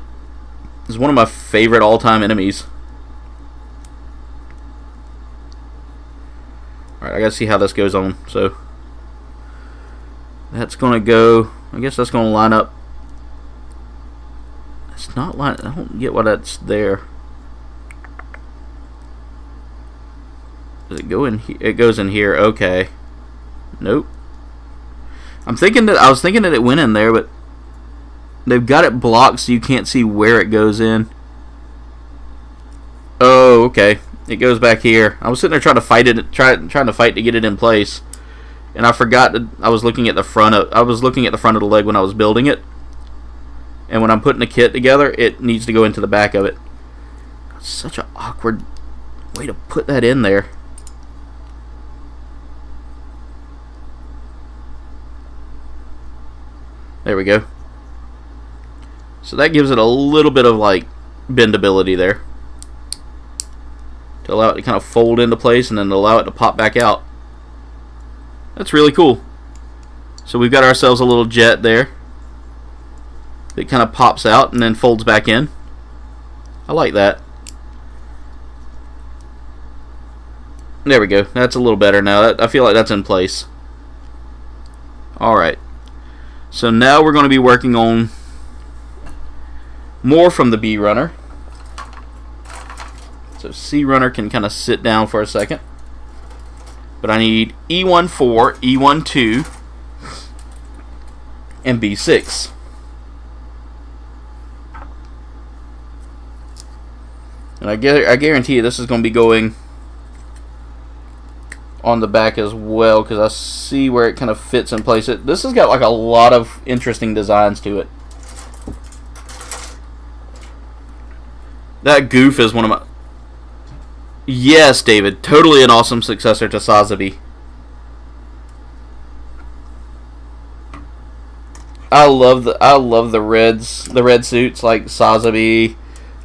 [SPEAKER 1] It's one of my favorite all-time enemies. Alright, I gotta see how this goes on. So that's gonna go, I guess that's gonna line up. It's not line, I don't get why that's there. Does it go in here? It goes in here. Okay. Nope. I was thinking that it went in there, but they've got it blocked so you can't see where it goes in. Oh, okay. It goes back here. I was sitting there trying to fight it, trying to fight to get it in place, and I forgot that I was looking at the front of the leg when I was building it. And when I'm putting the kit together, it needs to go into the back of it. It's such an awkward way to put that in there. There we go. So that gives it a little bit of like bendability there to allow it to kind of fold into place and then allow it to pop back out. That's really cool. So we've got ourselves a little jet there that kind of pops out and then folds back in. I like that. There we go. That's a little better now. I feel like that's in place. Alright. So now we're going to be working on more from the B runner. So C runner can kind of sit down for a second. But I need E14, E12, and B6. And I guarantee you this is going to be going on the back as well, because I see where it kind of fits in place. This has got like a lot of interesting designs to it. That goof is one of my... Yes, David. Totally an awesome successor to Sazabi. I love the reds, the red suits like Sazabi,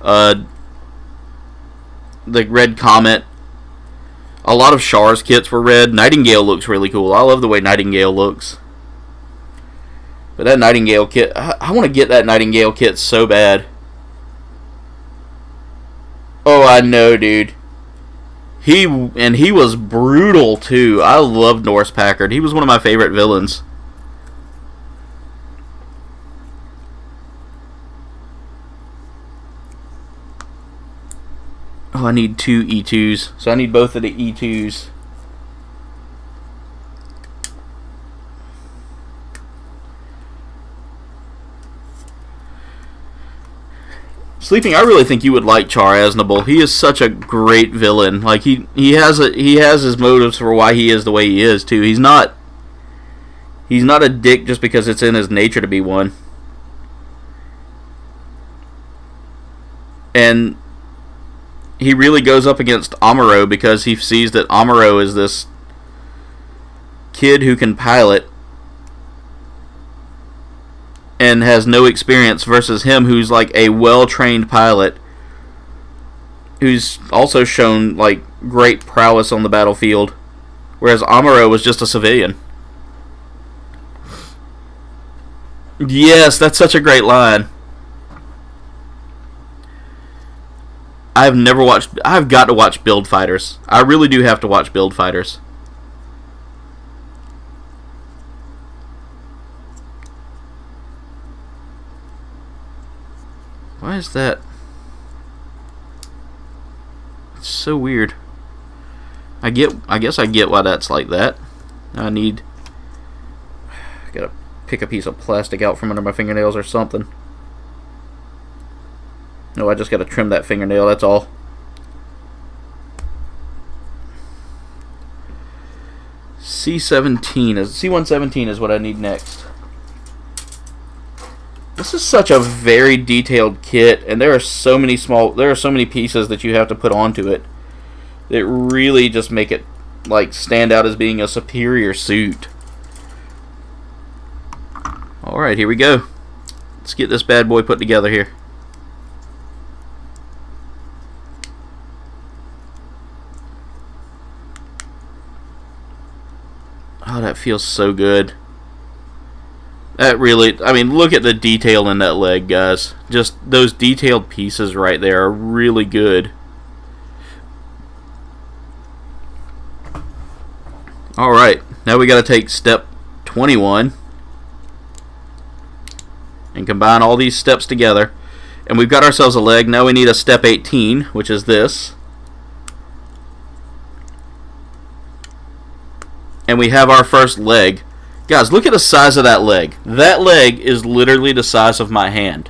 [SPEAKER 1] the red Comet. A lot of Char's kits were red. Nightingale looks really cool. I love the way Nightingale looks. But that Nightingale kit, I want to get that Nightingale kit so bad. Oh, I know, dude. He was brutal too. I loved Norse Packard. He was one of my favorite villains. Oh, I need 2 E2s. So I need both of the E2s. Sleeping, I really think you would like Char Aznable. He is such a great villain. Like he has his motives for why he is the way he is too. He's not a dick just because it's in his nature to be one. And he really goes up against Amuro because he sees that Amuro is this kid who can pilot and has no experience, versus him who's like a well-trained pilot who's also shown like great prowess on the battlefield, whereas Amuro was just a civilian. Yes, that's such a great line. I've got to watch Build Fighters. I really do have to watch Build Fighters. Why is that? It's so weird. I guess I get why that's like that. I gotta pick a piece of plastic out from under my fingernails or something. No, I just gotta trim that fingernail, that's all. C117 is what I need next. This is such a very detailed kit, and there are so many pieces that you have to put onto it that really just make it like stand out as being a superior suit. Alright, here we go. Let's get this bad boy put together here. Oh, that feels so good. That really, I mean, look at the detail in that leg, guys. Just those detailed pieces right there are really good. Alright, now we got to take step 21 and combine all these steps together. And we've got ourselves a leg. Now we need a step 18, which is this. And we have our first leg. Guys, look at the size of that leg. That leg is literally the size of my hand.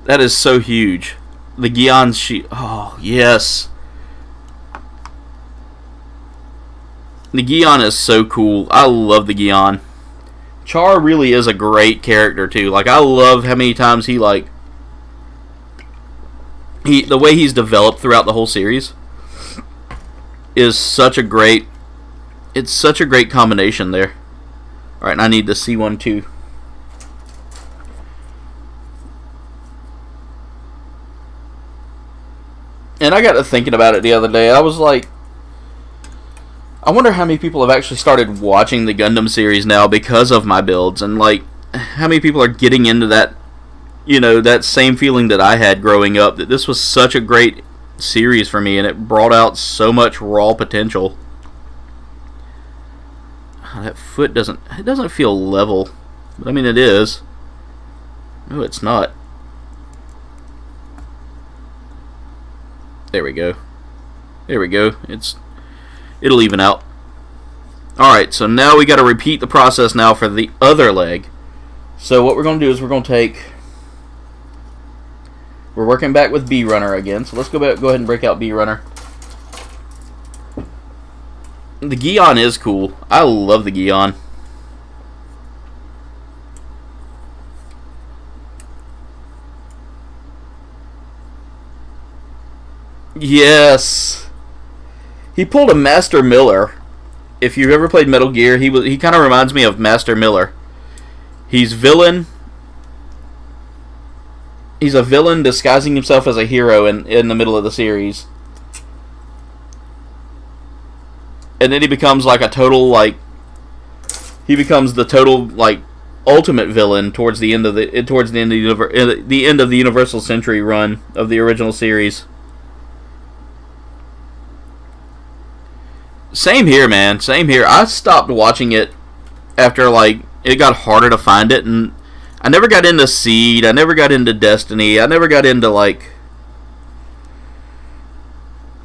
[SPEAKER 1] That is so huge. The Guion sheet. Oh, yes. The Guion is so cool. I love the Guion. Char really is a great character, too. Like, I love how many times he, like... the way he's developed throughout the whole series is such a great... It's such a great combination there. Alright, and I need the C1 too. And I got to thinking about it the other day. I was like, I wonder how many people have actually started watching the Gundam series now because of my builds, and like how many people are getting into that, you know, that same feeling that I had growing up, that this was such a great series for me, and it brought out so much raw potential. That foot doesn't feel level, but I mean it is. No, it's not. There we go. There we go. It'll even out. Alright, so now we got to repeat the process now for the other leg. So what we're going to do is we're going to take... We're working back with B Runner again. So let's go ahead and break out B Runner. The Gion is cool. I love the Gion. Yes. He pulled a Master Miller. If you've ever played Metal Gear, he kind of reminds me of Master Miller. He's villain. He's a villain disguising himself as a hero in the middle of the series. And then he becomes like a total, like... He becomes the total, like, ultimate villain towards the end of the end of the Universal Century run of the original series. Same here, man. Same here. I stopped watching it after, like, it got harder to find it, and I never got into Seed, I never got into Destiny, I never got into, like...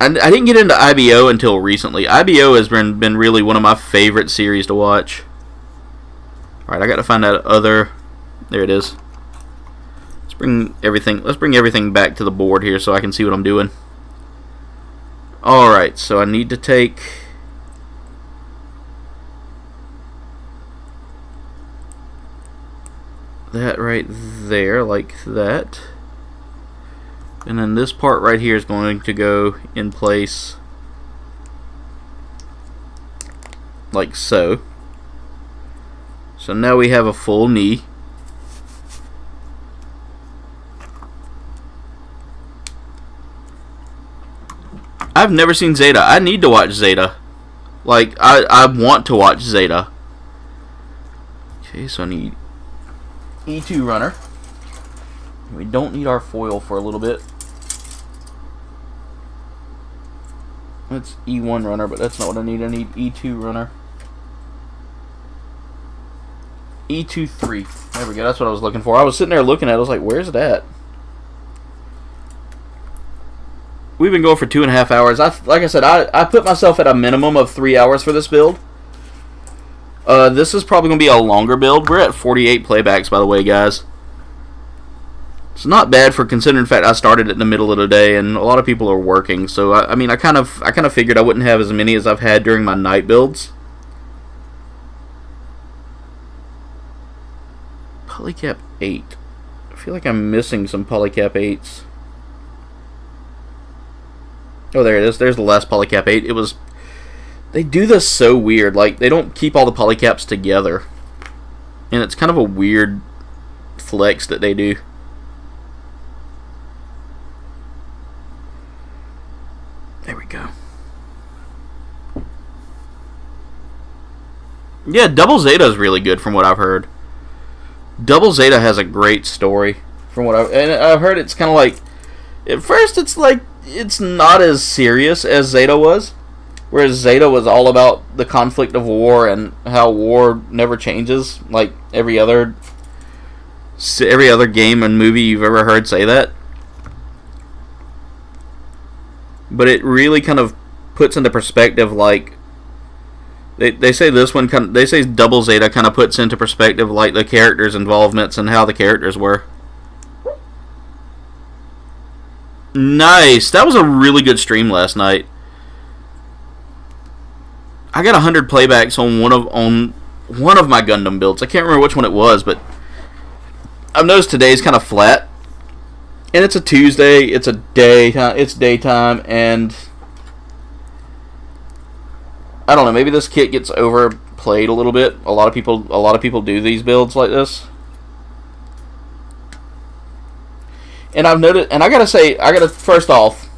[SPEAKER 1] I didn't get into IBO until recently. IBO has been really one of my favorite series to watch. Alright, I gotta find that other... There it is. Let's bring everything back to the board here so I can see what I'm doing. Alright, so I need to take... that right there, like that. And then this part right here is going to go in place like so. So now we have a full knee. I've never seen Zeta. I need to watch Zeta. Like, I want to watch Zeta. Okay, so I need E2 Runner. We don't need our foil for a little bit. That's E1 Runner, but that's not what I need. I need E2 Runner. E2-3. There we go. That's what I was looking for. I was sitting there looking at it. I was like, where's that? We've been going for 2.5 hours. Like I said, I put myself at a minimum of 3 hours for this build. This is probably going to be a longer build. We're at 48 playbacks, by the way, guys. It's not bad for considering the fact I started in the middle of the day and a lot of people are working. So I mean, I kind of figured I wouldn't have as many as I've had during my night builds. Polycap 8. I feel like I'm missing some Polycap 8s. Oh, there it is. There's the last Polycap 8. It was... They do this so weird. Like, they don't keep all the Polycaps together. And it's kind of a weird flex that they do. There we go. Yeah, Double Zeta is really good from what I've heard. Double Zeta has a great story from what I've heard. It's kind of like... At first, it's like... It's not as serious as Zeta was. Whereas Zeta was all about the conflict of war and how war never changes. Like every other game and movie you've ever heard say that. But it really kind of puts into perspective, like... They say this one they say Double Zeta kind of puts into perspective like the characters' involvements and how the characters were. Nice. That was a really good stream last night. I got 100 playbacks on one of my Gundam builds. I can't remember which one it was, but I've noticed today's kind of flat. And it's a Tuesday. It's daytime, and I don't know. Maybe this kit gets overplayed a little bit. A lot of people do these builds like this. And I've noticed, and I gotta first off,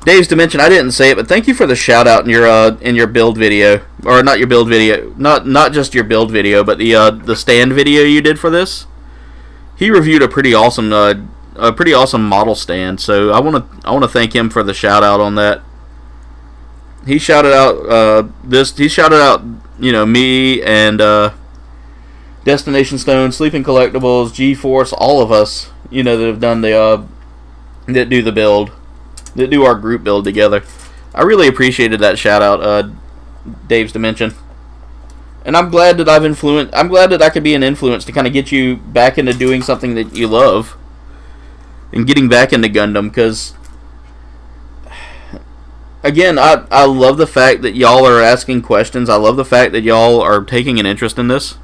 [SPEAKER 1] Dave's Dimension, I didn't say it, but thank you for the shout out in your build video, or not your build video, not just your build video, but the stand video you did for this. He reviewed a pretty awesome a pretty awesome model stand. So I want to thank him for the shout out on that. He shouted out me and Destination Stone, Sleeping Collectibles, G-Force, all of us, that have done that do the build, that do our group build together. I really appreciated that shout out, Dave's Dimension. And I'm glad that I'm glad that I could be an influence to kind of get you back into doing something that you love and getting back into Gundam, because again, I love the fact that y'all are asking questions. I love the fact that y'all are taking an interest in this.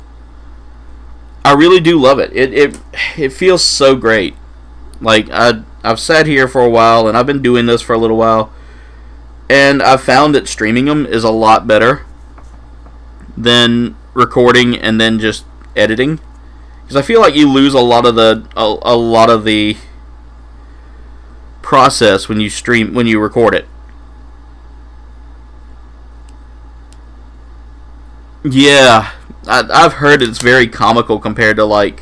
[SPEAKER 1] I really do love it. It feels so great. Like, I've sat here for a while, and I've been doing this for a little while, and I've found that streaming them is a lot better than recording and then just editing, because I feel like you lose a lot of the process when you record it. Yeah, I've heard it's very comical compared to like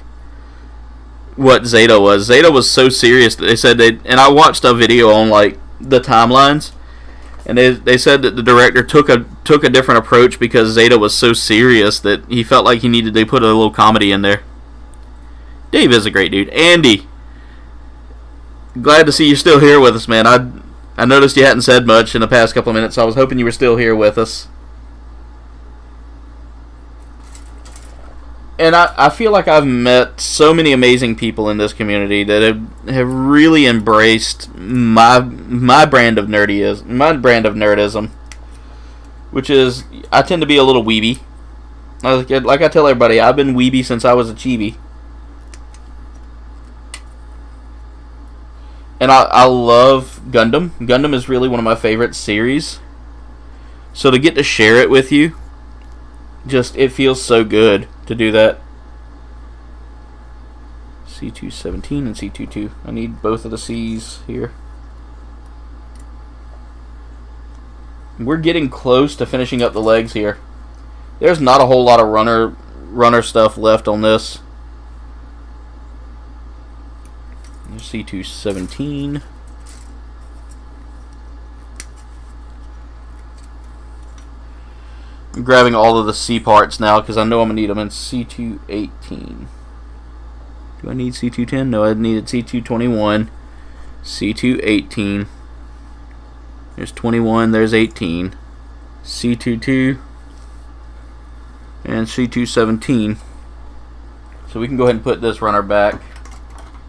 [SPEAKER 1] what Zeta was. Zeta was so serious that they said and I watched a video on like the timelines, and they said that the director took a different approach because Zeta was so serious that he felt like he needed to put a little comedy in there. Dave is a great dude. Andy, glad to see you're still here with us, man. I noticed you hadn't said much in the past couple of minutes, so I was hoping you were still here with us. And I feel like I've met so many amazing people in this community that have really embraced my brand of nerdism, which is, I tend to be a little weeby. Like I tell everybody, I've been weeby since I was a chibi. And I love Gundam. Gundam is really one of my favorite series. So to get to share it with you, it feels so good to do that. C217 and C22. I need both of the C's here. We're getting close to finishing up the legs here. There's not a whole lot of runner stuff left on this. C217. I'm grabbing all of the C parts now because I know I'm going to need them in C218. Do I need C210? No, I needed C221. C218. There's 21, there's 18. C22. And C217. So we can go ahead and put this runner back.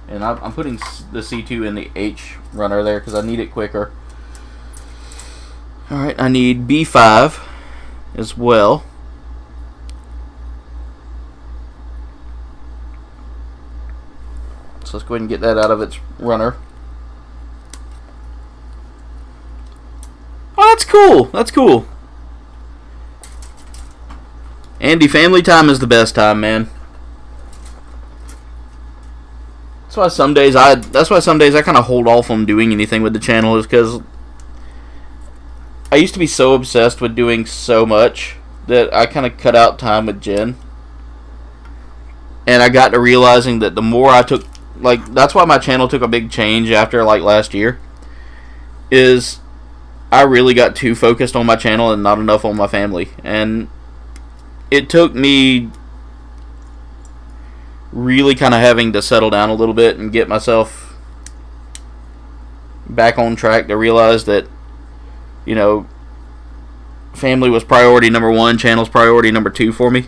[SPEAKER 1] And I'm putting the C2 in the H runner there because I need it quicker. Alright, I need B5 as well. So let's go ahead and get that out of its runner. Oh, that's cool. That's cool. Andy, family time is the best time, man. That's why some days I kind of hold off on doing anything with the channel, is because I used to be so obsessed with doing so much that I kind of cut out time with Jen. And I got to realizing that the more I took, that's why my channel took a big change after last year, is I really got too focused on my channel and not enough on my family. And it took me really kind of having to settle down a little bit and get myself back on track to realize that, family was priority number one, channel's priority number two for me.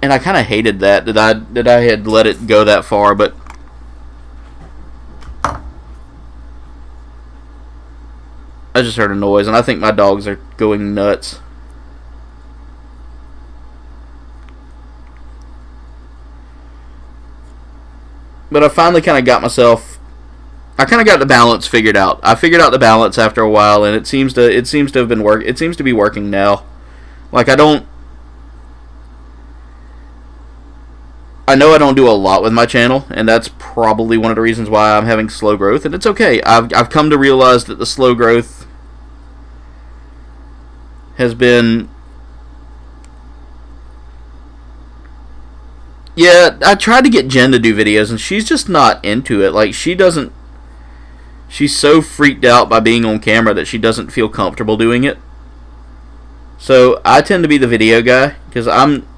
[SPEAKER 1] And I kind of hated that I had let it go that far, but I just heard a noise, and I think my dogs are going nuts. But I finally kind of got the balance figured out. I figured out the balance after a while, and it seems to have been it seems to be working now. I know I don't do a lot with my channel, and that's probably one of the reasons why I'm having slow growth, and it's okay. I've come to realize that the slow growth has been, Yeah, I tried to get Jen to do videos, and she's just not into it. Like, she doesn't... She's so freaked out by being on camera that she doesn't feel comfortable doing it. So, I tend to be the video guy, because I'm...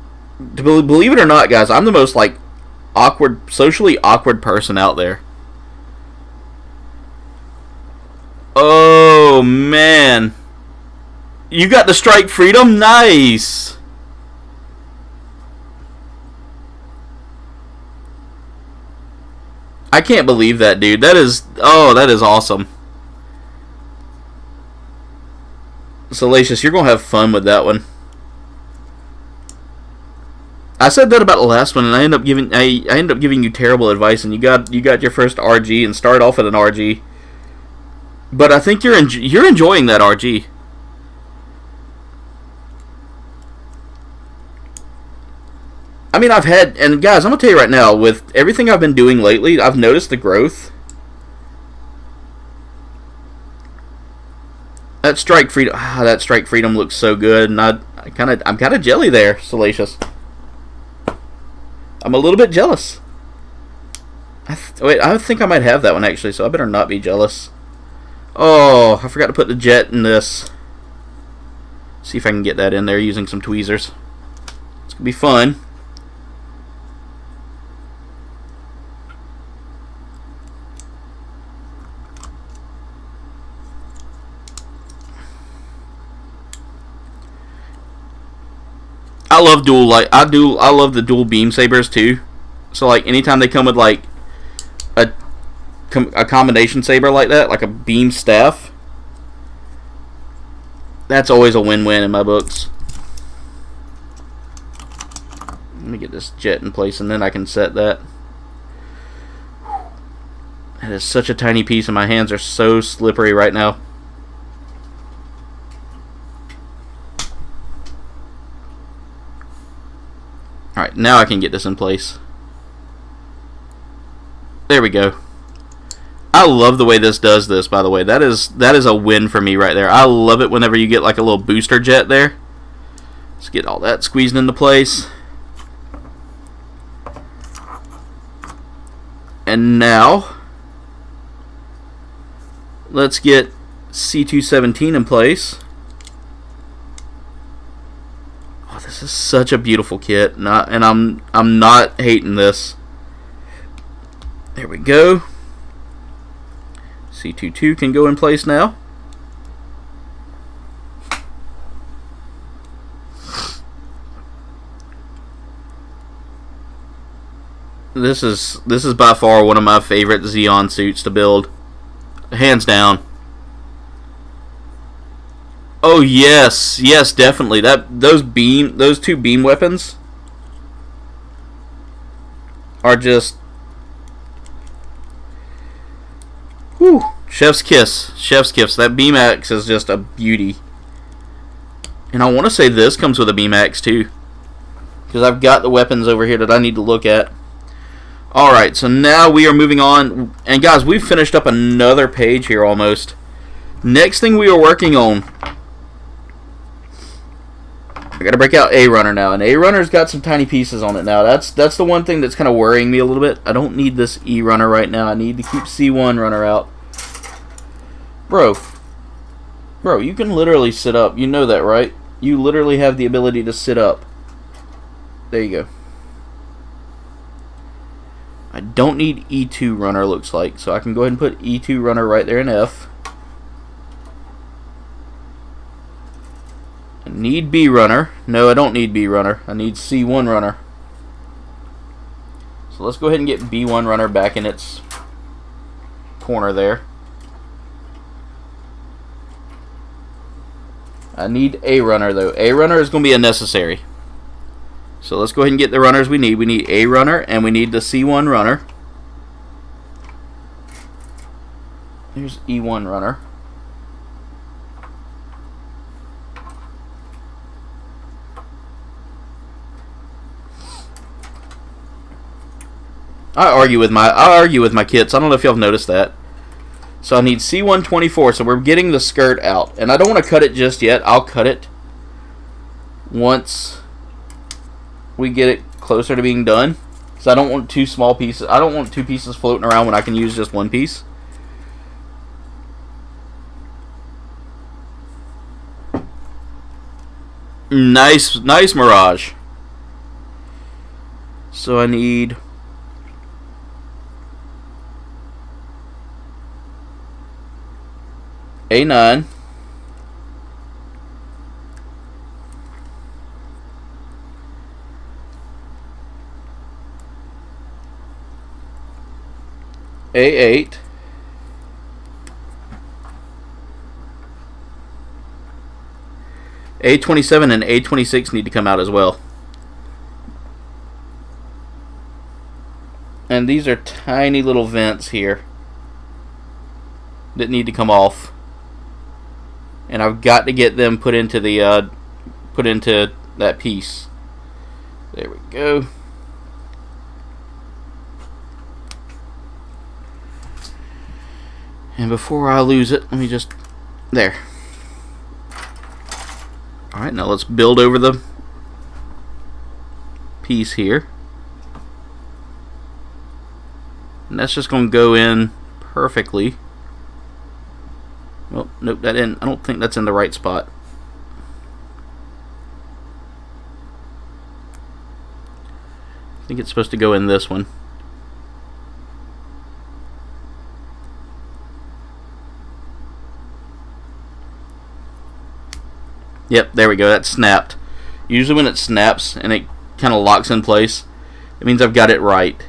[SPEAKER 1] Believe it or not, guys, I'm the most, like, socially awkward person out there. Oh, man. You got the Strike Freedom? Nice! I can't believe that, dude. That is... Oh, that is awesome. Salacious, you're going to have fun with that one. I said that about the last one, and I ended up giving you terrible advice, and you got your first RG and started off with an RG. But I think you're enjoying that RG. I mean, I've had, and guys, I'm going to tell you right now, with everything I've been doing lately, I've noticed the growth. That Strike Freedom looks so good, and I'm kind of jelly there, Salacious. I'm a little bit jealous. Wait, I think I might have that one actually, so I better not be jealous. Oh, I forgot to put the jet in this. See if I can get that in there using some tweezers. It's gonna be fun. I love I love the dual beam sabers too. So like anytime they come with like a combination saber like that, like a beam staff, that's always a win-win in my books. Let me get this jet in place and then I can set that. That is such a tiny piece and my hands are so slippery right now. Alright, now I can get this in place. There we go. I love the way this does this, by the way. That is a win for me right there. I love it whenever you get like a little booster jet there. Let's get all that squeezed into place. And now, let's get C217 in place. Oh, this is such a beautiful kit, and I'm not hating this. There we go. C22 can go in place now. This is by far one of my favorite Xeon suits to build, hands down. Oh yes, yes, definitely. Those two beam weapons are just, whew, chef's kiss, chef's kiss. That beam axe is just a beauty. And I want to say this comes with a beam axe too, because I've got the weapons over here that I need to look at. Alright, so now we are moving on. And guys, we've finished up another page here almost. Next thing we are working on, I gotta break out A-Runner now. And A-Runner's got some tiny pieces on it now. That's the one thing that's kind of worrying me a little bit. I don't need this E-Runner right now. I need to keep C1 Runner out. Bro, you can literally sit up. You know that, right? You literally have the ability to sit up. There you go. I don't need E2 Runner, looks like, so I can go ahead and put E2 Runner right there in F. I need B Runner. No, I don't need B Runner. I need C1 Runner. So let's go ahead and get B1 Runner back in its corner there. I need A Runner, though. A Runner is going to be a necessary. So let's go ahead and get the runners we need. We need A Runner and we need the C1 Runner. Here's E1 Runner. I argue with my kits. I don't know if y'all have noticed that. So I need C124. So we're getting the skirt out, and I don't want to cut it just yet. I'll cut it once we get it closer to being done. Because I don't want two small pieces. I don't want two pieces floating around when I can use just one piece. Nice Mirage. So I need A9, A8, A27 and A26 need to come out as well. And these are tiny little vents here that need to come off. And I've got to get them put into the that piece. There we go. And before I lose it, let me just there. Alright, now let's build over the piece here. And that's just going to go in perfectly. Well, nope, that didn't. I don't think that's in the right spot. I think it's supposed to go in this one. Yep, there we go. That snapped. Usually when it snaps and it kind of locks in place, it means I've got it right.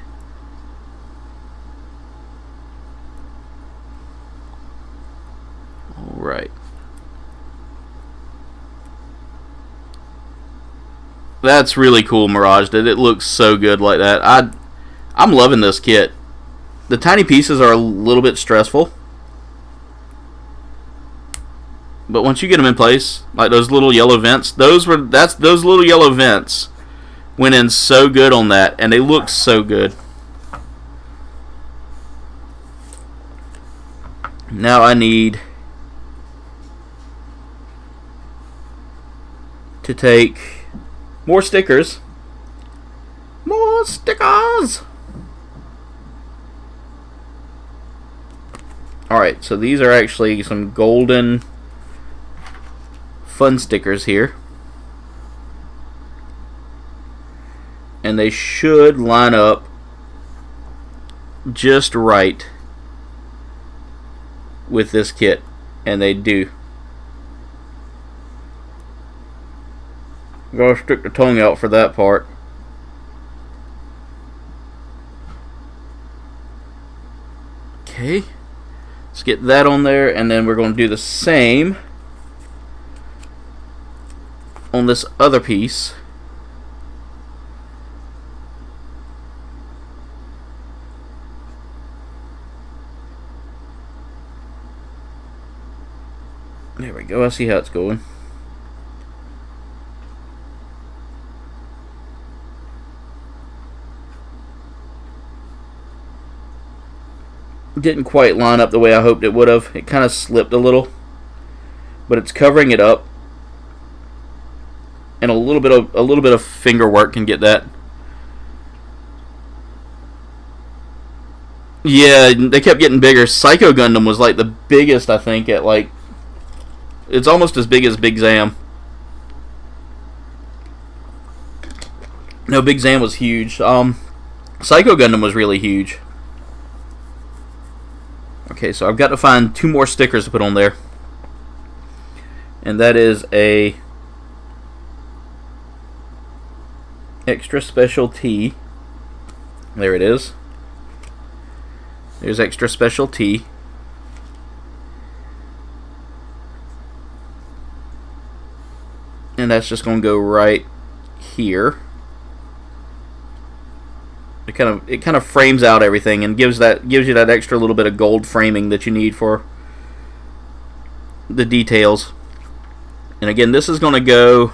[SPEAKER 1] Alright. That's really cool, Mirage. That it looks so good like that. I'm loving this kit. The tiny pieces are a little bit stressful. But once you get them in place, like those little yellow vents, those little yellow vents went in so good on that, and they look so good. Now I need to take more stickers. More stickers! Alright, so these are actually some golden fun stickers here, and they should line up just right with this kit, and they do. I'm gonna stick the tongue out for that part. Okay, let's get that on there, and then we're going to do the same on this other piece. There we go. I see how it's going. Didn't quite line up the way I hoped it would have. It kind of slipped a little, but it's covering it up. And a little bit of finger work can get that. Yeah, they kept getting bigger. Psycho Gundam was like the biggest, I think, at like, it's almost as big as Big Zam. No, Big Zam was huge. Psycho Gundam was really huge. Okay, so I've got to find 2 more stickers to put on there. And that is a extra special T. There it is. There's extra special T. And that's just going to go right here. It kind of frames out everything and gives you that extra little bit of gold framing that you need for the details. And again, this is going to go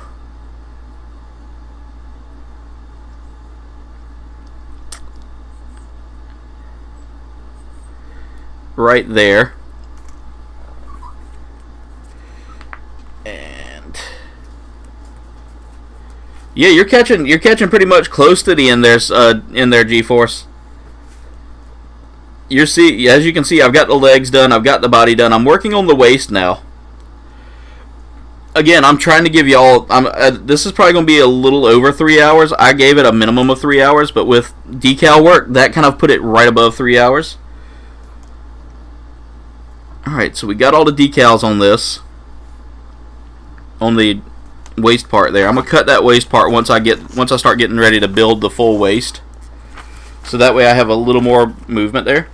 [SPEAKER 1] right there. And Yeah, you're catching pretty much close to the end there, G-Force. As you can see, I've got the legs done, I've got the body done. I'm working on the waist now. Again, I'm trying to give y'all. This is probably going to be a little over 3 hours. I gave it a minimum of 3 hours, but with decal work, that kind of put it right above 3 hours. All right, so we got all the decals on this, on the waist part there. I'm gonna cut that waist part once I start getting ready to build the full waist, so that way I have a little more movement there.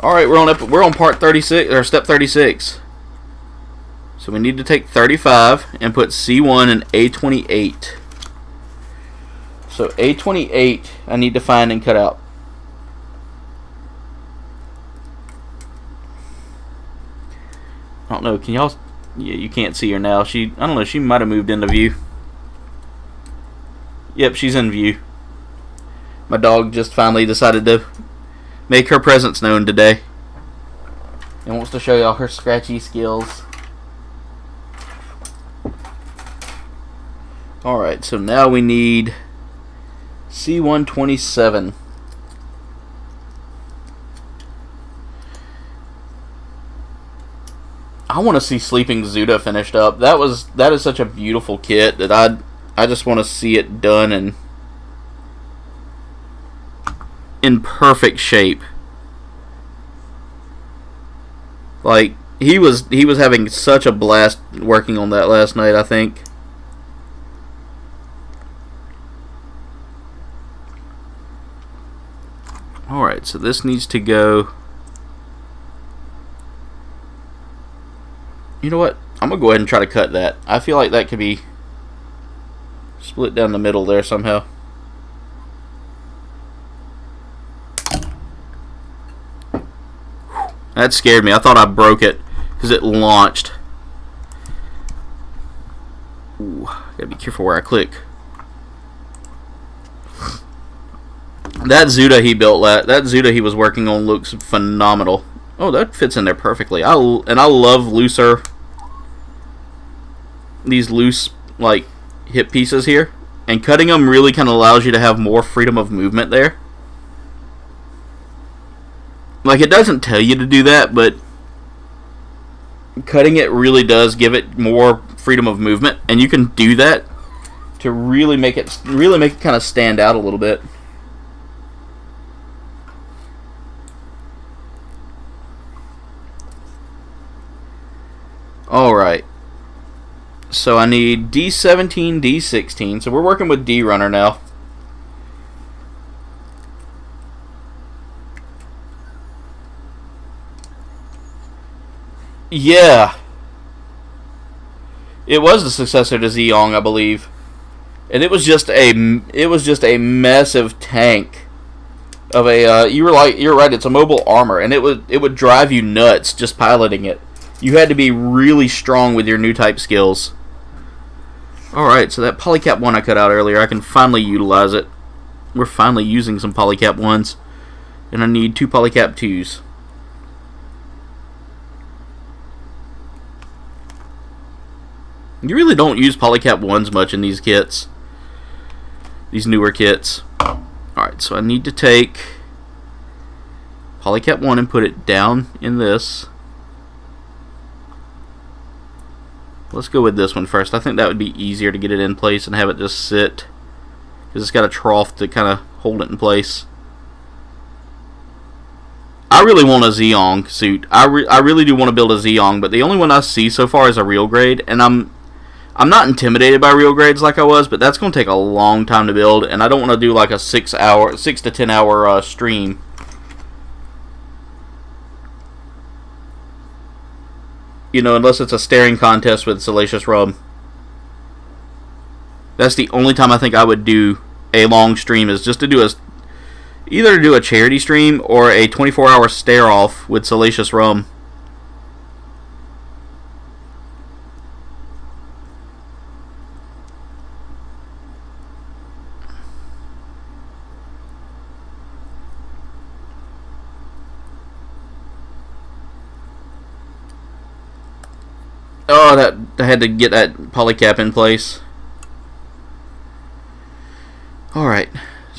[SPEAKER 1] All right, we're on part 36 or step 36. So we need to take 35 and put C1 and A28. So A28 I need to find and cut out. I don't know, can y'all... Yeah, you can't see her now. I don't know, she might have moved into view. Yep, she's in view. My dog just finally decided to make her presence known today. And wants to show y'all her scratchy skills. Alright, so now we need C127. I want to see Sleeping Zuda finished up. That is such a beautiful kit that I just want to see it done and in perfect shape. Like he was having such a blast working on that last night, I think. Alright, so this needs to go. You know what? I'm going to go ahead and try to cut that. I feel like that could be split down the middle there somehow. That scared me. I thought I broke it because it launched. Ooh, gotta be careful where I click. That Zuda he built, that Zuda he was working on looks phenomenal. Oh, that fits in there perfectly. I love looser, these loose like hip pieces here, and cutting them really kind of allows you to have more freedom of movement there. Like, it doesn't tell you to do that, but cutting it really does give it more freedom of movement, and you can do that to really make it kind of stand out a little bit. Alright, so I need D17, D16, so we're working with D runner now. Yeah, it was the successor to Zeong, I believe, and it was just a massive tank of a. You're right. It's a mobile armor, and it would drive you nuts just piloting it. You had to be really strong with your new type skills. Alright, so that polycap 1 I cut out earlier, I can finally utilize it. We're finally using some polycap 1s. And I need 2 polycap 2s. You really don't use polycap 1s much in these kits. These newer kits. Alright, so I need to take polycap 1 and put it down in this. Let's go with this one first. I think that would be easier to get it in place and have it just sit, because it's got a trough to kind of hold it in place. I really want a Zeong suit. I really do want to build a Zeong, but the only one I see so far is a real grade, and I'm not intimidated by real grades like I was, but that's going to take a long time to build, and I don't want to do like a 6 to 10 hour stream. You know, unless it's a staring contest with Salacious Rub. That's the only time I think I would do a long stream, is just to do either do a charity stream or a 24-hour stare off with Salacious Rum. Oh, I had to get that polycap in place.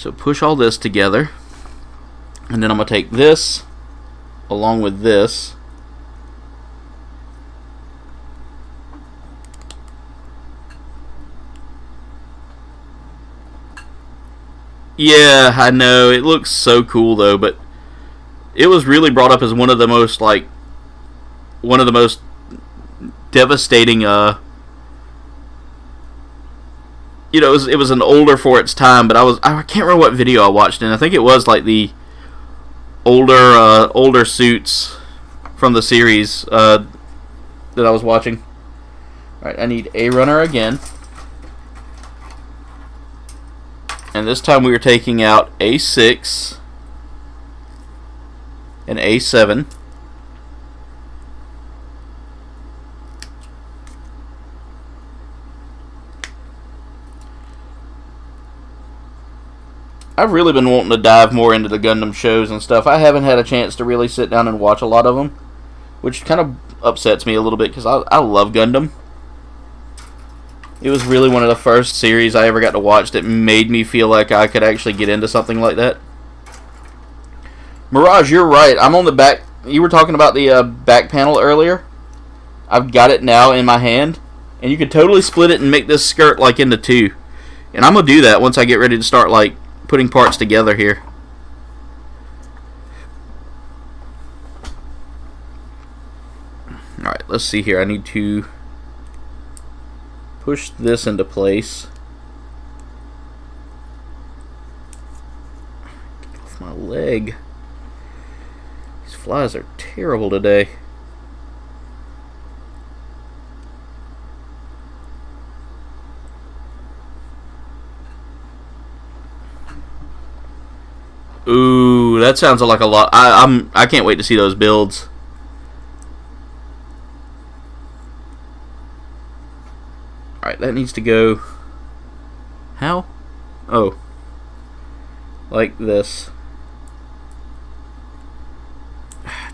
[SPEAKER 1] So push all this together. And then I'm going to take this along with this. Yeah, I know. It looks so cool though, but it was really brought up as one of the most devastating it was an older for its time, but I can't remember what video I watched, and I think it was like the older suits from the series that I was watching. Alright, I need A runner again. And this time we were taking out A6 and A7. I've really been wanting to dive more into the Gundam shows and stuff. I haven't had a chance to really sit down and watch a lot of them, which kind of upsets me a little bit because I love Gundam. It was really one of the first series I ever got to watch that made me feel like I could actually get into something like that. Mirage, you're right. I'm on the back. You were talking about the back panel earlier. I've got it now in my hand, and you could totally split it and make this skirt like into two. And I'm gonna do that once I get ready to start like putting parts together here. All right, let's see here. I need to push this into place. Get off my leg. These flies are terrible today. Ooh, that sounds like a lot. I can't wait to see those builds. Alright, that needs to go. How? Oh. Like this.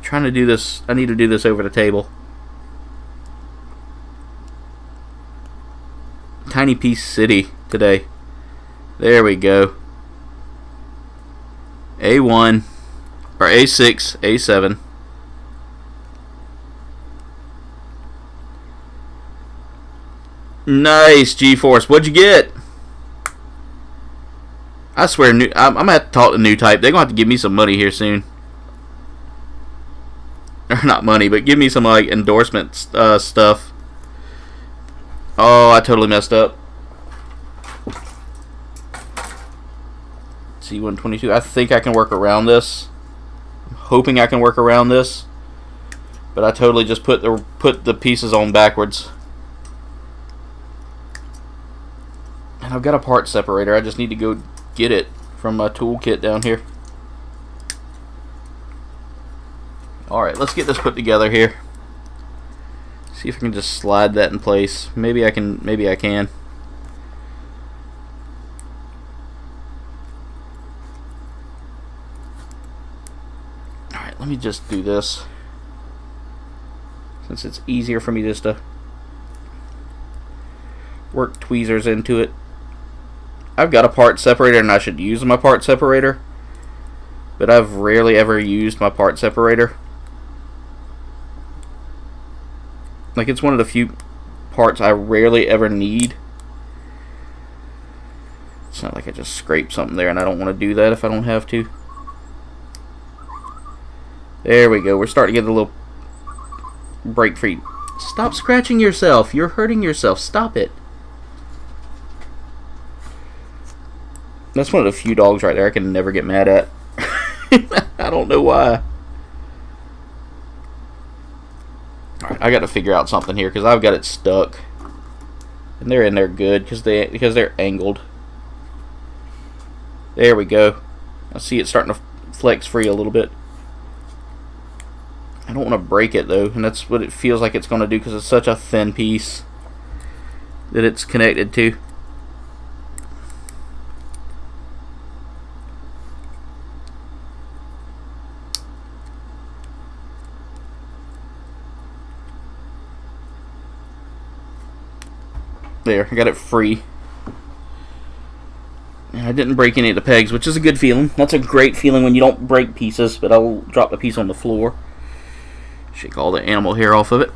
[SPEAKER 1] Trying to do this. I need to do this over the table. Tiny Piece City today. There we go. A1 or A6, A7. Nice, G-Force. What'd you get? I swear, I'm gonna have to talk to New Type. They're gonna have to give me some money here soon. Or not money, but give me some like endorsement stuff. Oh, I totally messed up. C122. I think I can work around this. I'm hoping I can work around this, but I totally just put the pieces on backwards. And I've got a part separator. I just need to go get it from my toolkit down here. Alright, let's get this put together here. See if I can just slide that in place. Maybe I can. Maybe I can. Alright, let me just do this, since it's easier for me just to work tweezers into it. I've got a part separator and I should use my part separator, but I've rarely ever used my part separator. Like, it's one of the few parts I rarely ever need. It's not like I just scraped something there and I don't want to do that if I don't have to. There we go. We're starting to get a little break free. Stop scratching yourself. You're hurting yourself. Stop it. That's one of the few dogs right there I can never get mad at. I don't know why. Alright, I got to figure out something here because I've got it stuck. And they're in there good because they're angled. There we go. I see it starting to flex free a little bit. I don't want to break it though, and that's what it feels like it's going to do because it's such a thin piece that it's connected to. There, I got it free. And I didn't break any of the pegs, which is a good feeling. That's a great feeling when you don't break pieces, but I'll drop the piece on the floor. Shake all the animal hair off of it.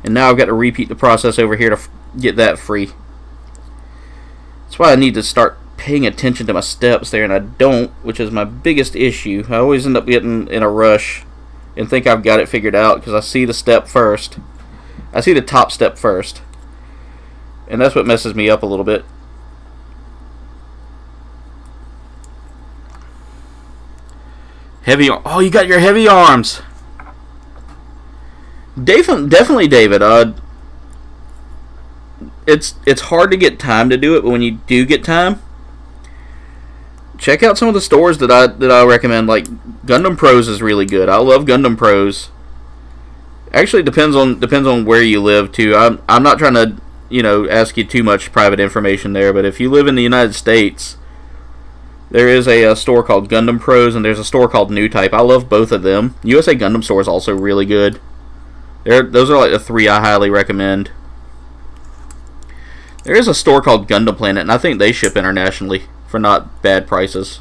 [SPEAKER 1] And now I've got to repeat the process over here to get that free. That's why I need to start paying attention to my steps there, and I don't, which is my biggest issue. I always end up getting in a rush and think I've got it figured out because I see the step first. I see the top step first. And that's what messes me up a little bit. Heavy. Oh, you got your heavy arms. Definitely, David. It's hard to get time to do it, but when you do get time, check out some of the stores that I recommend. Like Gundam Pros is really good. I love Gundam Pros. Actually, it depends on where you live too. I'm not trying to ask you too much private information there, but if you live in the United States, there is a store called Gundam Pros, and there's a store called New Type. I love both of them. USA Gundam store is also really good. Those are like the three I highly recommend. There is a store called Gundam Planet, and I think they ship internationally for not bad prices.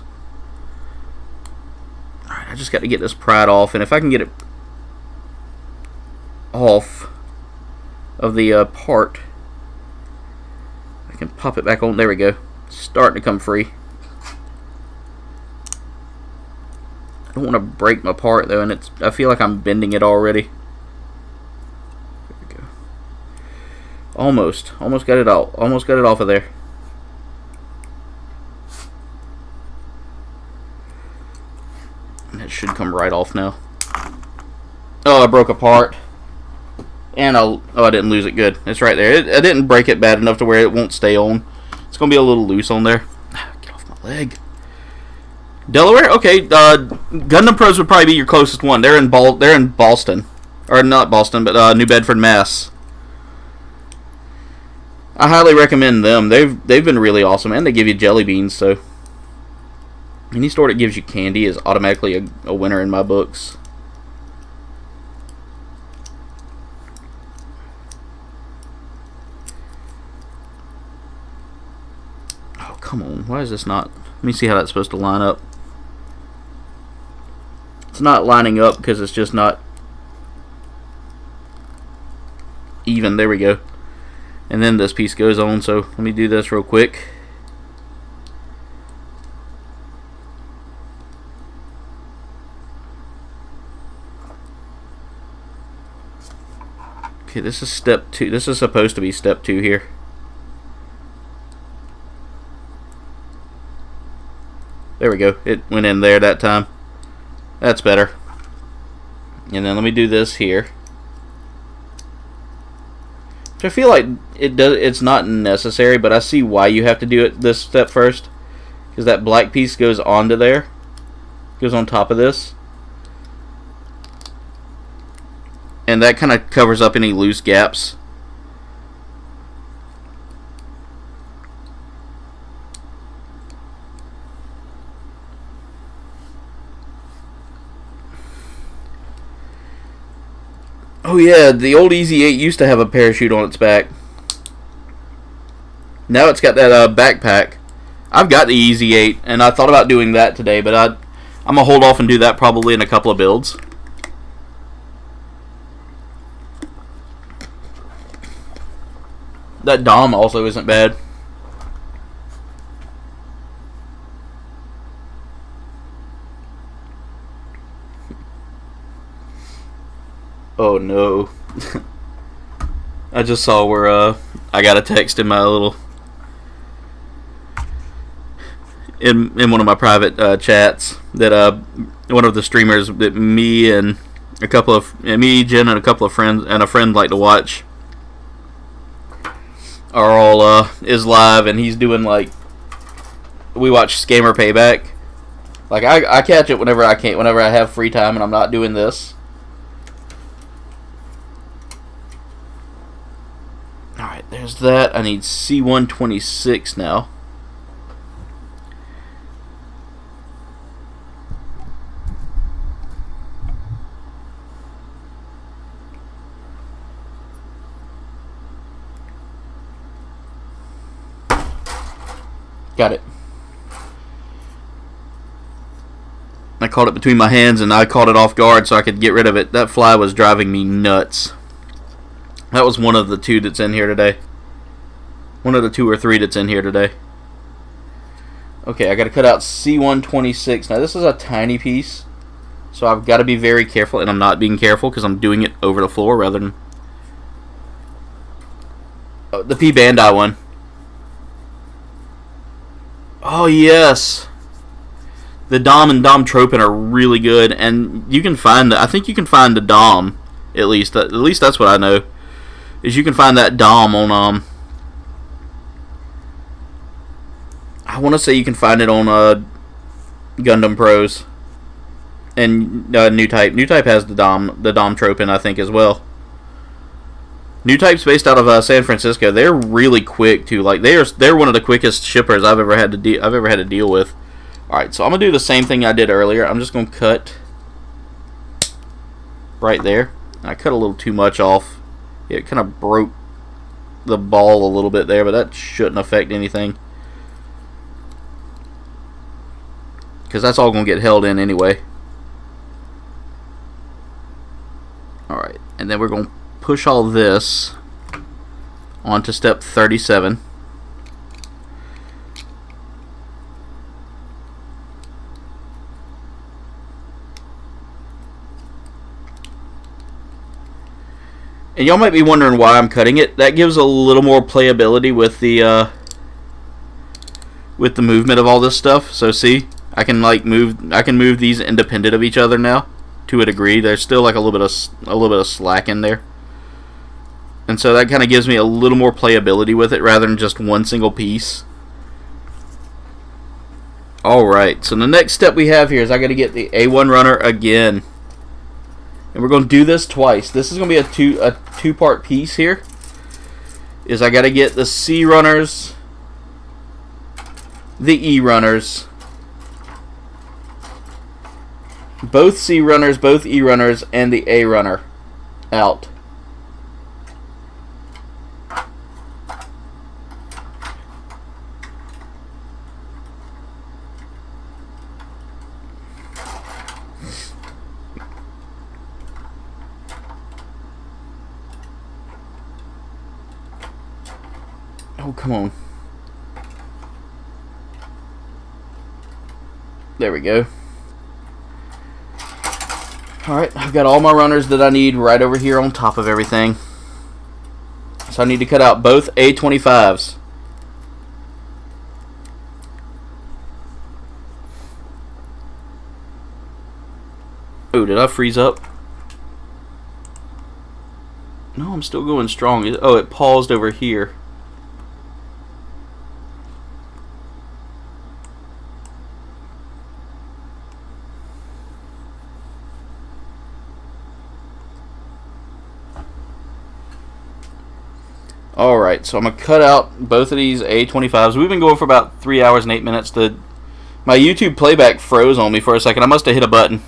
[SPEAKER 1] Alright, I just got to get this pried off, and if I can get it off of the part, I can pop it back on. There we go. It's starting to come free. I don't want to break my part though, and I feel like I'm bending it already. There we go. Almost got it out. Almost got it off of there. And it should come right off now. Oh, I broke a part. And I didn't lose it. Good. It's right there. I didn't break it bad enough to where it won't stay on. It's gonna be a little loose on there. Get off my leg. Delaware? Okay, Gundam Pros would probably be your closest one. They're in Boston. Or not Boston, but New Bedford, Mass. I highly recommend them. They've been really awesome, and they give you jelly beans, so any store that gives you candy is automatically a winner in my books. Oh, come on. Why is this not... Let me see how that's supposed to line up. It's not lining up because it's just not even. There we go. And then this piece goes on, so let me do this real quick. Okay, this is step 2. This is supposed to be step 2 here. There we go. It went in there that time. That's better. And then let me do this here. Which I feel like it's not necessary, but I see why you have to do it this step first. Because that black piece goes onto there. Goes on top of this. And that kind of covers up any loose gaps. Oh yeah, the old Easy 8 used to have a parachute on its back. Now it's got that backpack. I've got the Easy 8, and I thought about doing that today, but I'm going to hold off and do that probably in a couple of builds. That Dom also isn't bad. Oh no. I just saw where I got a text in my little in one of my private chats that one of the streamers that me, Jen, and a couple of friends and a friend like to watch are all is live, and he's doing like, we watch Scammer Payback. Like I catch it whenever I can, whenever I have free time and I'm not doing this. Alright, there's that. I need C126 now. Got it. I caught it between my hands and I caught it off guard so I could get rid of it. That fly was driving me nuts. That was one of the two that's in here today. One of the 2 or 3 that's in here today. Okay, I got to cut out C126. Now this is a tiny piece, so I've got to be very careful, and I'm not being careful because I'm doing it over the floor rather than the P Bandai one. Oh yes, the Dom and Dom Tropin are really good, and you can find the. I think you can find the Dom at least. At least that's what I know. Is you can find that Dom on I want to say you can find it on Gundam Pros and New Type. New Type has the Dom Tropin, I think, as well. New Type's based out of San Francisco. They're really quick too. Like they're one of the quickest shippers I've ever had to deal with. All right, so I'm gonna do the same thing I did earlier. I'm just gonna cut right there. I cut a little too much off. It kind of broke the ball a little bit there, but that shouldn't affect anything because that's all gonna get held in anyway. All right, and then we're gonna push all this onto step 37. And y'all might be wondering why I'm cutting it. That gives a little more playability with the movement of all this stuff. So see, I can move these independent of each other now to a degree. There's still like a little bit of slack in there. And so that kind of gives me a little more playability with it rather than just one single piece. Alright, so the next step we have here is I got to get the A1 runner again. And we're going to do this twice. This is going to be a two-part piece here. Is I got to get the C runners, the E runners, both C runners, both E runners, and the A runner out. Oh, come on. There we go. Alright, I've got all my runners that I need right over here on top of everything. So I need to cut out both A25s. Oh, did I freeze up? No, I'm still going strong. Oh, it paused over here. Alright, so I'm going to cut out both of these A25s. We've been going for about 3 hours and 8 minutes. My YouTube playback froze on me for a second. I must have hit a button.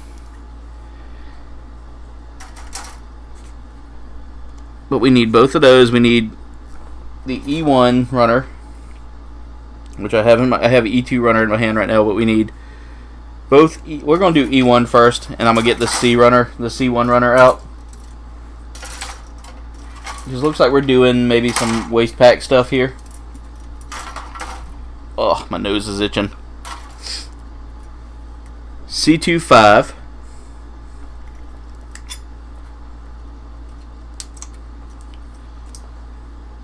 [SPEAKER 1] But we need both of those. We need the E1 runner, which I have E2 runner in my hand right now, but we need both. We're going to do E1 first, and I'm going to get the C runner, the C1 runner out. Because it looks like we're doing maybe some waste pack stuff here. Oh, my nose is itching. C25.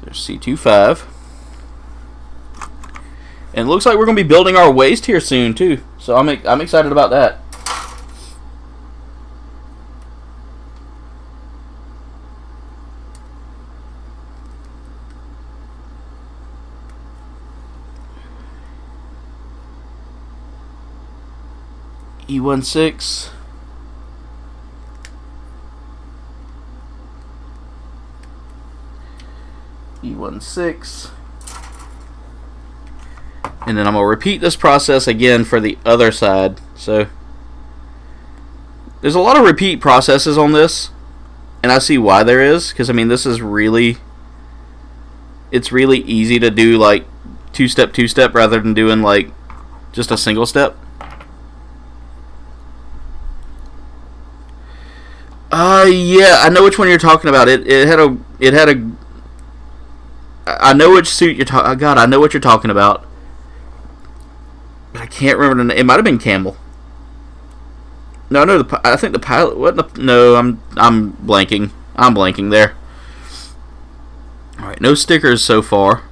[SPEAKER 1] There's C25. And it looks like we're going to be building our waist here soon too. So I'm excited about that. E16. E16. And then I'm going to repeat this process again for the other side. So there's a lot of repeat processes on this, and I see why there is, because I mean this is really, it's really easy to do like two-step rather than doing like just a single step. Yeah, I know which one you're talking about. It had a. I know which suit you're talking. God, I know what you're talking about. But I can't remember the name. It might have been Campbell. No, no. I think the pilot. What? No, I'm blanking. I'm blanking there. All right, no stickers so far.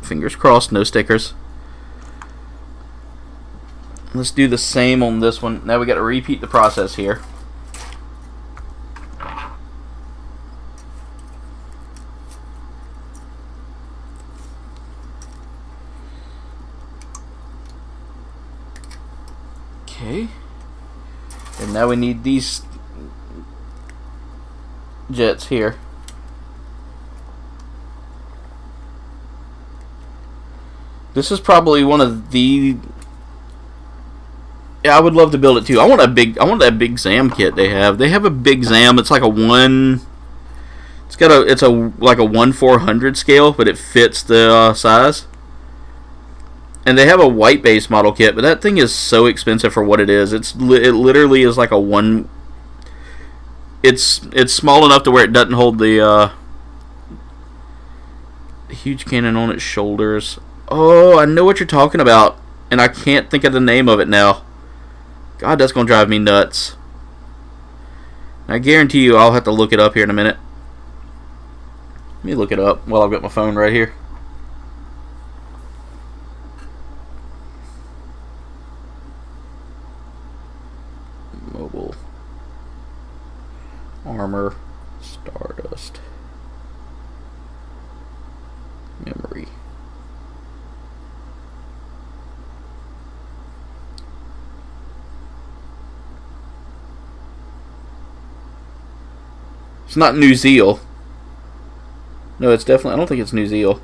[SPEAKER 1] Fingers crossed, no stickers. Let's do the same on this one. Now we got to repeat the process here. Okay. And now we need these jets here. This is probably one of the. Yeah, I would love to build it too. I want that big Zam kit they have. They have a big Zam. It's like a one. It's a like a 1/400 scale, but it fits the size. And they have a white base model kit, but that thing is so expensive for what it is. It literally is like a one. It's small enough to where it doesn't hold the huge cannon on its shoulders. Oh, I know what you're talking about, and I can't think of the name of it now. God, that's going to drive me nuts. I guarantee you I'll have to look it up here in a minute. Let me look it up while I've got my phone right here. Mobile. Armor. Stardust. Memory. It's not New Zeal. No, it's definitely. I don't think it's New Zeal.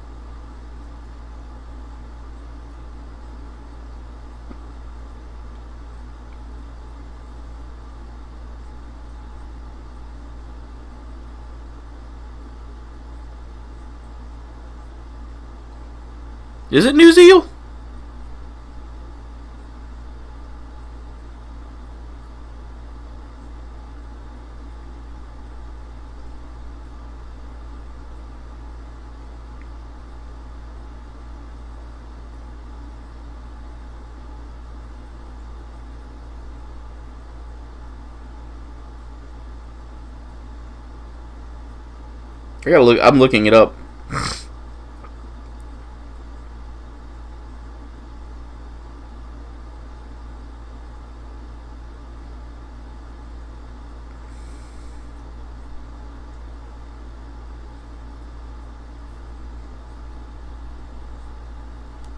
[SPEAKER 1] Is it New Zeal? I gotta look. I'm looking it up.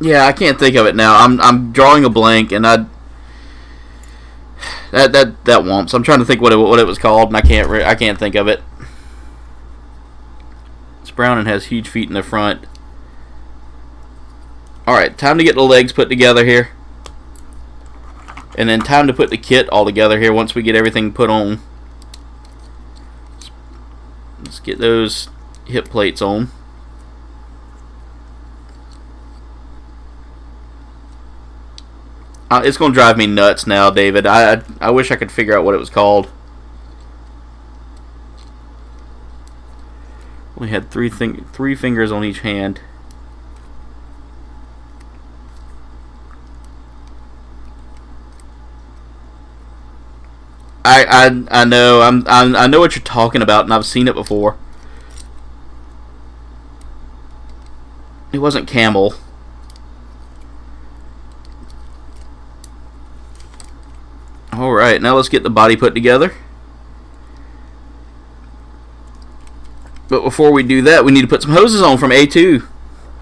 [SPEAKER 1] Yeah, I can't think of it now. I'm drawing a blank, and that wumps. I'm trying to think what it was called, and I can't think of it. It's brown and has huge feet in the front. All right, time to get the legs put together here, and then time to put the kit all together here. Once we get everything put on, let's get those hip plates on. It's going to drive me nuts now, David. I wish I could figure out what it was called. Only had three fingers on each hand. I know I know what you're talking about, and I've seen it before. It wasn't Camel. Alright, now let's get the body put together. But before we do that, we need to put some hoses on from A2.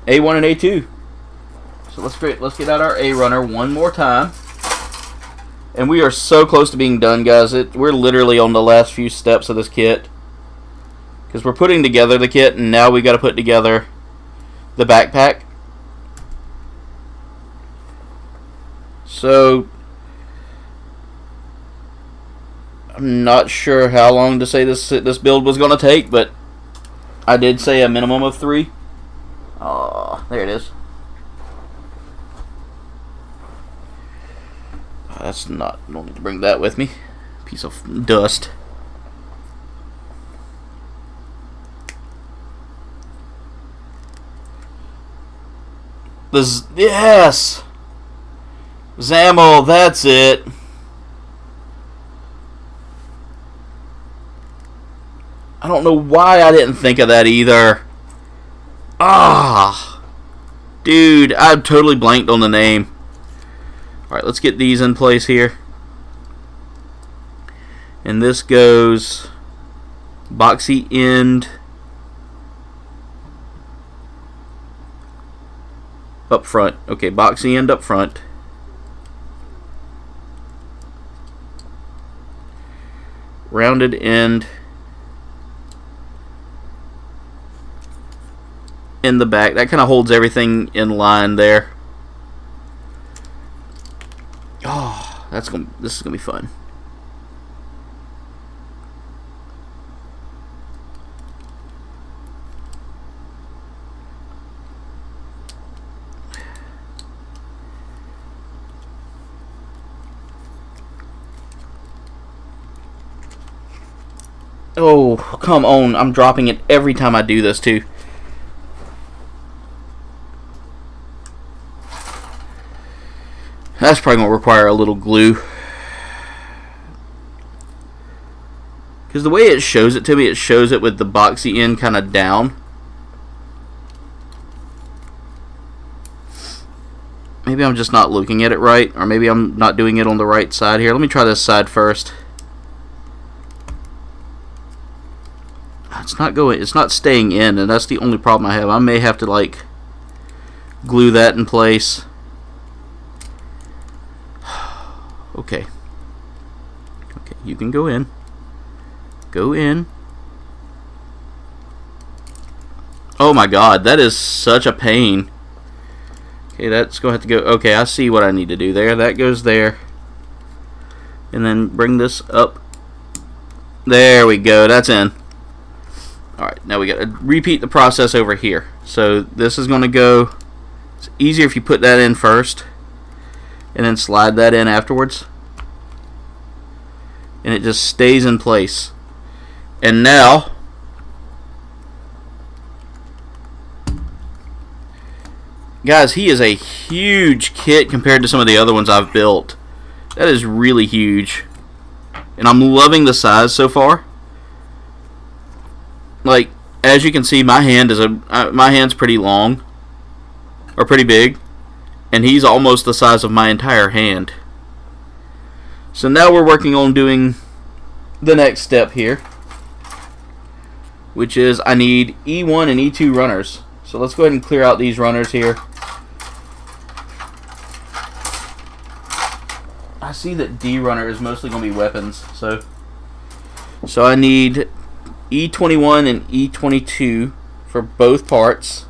[SPEAKER 1] A1 and A2. So let's get out our A runner one more time. And we are so close to being done, guys. We're literally on the last few steps of this kit. Because we're putting together the kit, and now we got to put together the backpack. So I'm not sure how long to say this build was going to take, but I did say a minimum of 3. Oh, there it is. that's not. I don't need to bring that with me. Piece of dust. Yes! Zamel, that's it. I don't know why I didn't think of that either. Ah! Dude, I totally blanked on the name. Alright, let's get these in place here. And this goes boxy end up front. Okay, boxy end up front. Rounded end in the back. That kind of holds everything in line there. Oh, this is gonna be fun. Oh, come on. I'm dropping it every time I do this, too. That's probably going to require a little glue. Because the way it shows it to me, it shows it with the boxy end kind of down. Maybe I'm just not looking at it right. Or maybe I'm not doing it on the right side here. Let me try this side first. It's not going. It's not staying in, and that's the only problem I have. I may have to like glue that in place. Okay. Okay, you can go in. Go in. Oh my God, that is such a pain. Okay, that's going to have to go. Okay, I see what I need to do there. That goes there, and then bring this up. There we go. That's in. Alright, now we got to repeat the process over here. So this is going to go, it's easier if you put that in first and then slide that in afterwards. And it just stays in place. And now, guys, he is a huge kit compared to some of the other ones I've built. That is really huge. And I'm loving the size so far. Like, as you can see, my hand's pretty long, or pretty big, and he's almost the size of my entire hand. So now we're working on doing the next step here, which is I need E1 and E2 runners. So let's go ahead and clear out these runners here. I see that D runner is mostly going to be weapons, so I need E21 and E22 for both parts.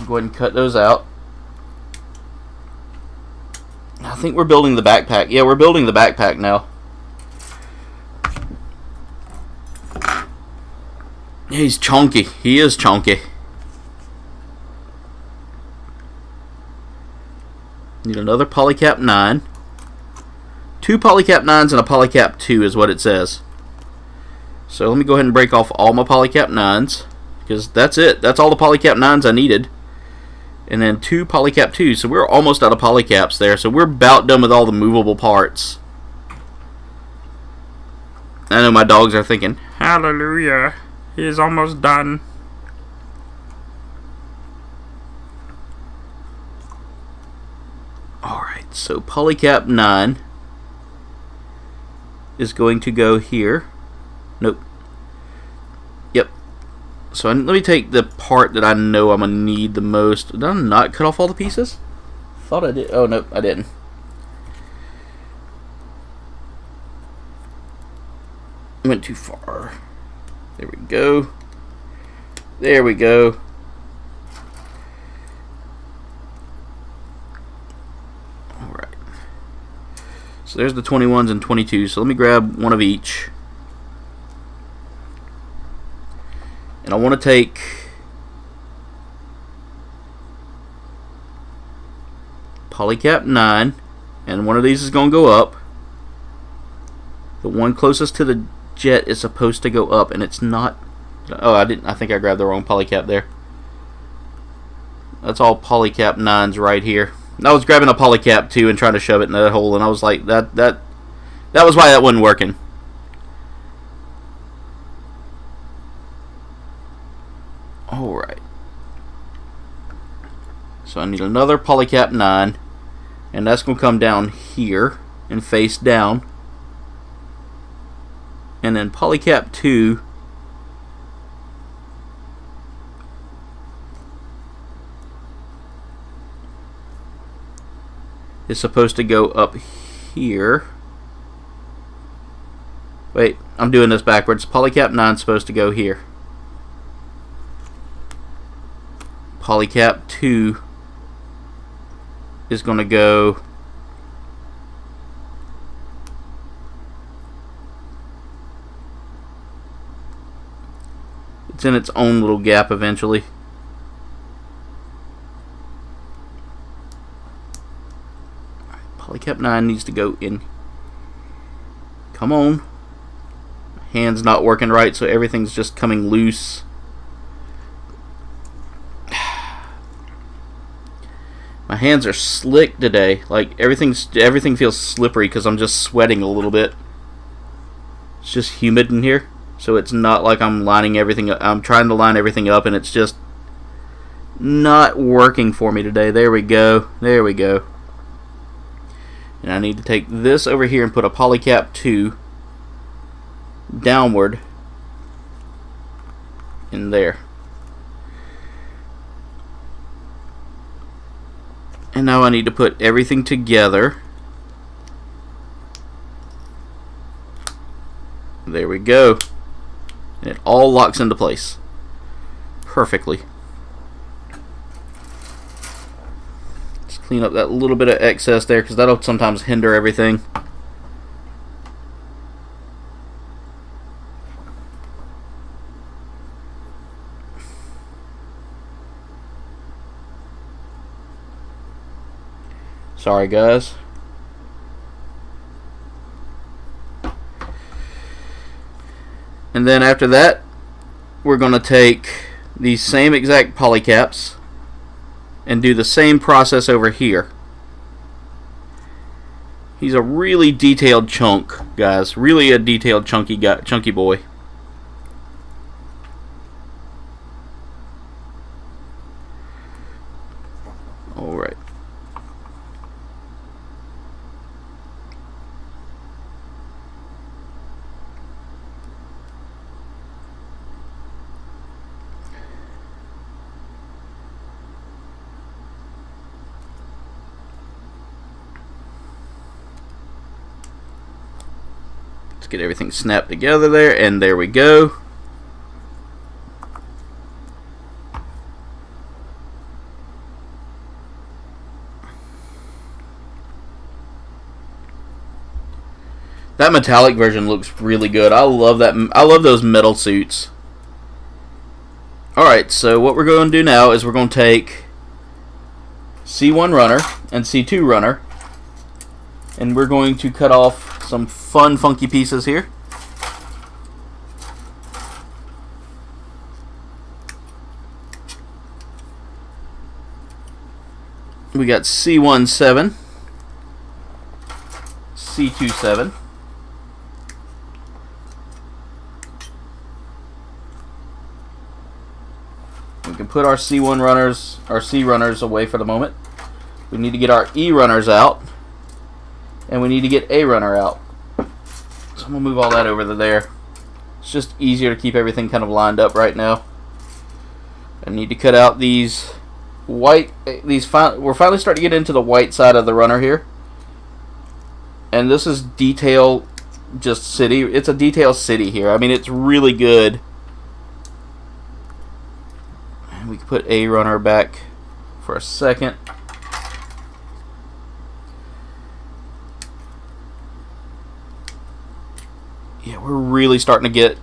[SPEAKER 1] Go ahead and cut those out. I think we're building the backpack. Yeah, we're building the backpack now. He's chunky. He is chunky. Need another polycap 9. 2 polycap 9s and a polycap 2 is what it says. So let me go ahead and break off all my polycap 9s, because that's it. That's all the polycap 9s I needed. And then 2 polycap 2s. So we're almost out of polycaps there. So we're about done with all the movable parts. I know my dogs are thinking, hallelujah, he's almost done. Alright, so polycap 9 is going to go here. Nope. Yep. So let me take the part that I know I'm going to need the most. Did I not cut off all the pieces? Thought I did. Oh, nope, I didn't. I went too far. There we go. There we go. Alright. So there's the 21s and 22s. So let me grab one of each. And I want to take Polycap 9, and one of these is going to go up. The one closest to the jet is supposed to go up, and it's not. Oh, I didn't. I think I grabbed the wrong polycap there. That's all Polycap 9s right here. And I was grabbing a Polycap 2 and trying to shove it in that hole, and I was like, that was why that wasn't working. Alright. So I need another Polycap 9, and that's going to come down here and face down. And then Polycap 2 is supposed to go up here. Wait, I'm doing this backwards. Polycap 9 is supposed to go here. Polycap 2 is going to go it's in its own little gap eventually. Polycap 9 needs to go in. Come on. Hand's not working right, so everything's just coming loose. My hands are slick today. Like everything feels slippery because I'm just sweating a little bit. It's just humid in here, so it's not like I'm lining everything up. I'm trying to line everything up, and it's just not working for me today. There we go. There we go. And I need to take this over here and put a Polycap 2 downward in there. And now I need to put everything together. There we go. And it all locks into place perfectly. Just clean up that little bit of excess there, because that'll sometimes hinder everything. Sorry, guys. And then after that, we're going to take these same exact polycaps and do the same process over here. He's a really detailed chunk, guys. Really a detailed chunky boy. All right. Get everything snapped together there, and there we go. That metallic version looks really good. I love that. I love those metal suits. Alright, so what we're going to do now is we're going to take C1 runner and C2 runner, and we're going to cut off some fun, funky pieces here. We got C1 7, C2 7. We can put our C1 runners, our C runners away for the moment. We need to get our E runners out, and we need to get A runner out. So I'm going to move all that over to there. It's just easier to keep everything kind of lined up right now. I need to cut out these white, we're finally starting to get into the white side of the runner here. And this is detail just city. It's a detail city here. I mean, it's really good. And we can put A runner back for a second. Yeah, we're really starting to get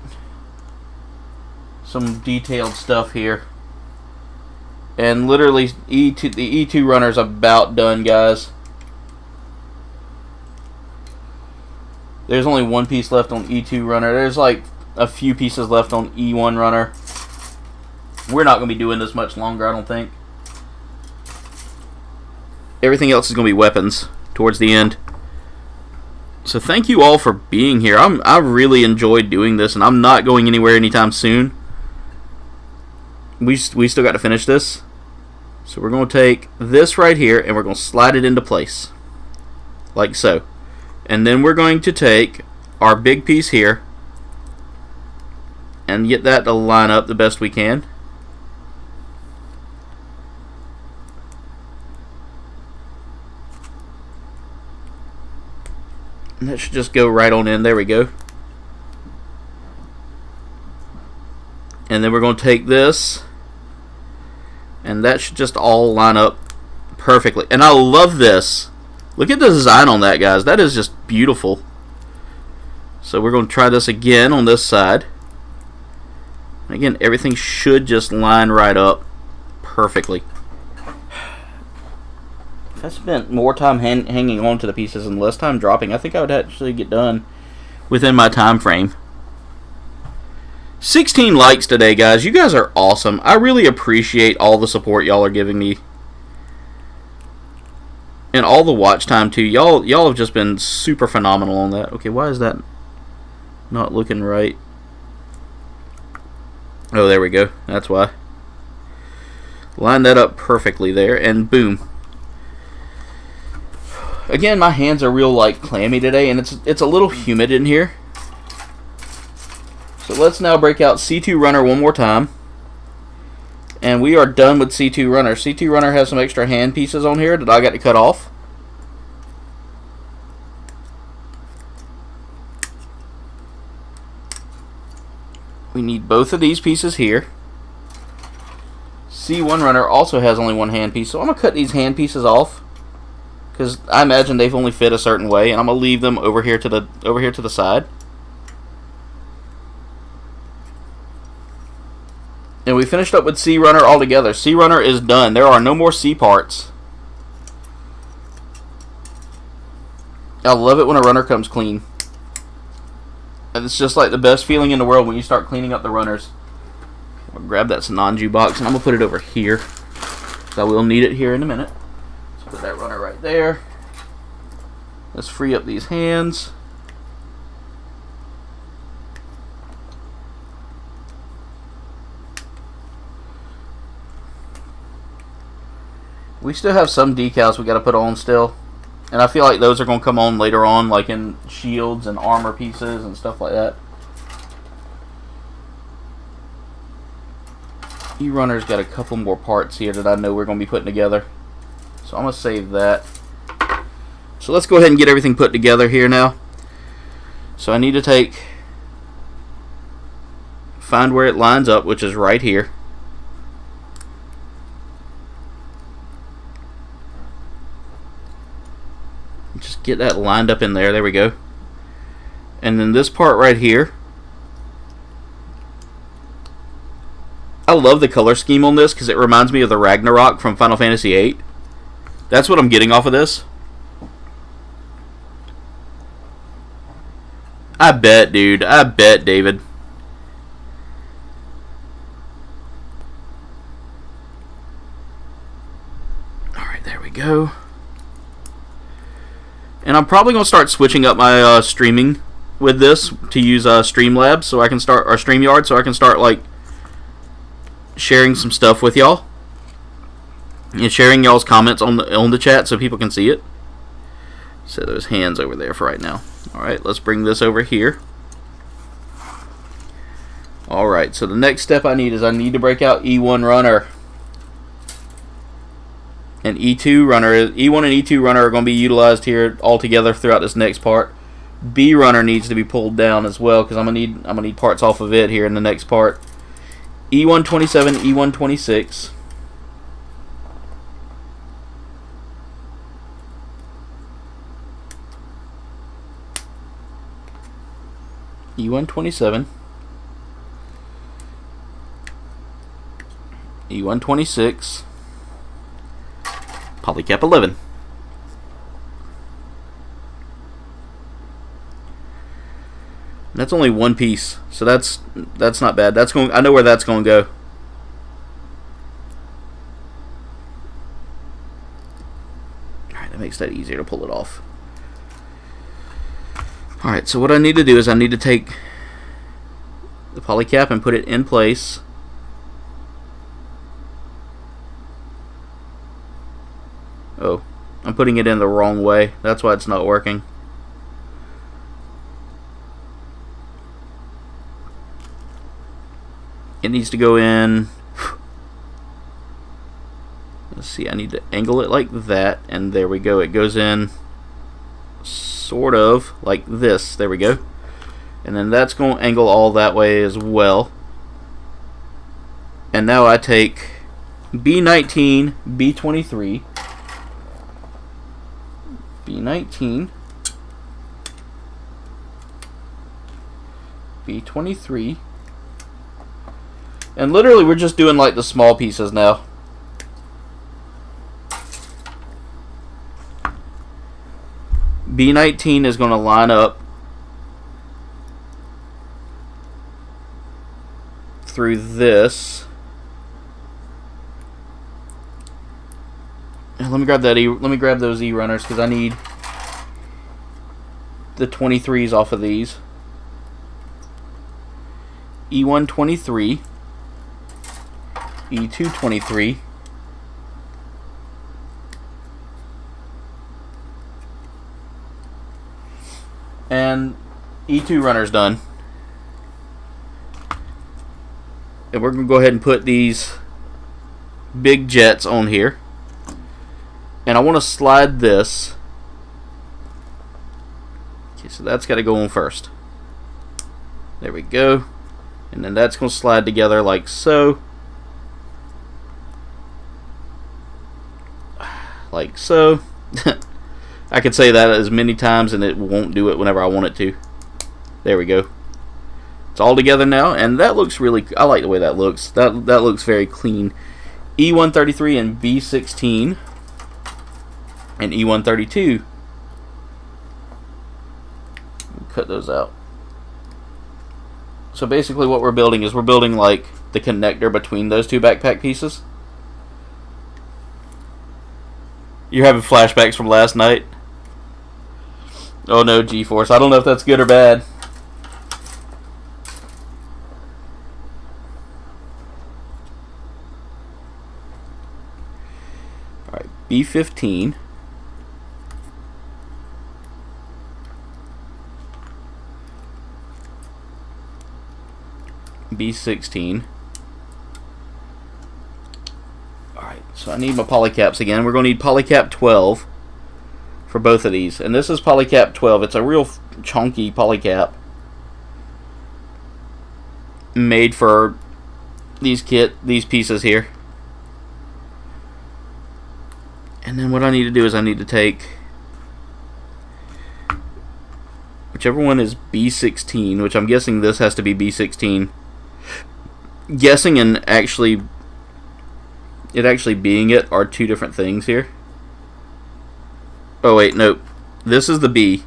[SPEAKER 1] some detailed stuff here. And literally, the E2 runner's about done, guys. There's only one piece left on E2 runner. There's like a few pieces left on E1 runner. We're not going to be doing this much longer, I don't think. Everything else is going to be weapons towards the end. So thank you all for being here. I really enjoyed doing this, and I'm not going anywhere anytime soon. We still got to finish this. So we're going to take this right here, and we're going to slide it into place. Like so. And then we're going to take our big piece here and get that to line up the best we can. And that should just go right on in. There we go. And then we're going to take this, and that should just all line up perfectly. And I love this. Look at the design on that, guys. That is just beautiful. So we're going to try this again on this side. And again, everything should just line right up perfectly. If I spent more time hanging on to the pieces and less time dropping, I think I would actually get done within my time frame. 16 likes today, guys. You guys are awesome. I really appreciate all the support y'all are giving me. And all the watch time, too. Y'all have just been super phenomenal on that. Okay, why is that not looking right? Oh, there we go. That's why. Line that up perfectly there, and boom. Again, my hands are real like clammy today, and it's a little humid in here. So let's now break out C2 Runner one more time. And we are done with C2 Runner. C2 Runner has some extra hand pieces on here that I got to cut off. We need both of these pieces here. C1 Runner also has only one hand piece, so I'm going to cut these hand pieces off, because I imagine they've only fit a certain way, and I'm going to leave them over here to the side. And we finished up with C Runner altogether. C Runner is done. There are no more C parts. I love it when a runner comes clean. And it's just like the best feeling in the world when you start cleaning up the runners. I'm going to grab that Sinanju box, and I'm going to put it over here. So I will need it here in a minute. Let's put that runner right there. Let's free up these hands. We still have some decals we got to put on still. And I feel like those are going to come on later on, like in shields and armor pieces and stuff like that. E-Runner's got a couple more parts here that I know we're going to be putting together. So I'm going to save that. So let's go ahead and get everything put together here now. So I need to find where it lines up, which is right here. Just get that lined up in there. There we go. And then this part right here. I love the color scheme on this because it reminds me of the Ragnarok from Final Fantasy VIII. That's what I'm getting off of this. I bet, dude. I bet, David. Alright, there we go. And I'm probably going to start switching up my streaming with this to use Streamlabs so I can start, or StreamYard, so I can start like sharing some stuff with y'all and sharing y'all's comments on the chat so people can see it. Set those hands over there for right now. All right, let's bring this over here. All right, so the next step I need to break out E1 Runner. And E2 Runner, E1 and E2 Runner are going to be utilized here all together throughout this next part. B Runner needs to be pulled down as well because I'm gonna need parts off of it here in the next part. E127, E126. E127. E126. Polycap 11. That's only one piece, so that's not bad. That's going. I know where that's going to go. All right, that makes that easier to pull it off. All right, so what I need to do is I need to take the polycap and put it in place. Oh, I'm putting it in the wrong way. That's why it's not working. It needs to go in. Let's see, I need to angle it like that, and there we go. It goes in sort of like this. There we go. And then that's going to angle all that way as well. And now I take B19, B23, B19, B23, and literally we're just doing like the small pieces now. B19 is going to line up through this. And let me grab that let me grab those E runners because I need the 23s off of these. E1 23, E2 23, and E2 runner's done. And we're going to go ahead and put these big jets on here. And I want to slide this. Okay, so that's got to go on first. There we go. And then that's going to slide together like so. Like so. I could say that as many times and it won't do it whenever I want it to. There we go. It's all together now, and that looks really... I like the way that looks. That looks very clean. E133 and B16 and E132. Cut those out. So basically what we're building is we're building like the connector between those two backpack pieces. You're having flashbacks from last night? Oh no, G-Force. I don't know if that's good or bad. Alright, B15. B16. Alright, so I need my polycaps again. We're going to need polycap 12 for both of these. And this is polycap 12. It's a real chunky polycap made for these pieces here. And then what I need to do is I need to take whichever one is B16, which I'm guessing this has to be B16. Guessing and it actually being it are two different things here. Oh wait, nope. This is the B.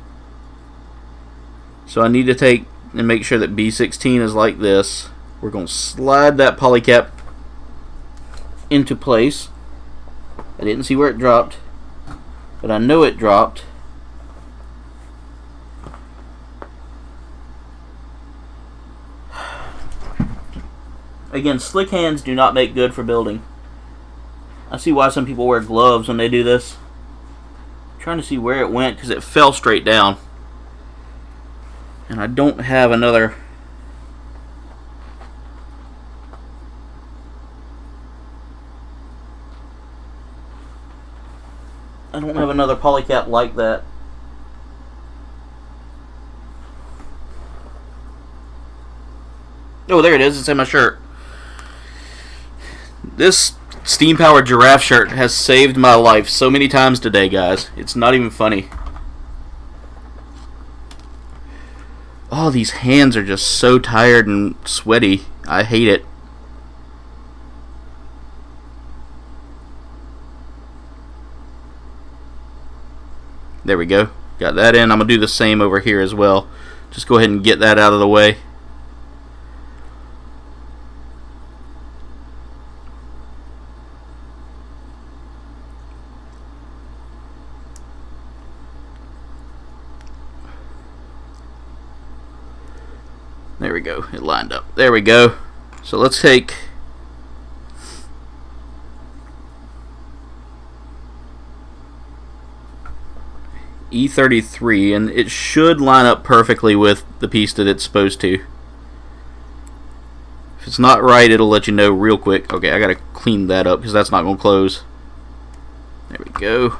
[SPEAKER 1] So I need to take and make sure that B16 is like this. We're going to slide that polycap into place. I didn't see where it dropped, but I know it dropped. Again, slick hands do not make good for building. I see why some people wear gloves when they do this. I'm trying to see where it went because it fell straight down. And I don't have another... I don't have another polycap like that. Oh, there it is. It's in my shirt. This steam-powered giraffe shirt has saved my life so many times today, guys. It's not even funny. Oh, these hands are just so tired and sweaty. I hate it. There we go. Got that in. I'm going to do the same over here as well. Just go ahead and get that out of the way. There we go. It lined up. There we go. So let's take E33, and it should line up perfectly with the piece that it's supposed to. If it's not right, it'll let you know real quick. Okay, I gotta clean that up because that's not gonna close. There we go.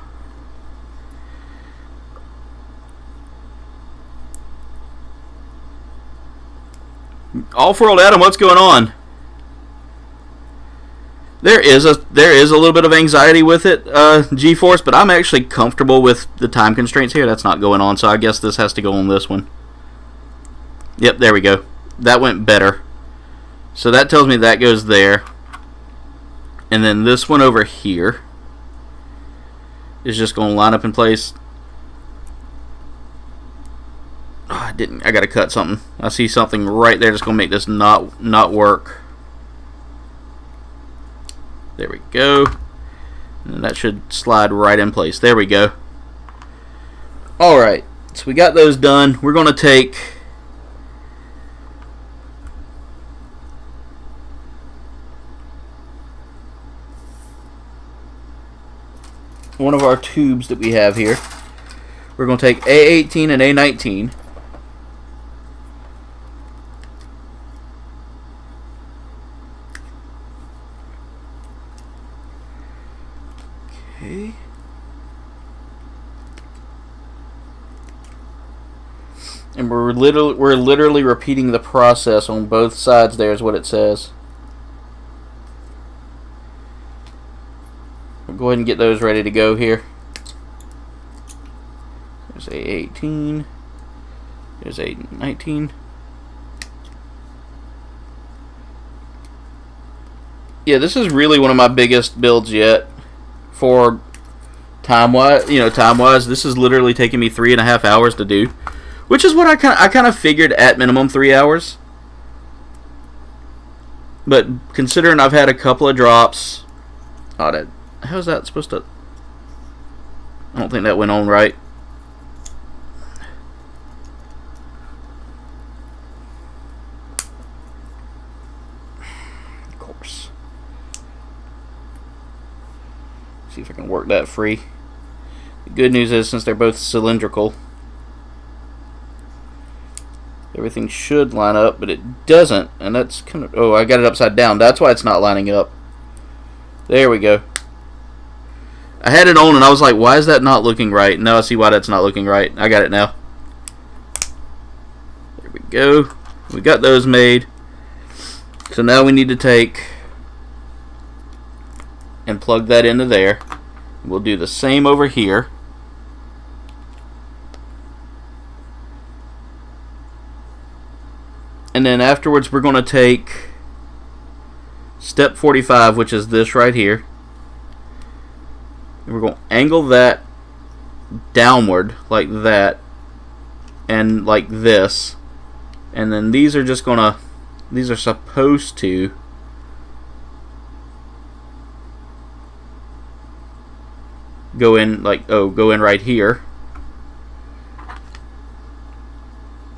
[SPEAKER 1] Off-world Adam, what's going on? There is a little bit of anxiety with it, G-Force, but I'm actually comfortable with the time constraints here. That's not going on, so I guess this has to go on this one. Yep, there we go. That went better. So that tells me that goes there. And then this one over here is just going to line up in place. Oh, I didn't. I got to cut something. I see something right there that's going to make this not work. There we go. And that should slide right in place. There we go. Alright, so we got those done. We're going to take one of our tubes that we have here. We're going to take A18 and A19. Okay. And we're literally repeating the process on both sides. There is what it says. We'll go ahead and get those ready to go here. There's A18. There's A19. Yeah, this is really one of my biggest builds yet. For time-wise, this is literally taking me 3.5 hours to do, which is what I kind of figured at minimum 3 hours. But considering I've had a couple of drops, how's that supposed to? I don't think that went on right. Of course. See if I can work that free. The good news is, since they're both cylindrical, everything should line up, but it doesn't, and that's kind of... Oh, I got it upside down. That's why it's not lining up. There we go. I had it on, and I was like, why is that not looking right? Now I see why that's not looking right. I got it now. There we go. We got those made. So now we need to take and plug that into there. We'll do the same over here. And then afterwards we're going to take step 45, which is this right here. And we're going to angle that downward like that and like this. And then these are just going to, these are supposed to go in like, go in right here.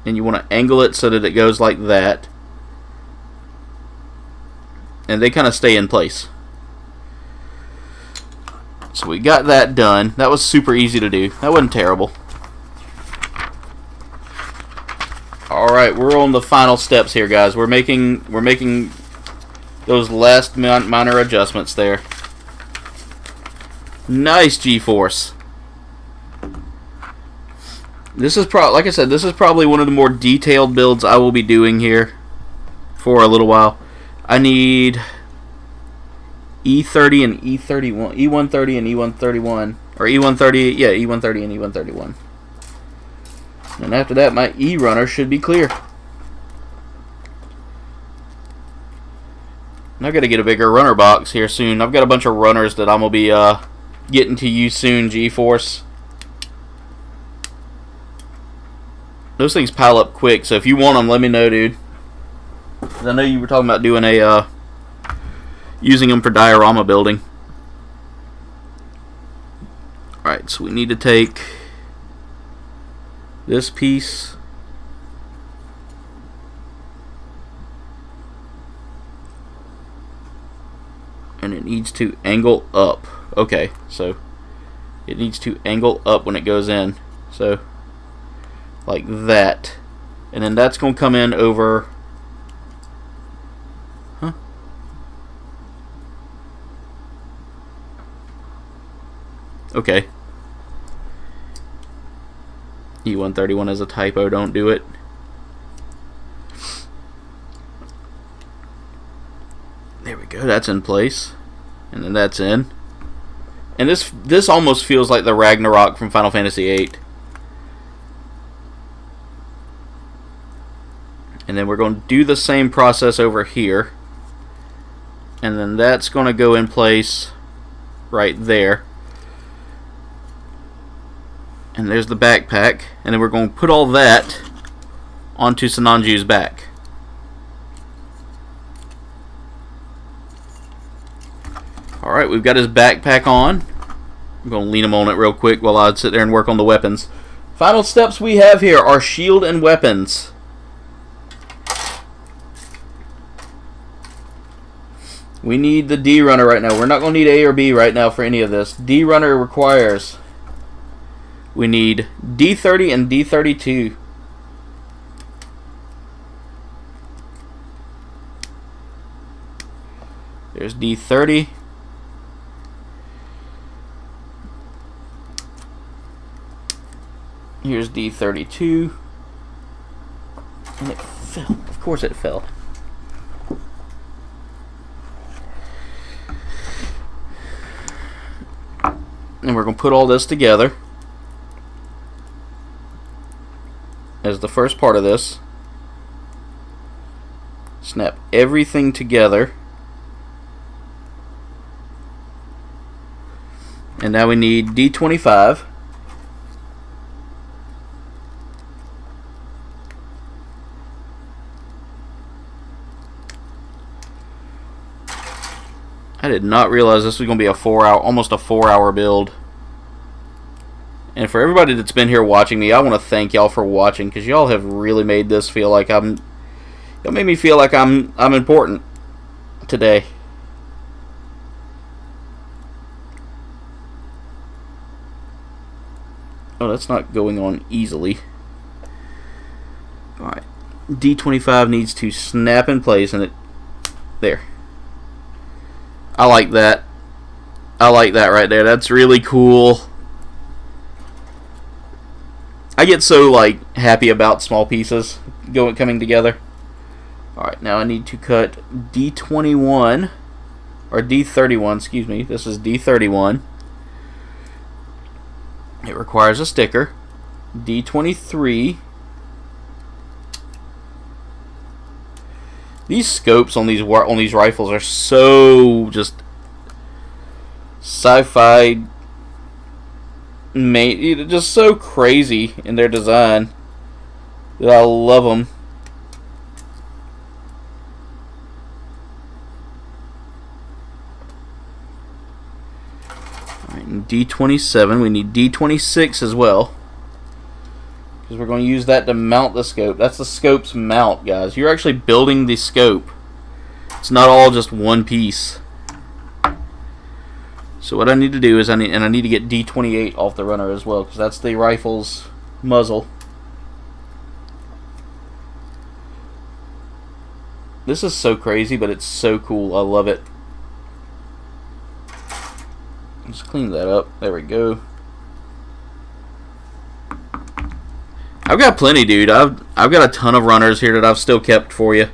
[SPEAKER 1] And you want to angle it so that it goes like that. And they kind of stay in place. So we got that done. That was super easy to do. That wasn't terrible. Alright, we're on the final steps here, guys. We're making those last minor adjustments there. Nice, G-Force. This is like I said, this is probably one of the more detailed builds I will be doing here for a little while. I need E30 and E31, E130 and E131, or E130, yeah, E130 and E131. And after that, my E runner should be clear. And I got to get a bigger runner box here soon. I've got a bunch of runners that I'm gonna be getting to use soon, G-Force. Those things pile up quick, so if you want them, let me know, dude. 'Cause I know you were talking about doing a, using them for diorama building. Alright, so we need to take this piece. And it needs to angle up. Okay, so it needs to angle up when it goes in. So, like that. And then that's going to come in over... Huh? Okay. E131 is a typo, don't do it. There we go, that's in place. And then that's in. And this almost feels like the Ragnarok from Final Fantasy VIII. And then we're going to do the same process over here. And then that's going to go in place right there. And there's the backpack. And then we're going to put all that onto Sinanju's back. Alright, we've got his backpack on. I'm going to lean him on it real quick while I sit there and work on the weapons. Final steps we have here are shield and weapons. We need the D runner right now. We're not going to need A or B right now for any of this. D runner requires... We need D30 and D32. There's D30. Here's D32. And it fell. Of course it fell. And we're going to put all this together as the first part of this. Snap everything together. And now we need D25. I did not realize this was going to be a almost a 4-hour build. And for everybody that's been here watching me, I want to thank y'all for watching, because y'all have really made this feel like y'all made me feel like I'm important today. Oh, that's not going on easily. Alright. D25 needs to snap in place, and it... There. I like that. I like that right there. That's really cool. I get so, like, happy about small pieces coming together. Alright, now I need to cut D21, or D31, excuse me. This is D31. It requires a sticker. D23. These scopes on these rifles are so just sci-fi made, just so crazy in their design that I love them. Alright, and D27, we need D26 as well, because we're going to use that to mount the scope. That's the scope's mount, guys. You're actually building the scope. It's not all just one piece. So what I need to do is I need to get D28 off the runner as well, because that's the rifle's muzzle. This is so crazy, but it's so cool. I love it. Let's clean that up. There we go. I've got plenty, dude. I've got a ton of runners here that I've still kept for you.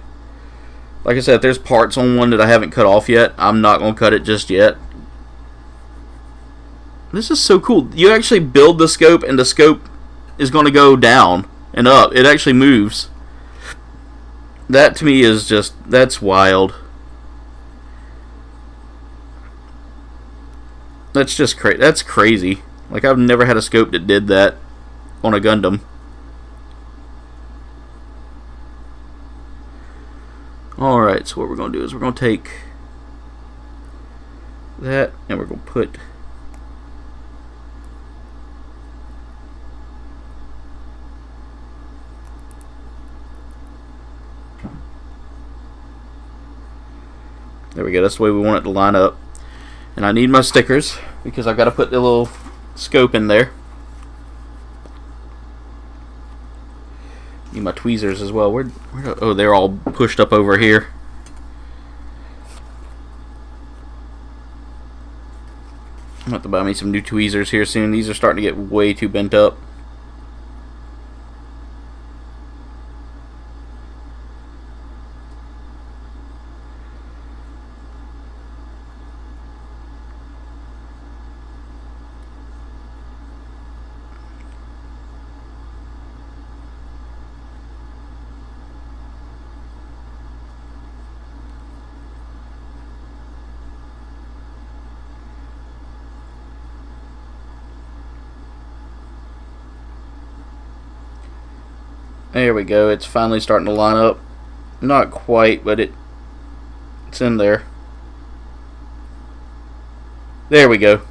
[SPEAKER 1] Like I said, if there's parts on one that I haven't cut off yet, I'm not going to cut it just yet. This is so cool. You actually build the scope, and the scope is going to go down and up. It actually moves. That to me is just, that's wild. That's just that's crazy. Like, I've never had a scope that did that on a Gundam. Alright, so what we're going to do is we're going to take that and we're going to put there we go. That's the way we want it to line up. And I need my stickers because I've got to put the little scope in there. Need my tweezers as well. Oh, they're all pushed up over here. I'm going to have to buy me some new tweezers here soon. These are starting to get way too bent up. There we go. It's finally starting to line up. Not quite, but it's in there. There we go.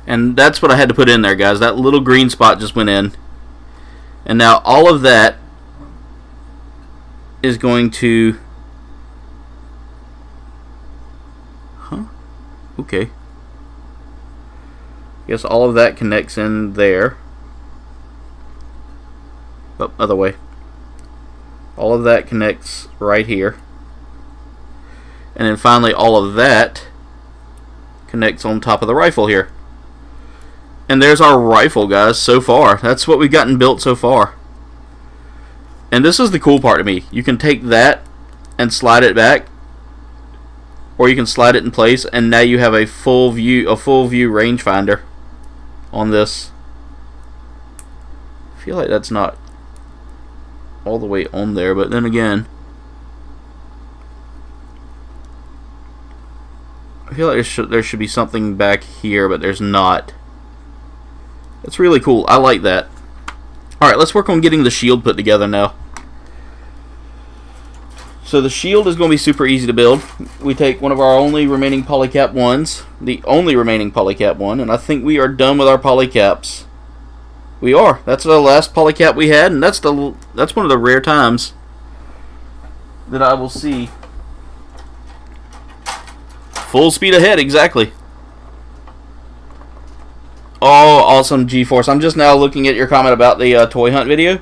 [SPEAKER 1] And that's what I had to put in there, guys. That little green spot just went in. And now all of that is going to... Huh? Okay. I guess all of that connects in there. Oh, other way. All of that connects right here. And then finally all of that connects on top of the rifle here. And there's our rifle, guys, so far. That's what we've gotten built so far. And this is the cool part to me. You can take that and slide it back, or you can slide it in place, and now you have a full view rangefinder on this. I feel like that's not all the way on there, but then again, I feel like there should be something back here, but there's not. That's really cool. I like that. Alright, let's work on getting the shield put together now. So the shield is going to be super easy to build. We take one of our only remaining polycap ones, the only remaining polycap one, and I think we are done with our polycaps. We are. That's the last polycap we had, and that's one of the rare times that I will see. Full speed ahead, exactly. Oh, awesome, G-Force. I'm just now looking at your comment about the toy hunt video.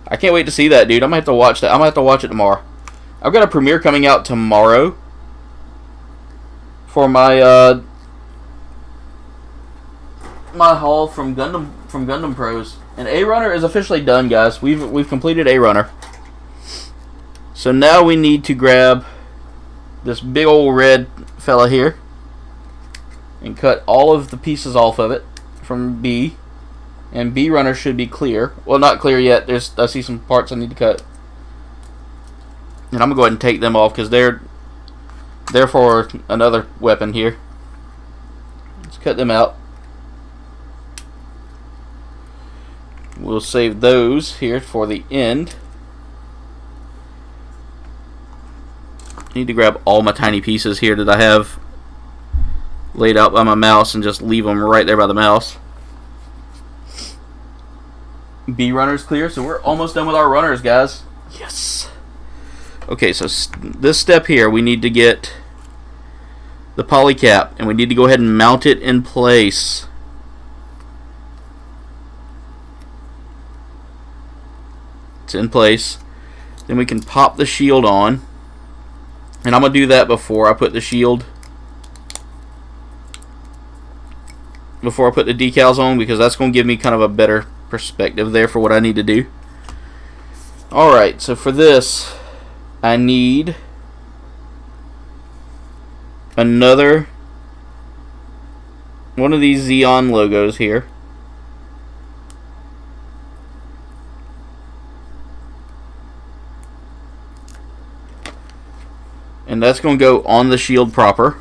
[SPEAKER 1] I can't wait to see that, dude. I'm going to have to watch that. I'm going to have to watch it tomorrow. I've got a premiere coming out tomorrow for my my haul from Gundam Pros. And A Runner is officially done, guys. We've completed A Runner. So now we need to grab this big old red fella here and cut all of the pieces off of it from B. And B Runner should be clear. Well, not clear yet. I see some parts I need to cut. And I'm going to go ahead and take them off because they're for another weapon here. Let's cut them out. We'll save those here for the end. Need to grab all my tiny pieces here that I have laid out by my mouse and just leave them right there by the mouse. B runner's clear, so we're almost done with our runners, guys. Yes. Okay, so this step here, we need to get the polycap, and we need to go ahead and mount it in place. It's in place. Then we can pop the shield on, and I'm going to do that before I put the shield, before I put the decals on, because that's going to give me kind of a better perspective there for what I need to do. Alright, so for this, I need another one of these Xeon logos here. And that's going to go on the shield proper.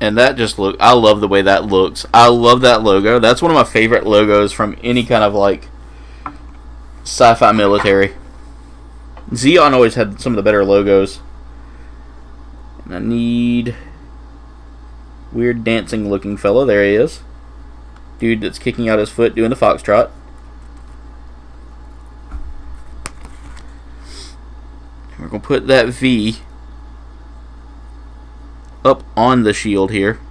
[SPEAKER 1] And that just I love the way that looks. I love that logo. That's one of my favorite logos from any kind of like sci-fi military. Xeon always had some of the better logos. And I need weird dancing looking fella. There he is. Dude that's kicking out his foot doing the foxtrot. We're going to put that V up on the shield here.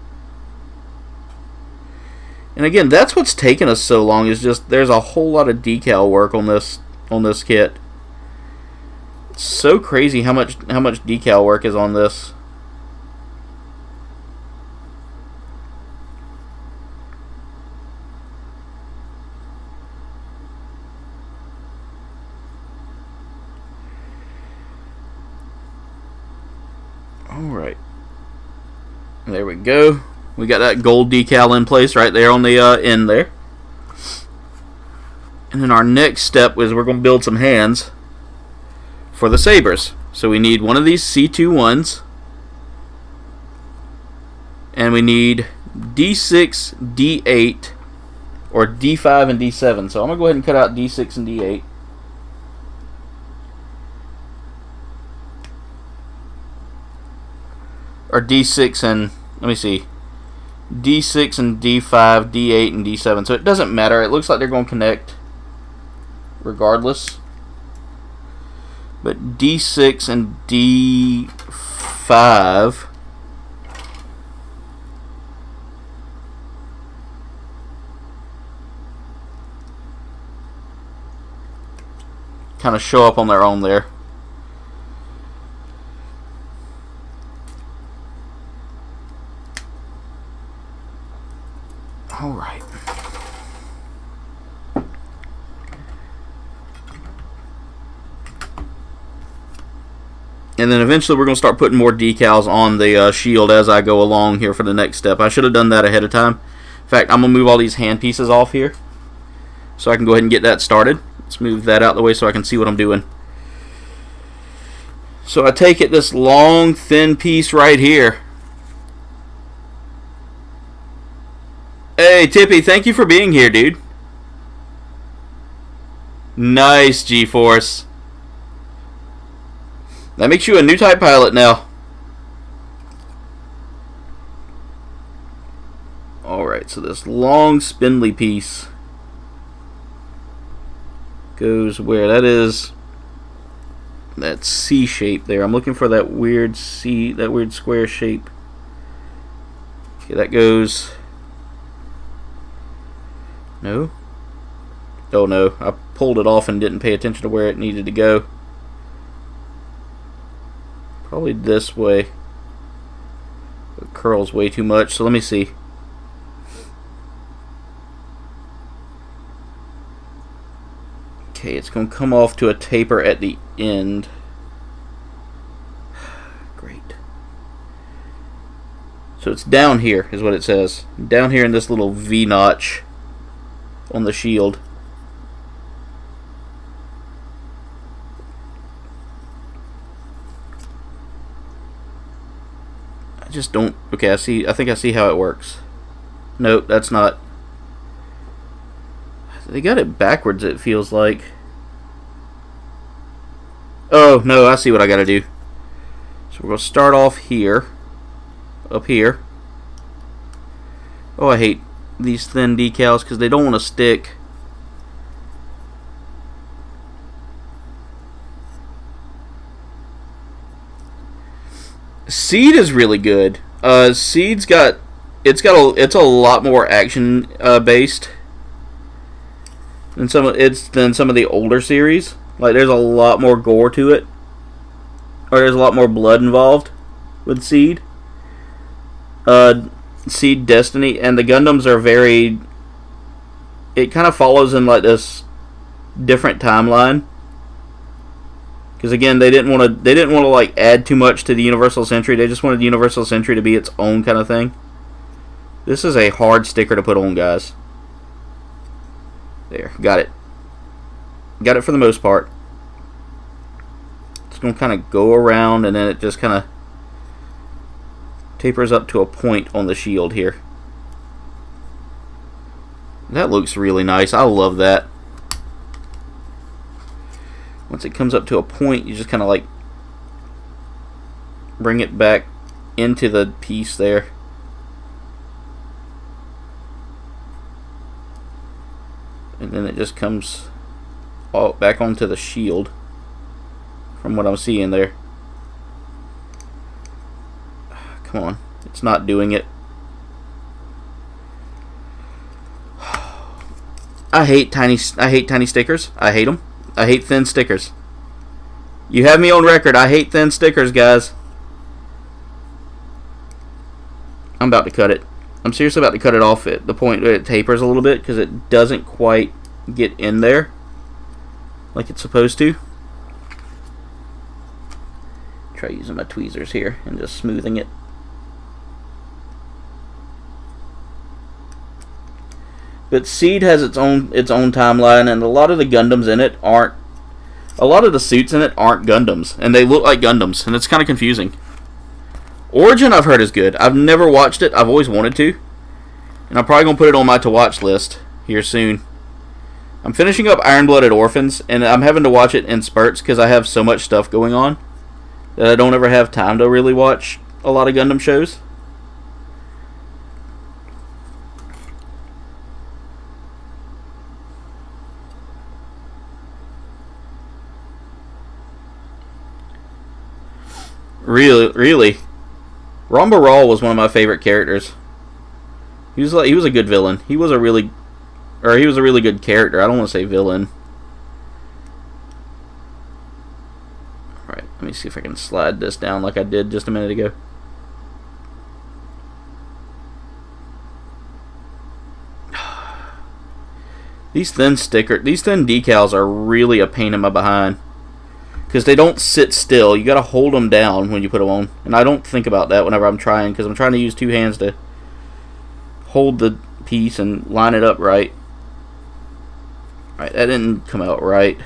[SPEAKER 1] And again, that's what's taken us so long, is just there's a whole lot of decal work on this kit. It's so crazy how much decal work is on this. Alright. There we go. We got that gold decal in place right there on the end there. And then our next step is we're going to build some hands for the sabers. So we need one of these C2 ones. And we need D6, D8, or D5 and D7. So I'm going to go ahead and cut out D6 and D8. Or D6 and, let me see, D6 and D5, D8 and D7. So it doesn't matter. It looks like they're going to connect regardless. But D6 and D5 kind of show up on their own there. All right. And then eventually we're going to start putting more decals on the shield as I go along here for the next step. I should have done that ahead of time. In fact, I'm going to move all these hand pieces off here so I can go ahead and get that started. Let's move that out of the way so I can see what I'm doing. So I take it this long, thin piece right here. Hey, Tippy, thank you for being here, dude. Nice, G-Force. That makes you a new type pilot now. Alright, so this long, spindly piece goes where? That is that C shape there. I'm looking for that weird C, that weird square shape. Okay, that goes... No? Oh no, I pulled it off and didn't pay attention to where it needed to go. Probably this way. It curls way too much, so let me see. Okay, it's going to come off to a taper at the end. Great. So it's down here, is what it says. Down here in this little V notch on the shield. I just don't... Okay, I think I see how it works. Nope, that's not... They got it backwards, it feels like. Oh, no, I see what I gotta do. So we're gonna start off here. Up here. Oh, I hate these thin decals because they don't want to stick. Seed is really good. Seed's got it's a lot more action based than some of the older series. Like there's a lot more gore to it, or there's a lot more blood involved with Seed. Seed Destiny, and the Gundams are very... It kind of follows in like this different timeline, because again they didn't want to like add too much to the Universal Century. They just wanted the Universal Century to be its own kind of thing. This is a hard sticker to put on, guys. There, got it for the most part. It's gonna kind of go around, and then it just kind of Tapers up to a point on the shield here. That looks really nice. I love that. Once it comes up to a point, you just kind of like bring it back into the piece there. And then it just comes all back onto the shield from what I'm seeing there. Come on, it's not doing it. I hate tiny stickers. I hate them. I hate thin stickers. You have me on record. I hate thin stickers, guys. I'm about to cut it. I'm seriously about to cut it off at the point where it tapers a little bit because it doesn't quite get in there like it's supposed to. Try using my tweezers here and just smoothing it. But Seed has its own timeline, and a lot of the Gundams in it aren't. A lot of the suits in it aren't Gundams, and they look like Gundams, and it's kind of confusing. Origin I've heard is good. I've never watched it. I've always wanted to, and I'm probably gonna put it on my to-watch list here soon. I'm finishing up Iron-Blooded Orphans, and I'm having to watch it in spurts because I have so much stuff going on that I don't ever have time to really watch a lot of Gundam shows. Really, Ramba Ral was one of my favorite characters. He was a good villain. He was a really good character. I don't want to say villain. All right, let me see if I can slide this down like I did just a minute ago. These thin decals are really a pain in my behind. Because they don't sit still. You got to hold them down when you put them on. And I don't think about that whenever I'm trying. Because I'm trying to use two hands to hold the piece and line it up right. Alright, that didn't come out right.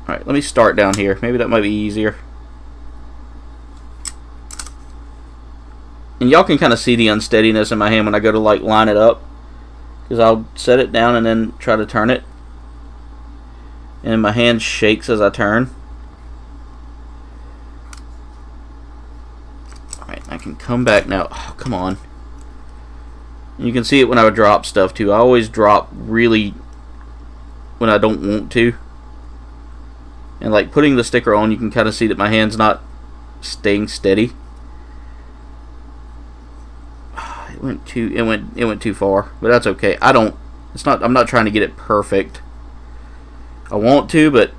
[SPEAKER 1] Alright, let me start down here. Maybe that might be easier. And y'all can kind of see the unsteadiness in my hand when I go to like line it up. Because I'll set it down and then try to turn it. And my hand shakes as I turn. Alright, I can come back now. Oh, come on. And you can see it when I would drop stuff too. I always drop really when I don't want to. And like putting the sticker on, you can kind of see that my hand's not staying steady. It went too far, but that's okay. I'm not trying to get it perfect. I want to, but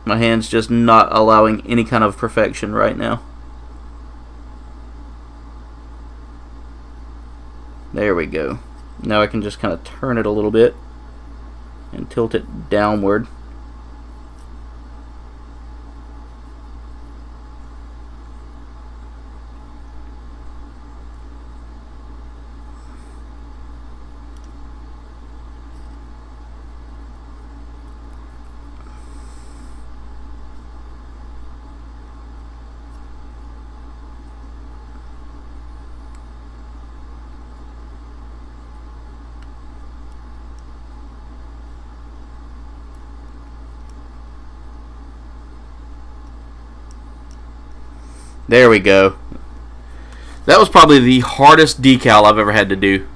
[SPEAKER 1] my hand's just not allowing any kind of perfection right now. There we go. Now I can just kind of turn it a little bit and tilt it downward. There we go. That was probably the hardest decal I've ever had to do.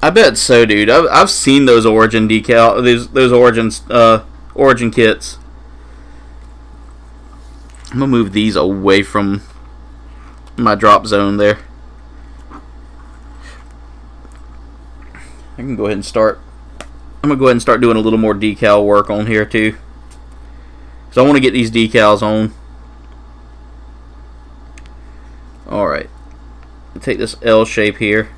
[SPEAKER 1] I bet so, dude. I've seen those Origin those Origin kits. I'm gonna move these away from my drop zone there. I can go ahead and start. I'm going to go ahead and start doing a little more decal work on here too. So I want to get these decals on. Alright. Take this L shape here.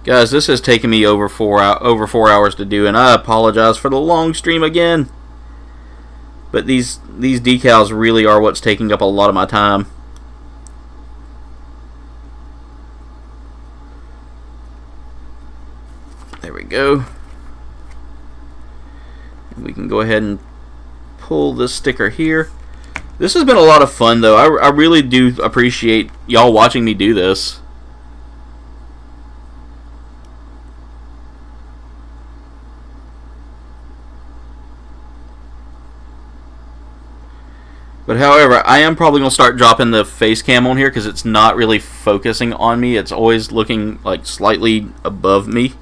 [SPEAKER 1] Guys, this has taken me over 4 hours to do, and I apologize for the long stream again. But these decals really are what's taking up a lot of my time. go. And we can go ahead and pull this sticker here. This has been a lot of fun, though. I really do appreciate y'all watching me do this. But however, I am probably going to start dropping the face cam on here because it's not really focusing on me. It's always looking like slightly above me.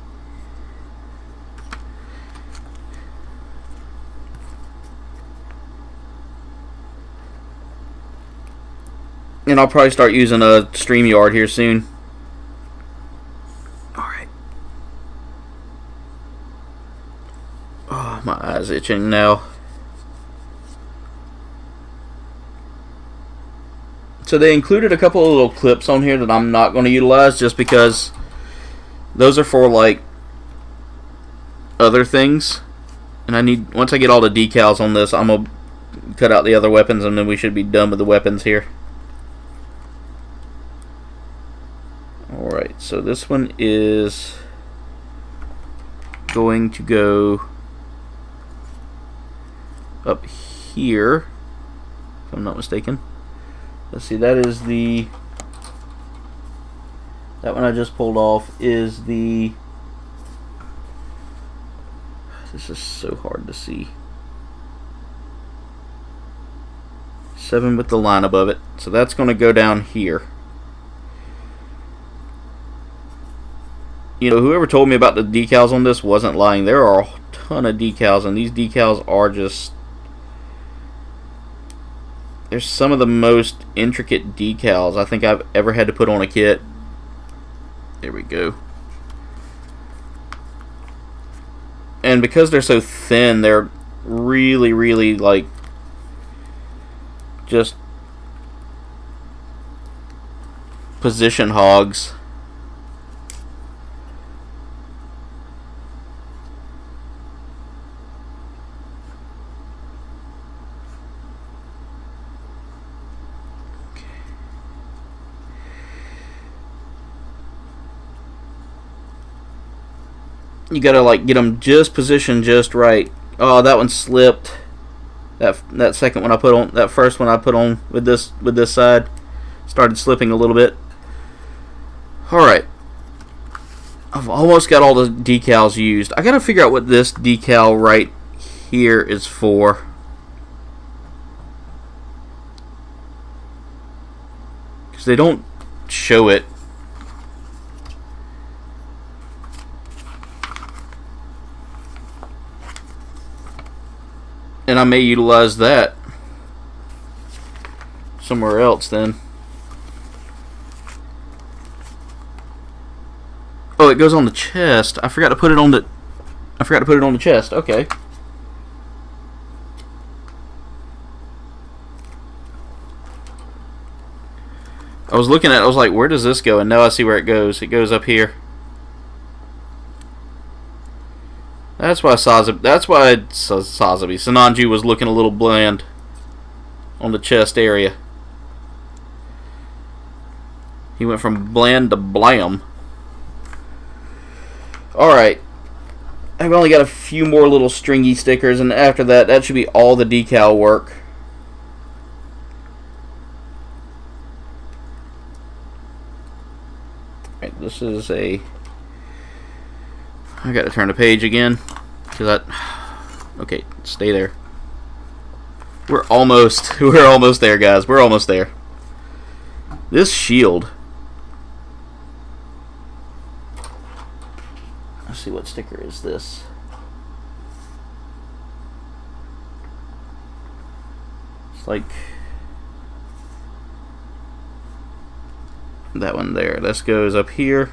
[SPEAKER 1] And I'll probably start using a StreamYard here soon. Alright. Oh, my eye's itching now. So they included a couple of little clips on here that I'm not going to utilize just because those are for like other things. And I need, once I get all the decals on this, I'm going to cut out the other weapons and then we should be done with the weapons here. Alright, so this one is going to go up here, if I'm not mistaken. Let's see, that is the... That one I just pulled off is the... This is so hard to see. 7 with the line above it. So that's going to go down here. You know, whoever told me about the decals on this wasn't lying. There are a ton of decals, and these decals are just... They're some of the most intricate decals I think I've ever had to put on a kit. There we go. And because they're so thin, they're really, really like just position hogs. You gotta like get them just positioned just right. Oh, that one slipped. That second one I put on, that first one I put on with this side started slipping a little bit. All right, I've almost got all the decals used. I gotta figure out what this decal right here is for. Because they don't show it. And I may utilize that somewhere else then. Oh, it goes on the chest. I forgot to put it on the chest. Okay. I was looking at it, I was like, where does this go? And now I see where it goes. It goes up here. That's why Sinanju was looking a little bland on the chest area. He went from bland to blam. Alright. I've only got a few more little stringy stickers, and after that, that should be all the decal work. Alright, this is a... I gotta turn the page again. Okay, stay there. We're almost there, guys. We're almost there. This shield. Let's see, what sticker is this? It's like that one there. This goes up here.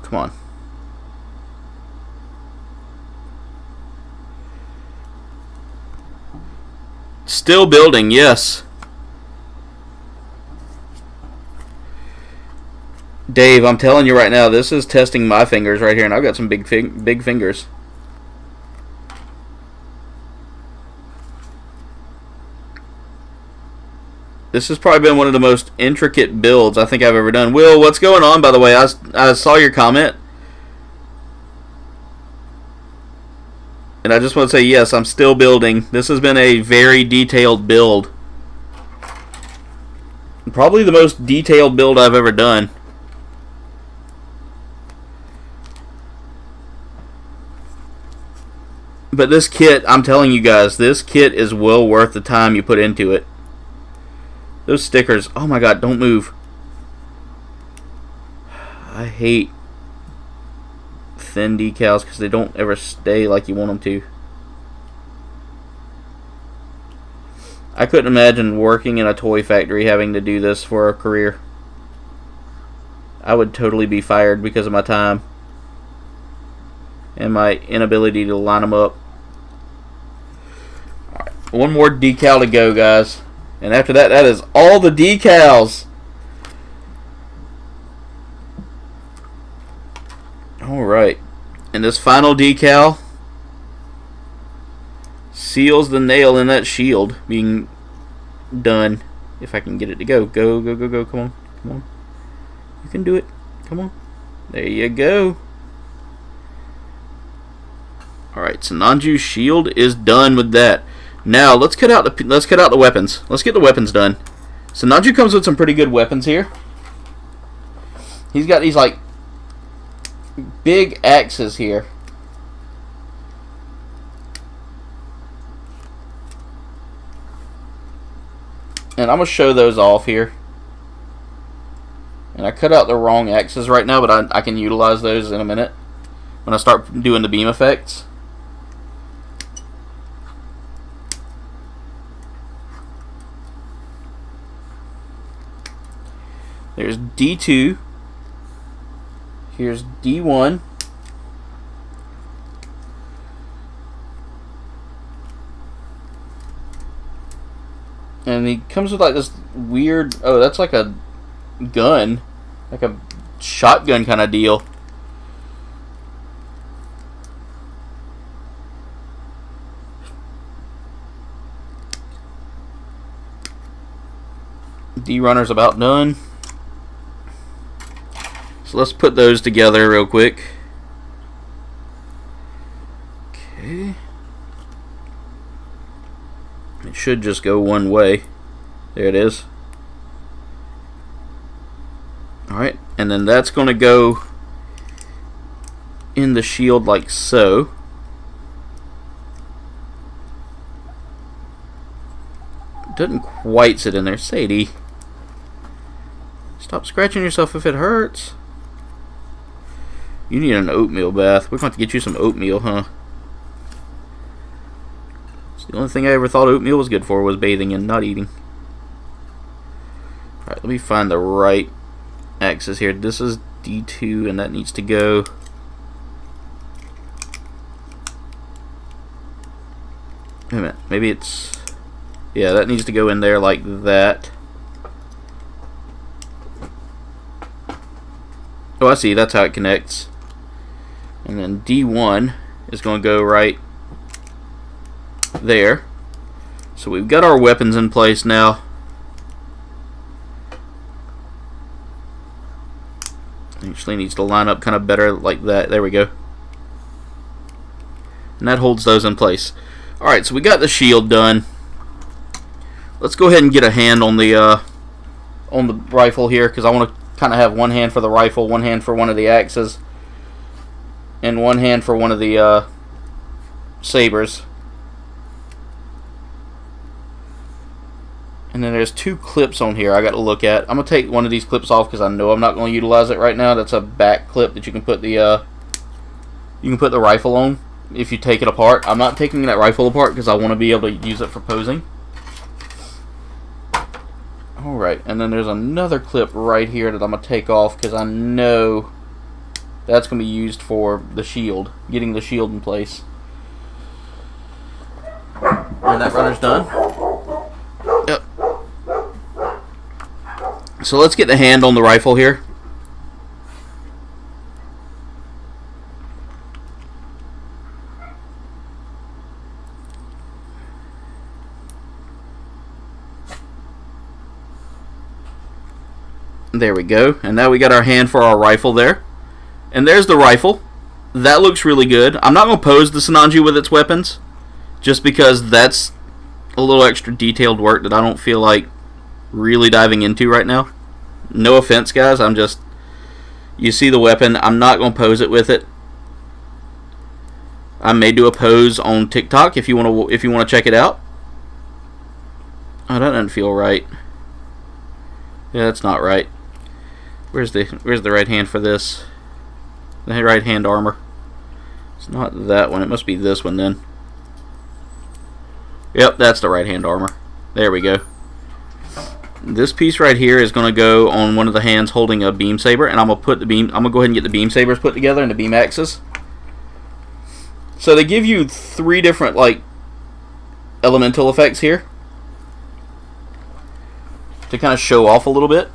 [SPEAKER 1] Come on. Still building, yes. Dave, I'm telling you right now, this is testing my fingers right here, and I've got some big fingers. This has probably been one of the most intricate builds I think I've ever done. Will, what's going on, by the way? I saw your comment. And I just want to say, yes, I'm still building. This has been a very detailed build. Probably the most detailed build I've ever done. But this kit, I'm telling you guys, this kit is well worth the time you put into it. Those stickers, oh my god, don't move. I hate thin decals because they don't ever stay like you want them to. I couldn't imagine working in a toy factory having to do this for a career. I would totally be fired because of my time and my inability to line them up. All right, one more decal to go, guys. And after that, that is all the decals. Alright. And this final decal seals the nail in that shield being done. If I can get it to go. Go, go, go, go. Come on. Come on. You can do it. Come on. There you go. Alright, Sinanju's shield is done with that. Now let's cut out the weapons. Let's get the weapons done. Sinanju comes with some pretty good weapons here. He's got these like big axes here. And I'm gonna show those off here. And I cut out the wrong axes right now, but I can utilize those in a minute when I start doing the beam effects. There's D2. Here's D1. And he comes with like this weird... Oh, that's like a gun. Like a shotgun kind of deal. D-Runner's about done. So let's put those together real quick. Okay. It should just go one way. There it is. Alright, and then that's going to go in the shield like so. Doesn't quite sit in there. Sadie, stop scratching yourself if it hurts. You need an oatmeal bath. We're going to have to get you some oatmeal, huh? It's the only thing I ever thought oatmeal was good for was bathing and not eating. Alright, let me find the right axis here. This is D2 and that needs to go. Wait a minute. Maybe it's... Yeah, that needs to go in there like that. Oh, I see. That's how it connects. And then D1 is going to go right there. So we've got our weapons in place now. Actually needs to line up kind of better like that. There we go. And that holds those in place. Alright, so we got the shield done. Let's go ahead and get a hand on the rifle here, because I want to kind of have one hand for the rifle, one hand for one of the axes, and one hand for one of the sabers. And then there's two clips on here I got to look at. I'm going to take one of these clips off because I know I'm not going to utilize it right now. That's a back clip that you can put the rifle on if you take it apart. I'm not taking that rifle apart because I want to be able to use it for posing. Alright, and then there's another clip right here that I'm going to take off because I know that's going to be used for the shield, getting the shield in place. And that runner's done. Yep. So let's get the hand on the rifle here. There we go. And now we got our hand for our rifle there. And there's the rifle. That looks really good. I'm not going to pose the Sinanju with its weapons, just because that's a little extra detailed work that I don't feel like really diving into right now. No offense, guys. I'm just... You see the weapon. I'm not going to pose it with it. I may do a pose on TikTok if you want to check it out. Oh, that doesn't feel right. Yeah, that's not right. Where's the right hand for this? The right hand armor. It's not that one. It must be this one then. Yep, that's the right hand armor. There we go. This piece right here is going to go on one of the hands holding a beam saber, and I'm going to go ahead and get the beam sabers put together and the beam axes. So they give you 3 different like elemental effects here to kind of show off a little bit.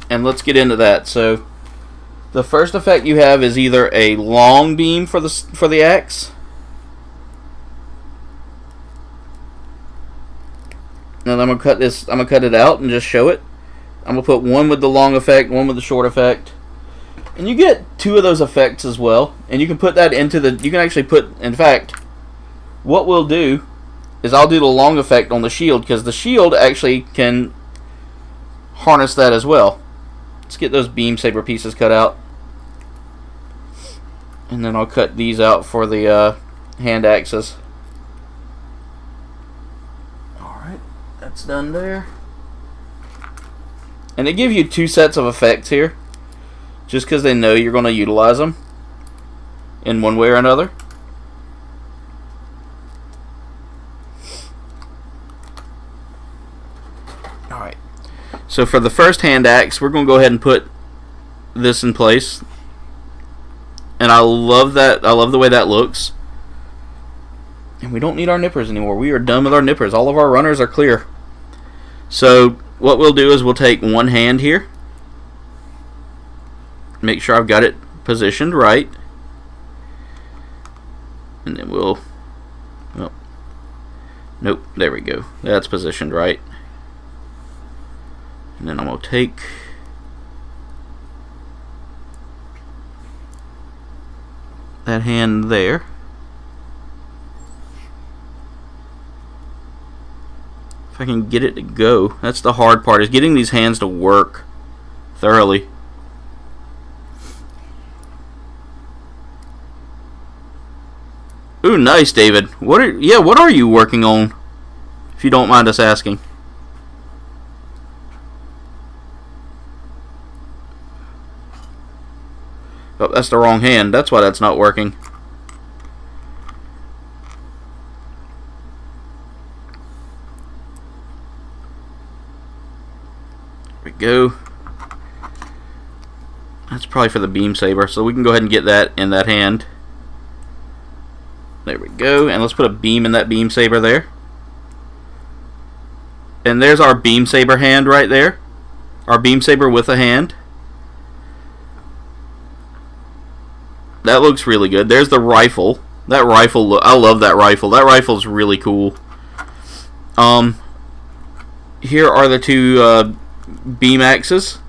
[SPEAKER 1] And let's get into that. So the first effect you have is either a long beam for the axe. Now I'm gonna cut this. I'm gonna cut it out and just show it. I'm gonna put one with the long effect, one with the short effect, and you get 2 of those effects as well. And you can put that into the. You can actually put. In fact, what we'll do is I'll do the long effect on the shield, because the shield actually can harness that as well. Let's get those beam saber pieces cut out, and then I'll cut these out for the hand axes. That's done there. And they give you 2 sets of effects here, just because they know you're going to utilize them in one way or another. Alright. So for the first hand axe, we're going to go ahead and put this in place. And I love that. I love the way that looks. And we don't need our nippers anymore. We are done with our nippers. All of our runners are clear. So what we'll do is we'll take one hand here. Make sure I've got it positioned right. And then we'll... Oh, nope, there we go. That's positioned right. And then I'm going to take... that hand there. If I can get it to go. That's the hard part, is getting these hands to work thoroughly. Ooh, nice, David. What are you working on? If you don't mind us asking. Oh, that's the wrong hand. That's why that's not working. There we go. That's probably for the beam saber, so we can go ahead and get that in that hand. There we go, and let's put a beam in that beam saber there. And there's our beam saber hand right there. Our beam saber with a hand. That looks really good. There's the rifle. That rifle, I love that rifle. That rifle's really cool. Here are the 2 beam axes.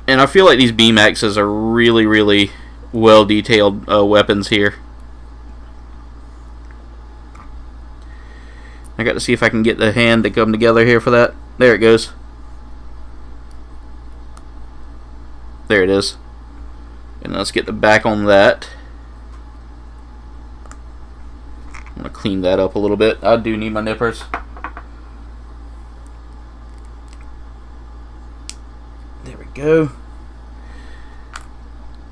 [SPEAKER 1] And I feel like these beam axes are really, really well detailed weapons here. I got to see if I can get the hand to come together here for that. There it goes. There it is. And let's get the back on that. I'm going to clean that up a little bit. I do need my nippers. There we go.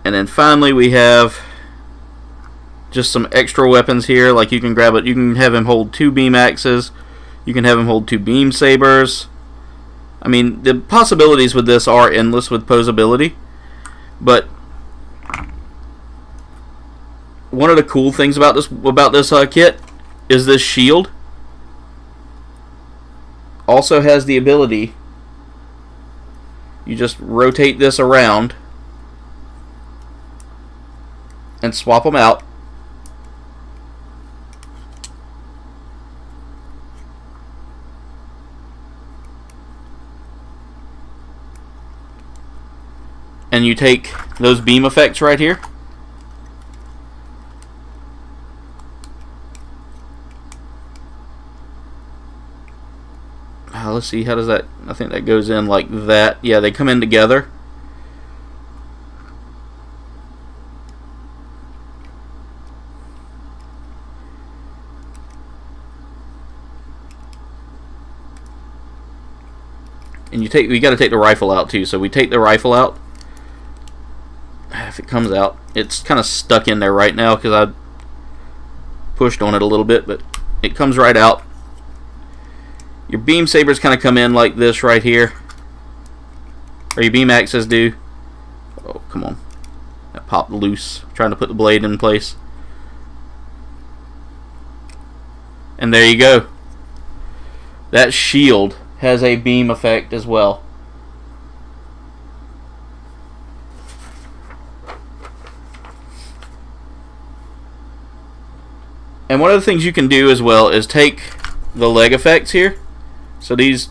[SPEAKER 1] And then finally we have just some extra weapons here. Like you can grab it. You can have him hold 2 beam axes. You can have him hold 2 beam sabers. I mean, the possibilities with this are endless with posability. But one of the cool things about this kit is this shield also has the ability. You just rotate this around and swap them out. and you take those beam effects right here. Let's see, how does that, I think that goes in like that. Yeah, they come in together. And we got to take the rifle out too. So we take the rifle out. If it comes out, it's kind of stuck in there right now because I pushed on it a little bit, but it comes right out. Your beam sabers kind of come in like this right here, or your beam axes do. Oh, come on. That popped loose. Trying to put the blade in place. And there you go. That shield has a beam effect as well. And one of the things you can do as well is take the leg effects here. So these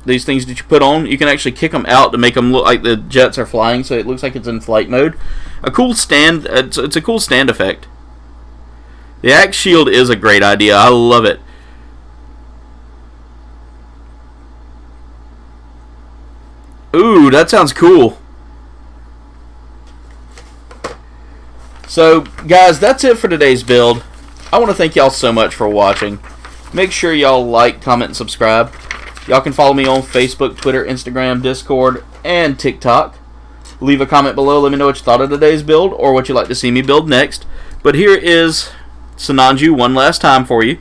[SPEAKER 1] things that you put on, you can actually kick them out to make them look like the jets are flying, so it looks like it's in flight mode. A cool stand. It's a cool stand effect. The axe shield is a great idea. I love it. Ooh, that sounds cool. So, guys, that's it for today's build. I want to thank y'all so much for watching. Make sure y'all like, comment, and subscribe. Y'all can follow me on Facebook, Twitter, Instagram, Discord, and TikTok. Leave a comment below. Let me know what you thought of today's build or what you'd like to see me build next. But here is Sinanju one last time for you.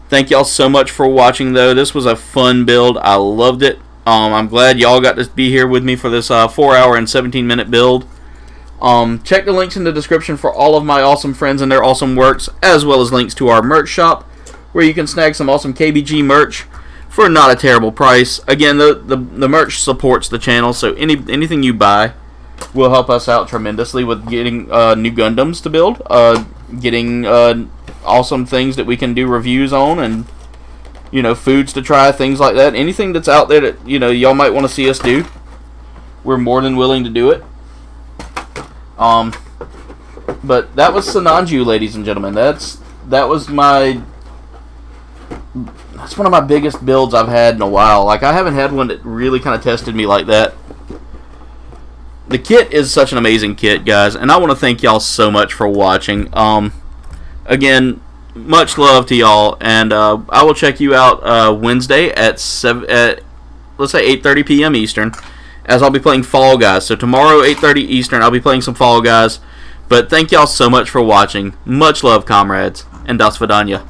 [SPEAKER 1] Thank y'all so much for watching, though. This was a fun build. I loved it. I'm glad y'all got to be here with me for this 4-hour and 17-minute build. Check the links in the description for all of my awesome friends and their awesome works, as well as links to our merch shop, where you can snag some awesome KBG merch for not a terrible price. Again, the merch supports the channel, so anything you buy will help us out tremendously with getting new Gundams to build, getting awesome things that we can do reviews on, and foods to try, things like that. Anything that's out there that y'all might want to see us do, we're more than willing to do it. But that was Sinanju, ladies and gentlemen. That's one of my biggest builds I've had in a while. Like, I haven't had one that really kind of tested me like that. The kit is such an amazing kit, guys, and I want to thank y'all so much for watching. Again, much love to y'all, and I will check you out Wednesday at let's say 8:30 p.m. Eastern, as I'll be playing Fall Guys. So tomorrow, 8:30 Eastern, I'll be playing some Fall Guys. But thank y'all so much for watching. Much love, comrades, and das vidanya.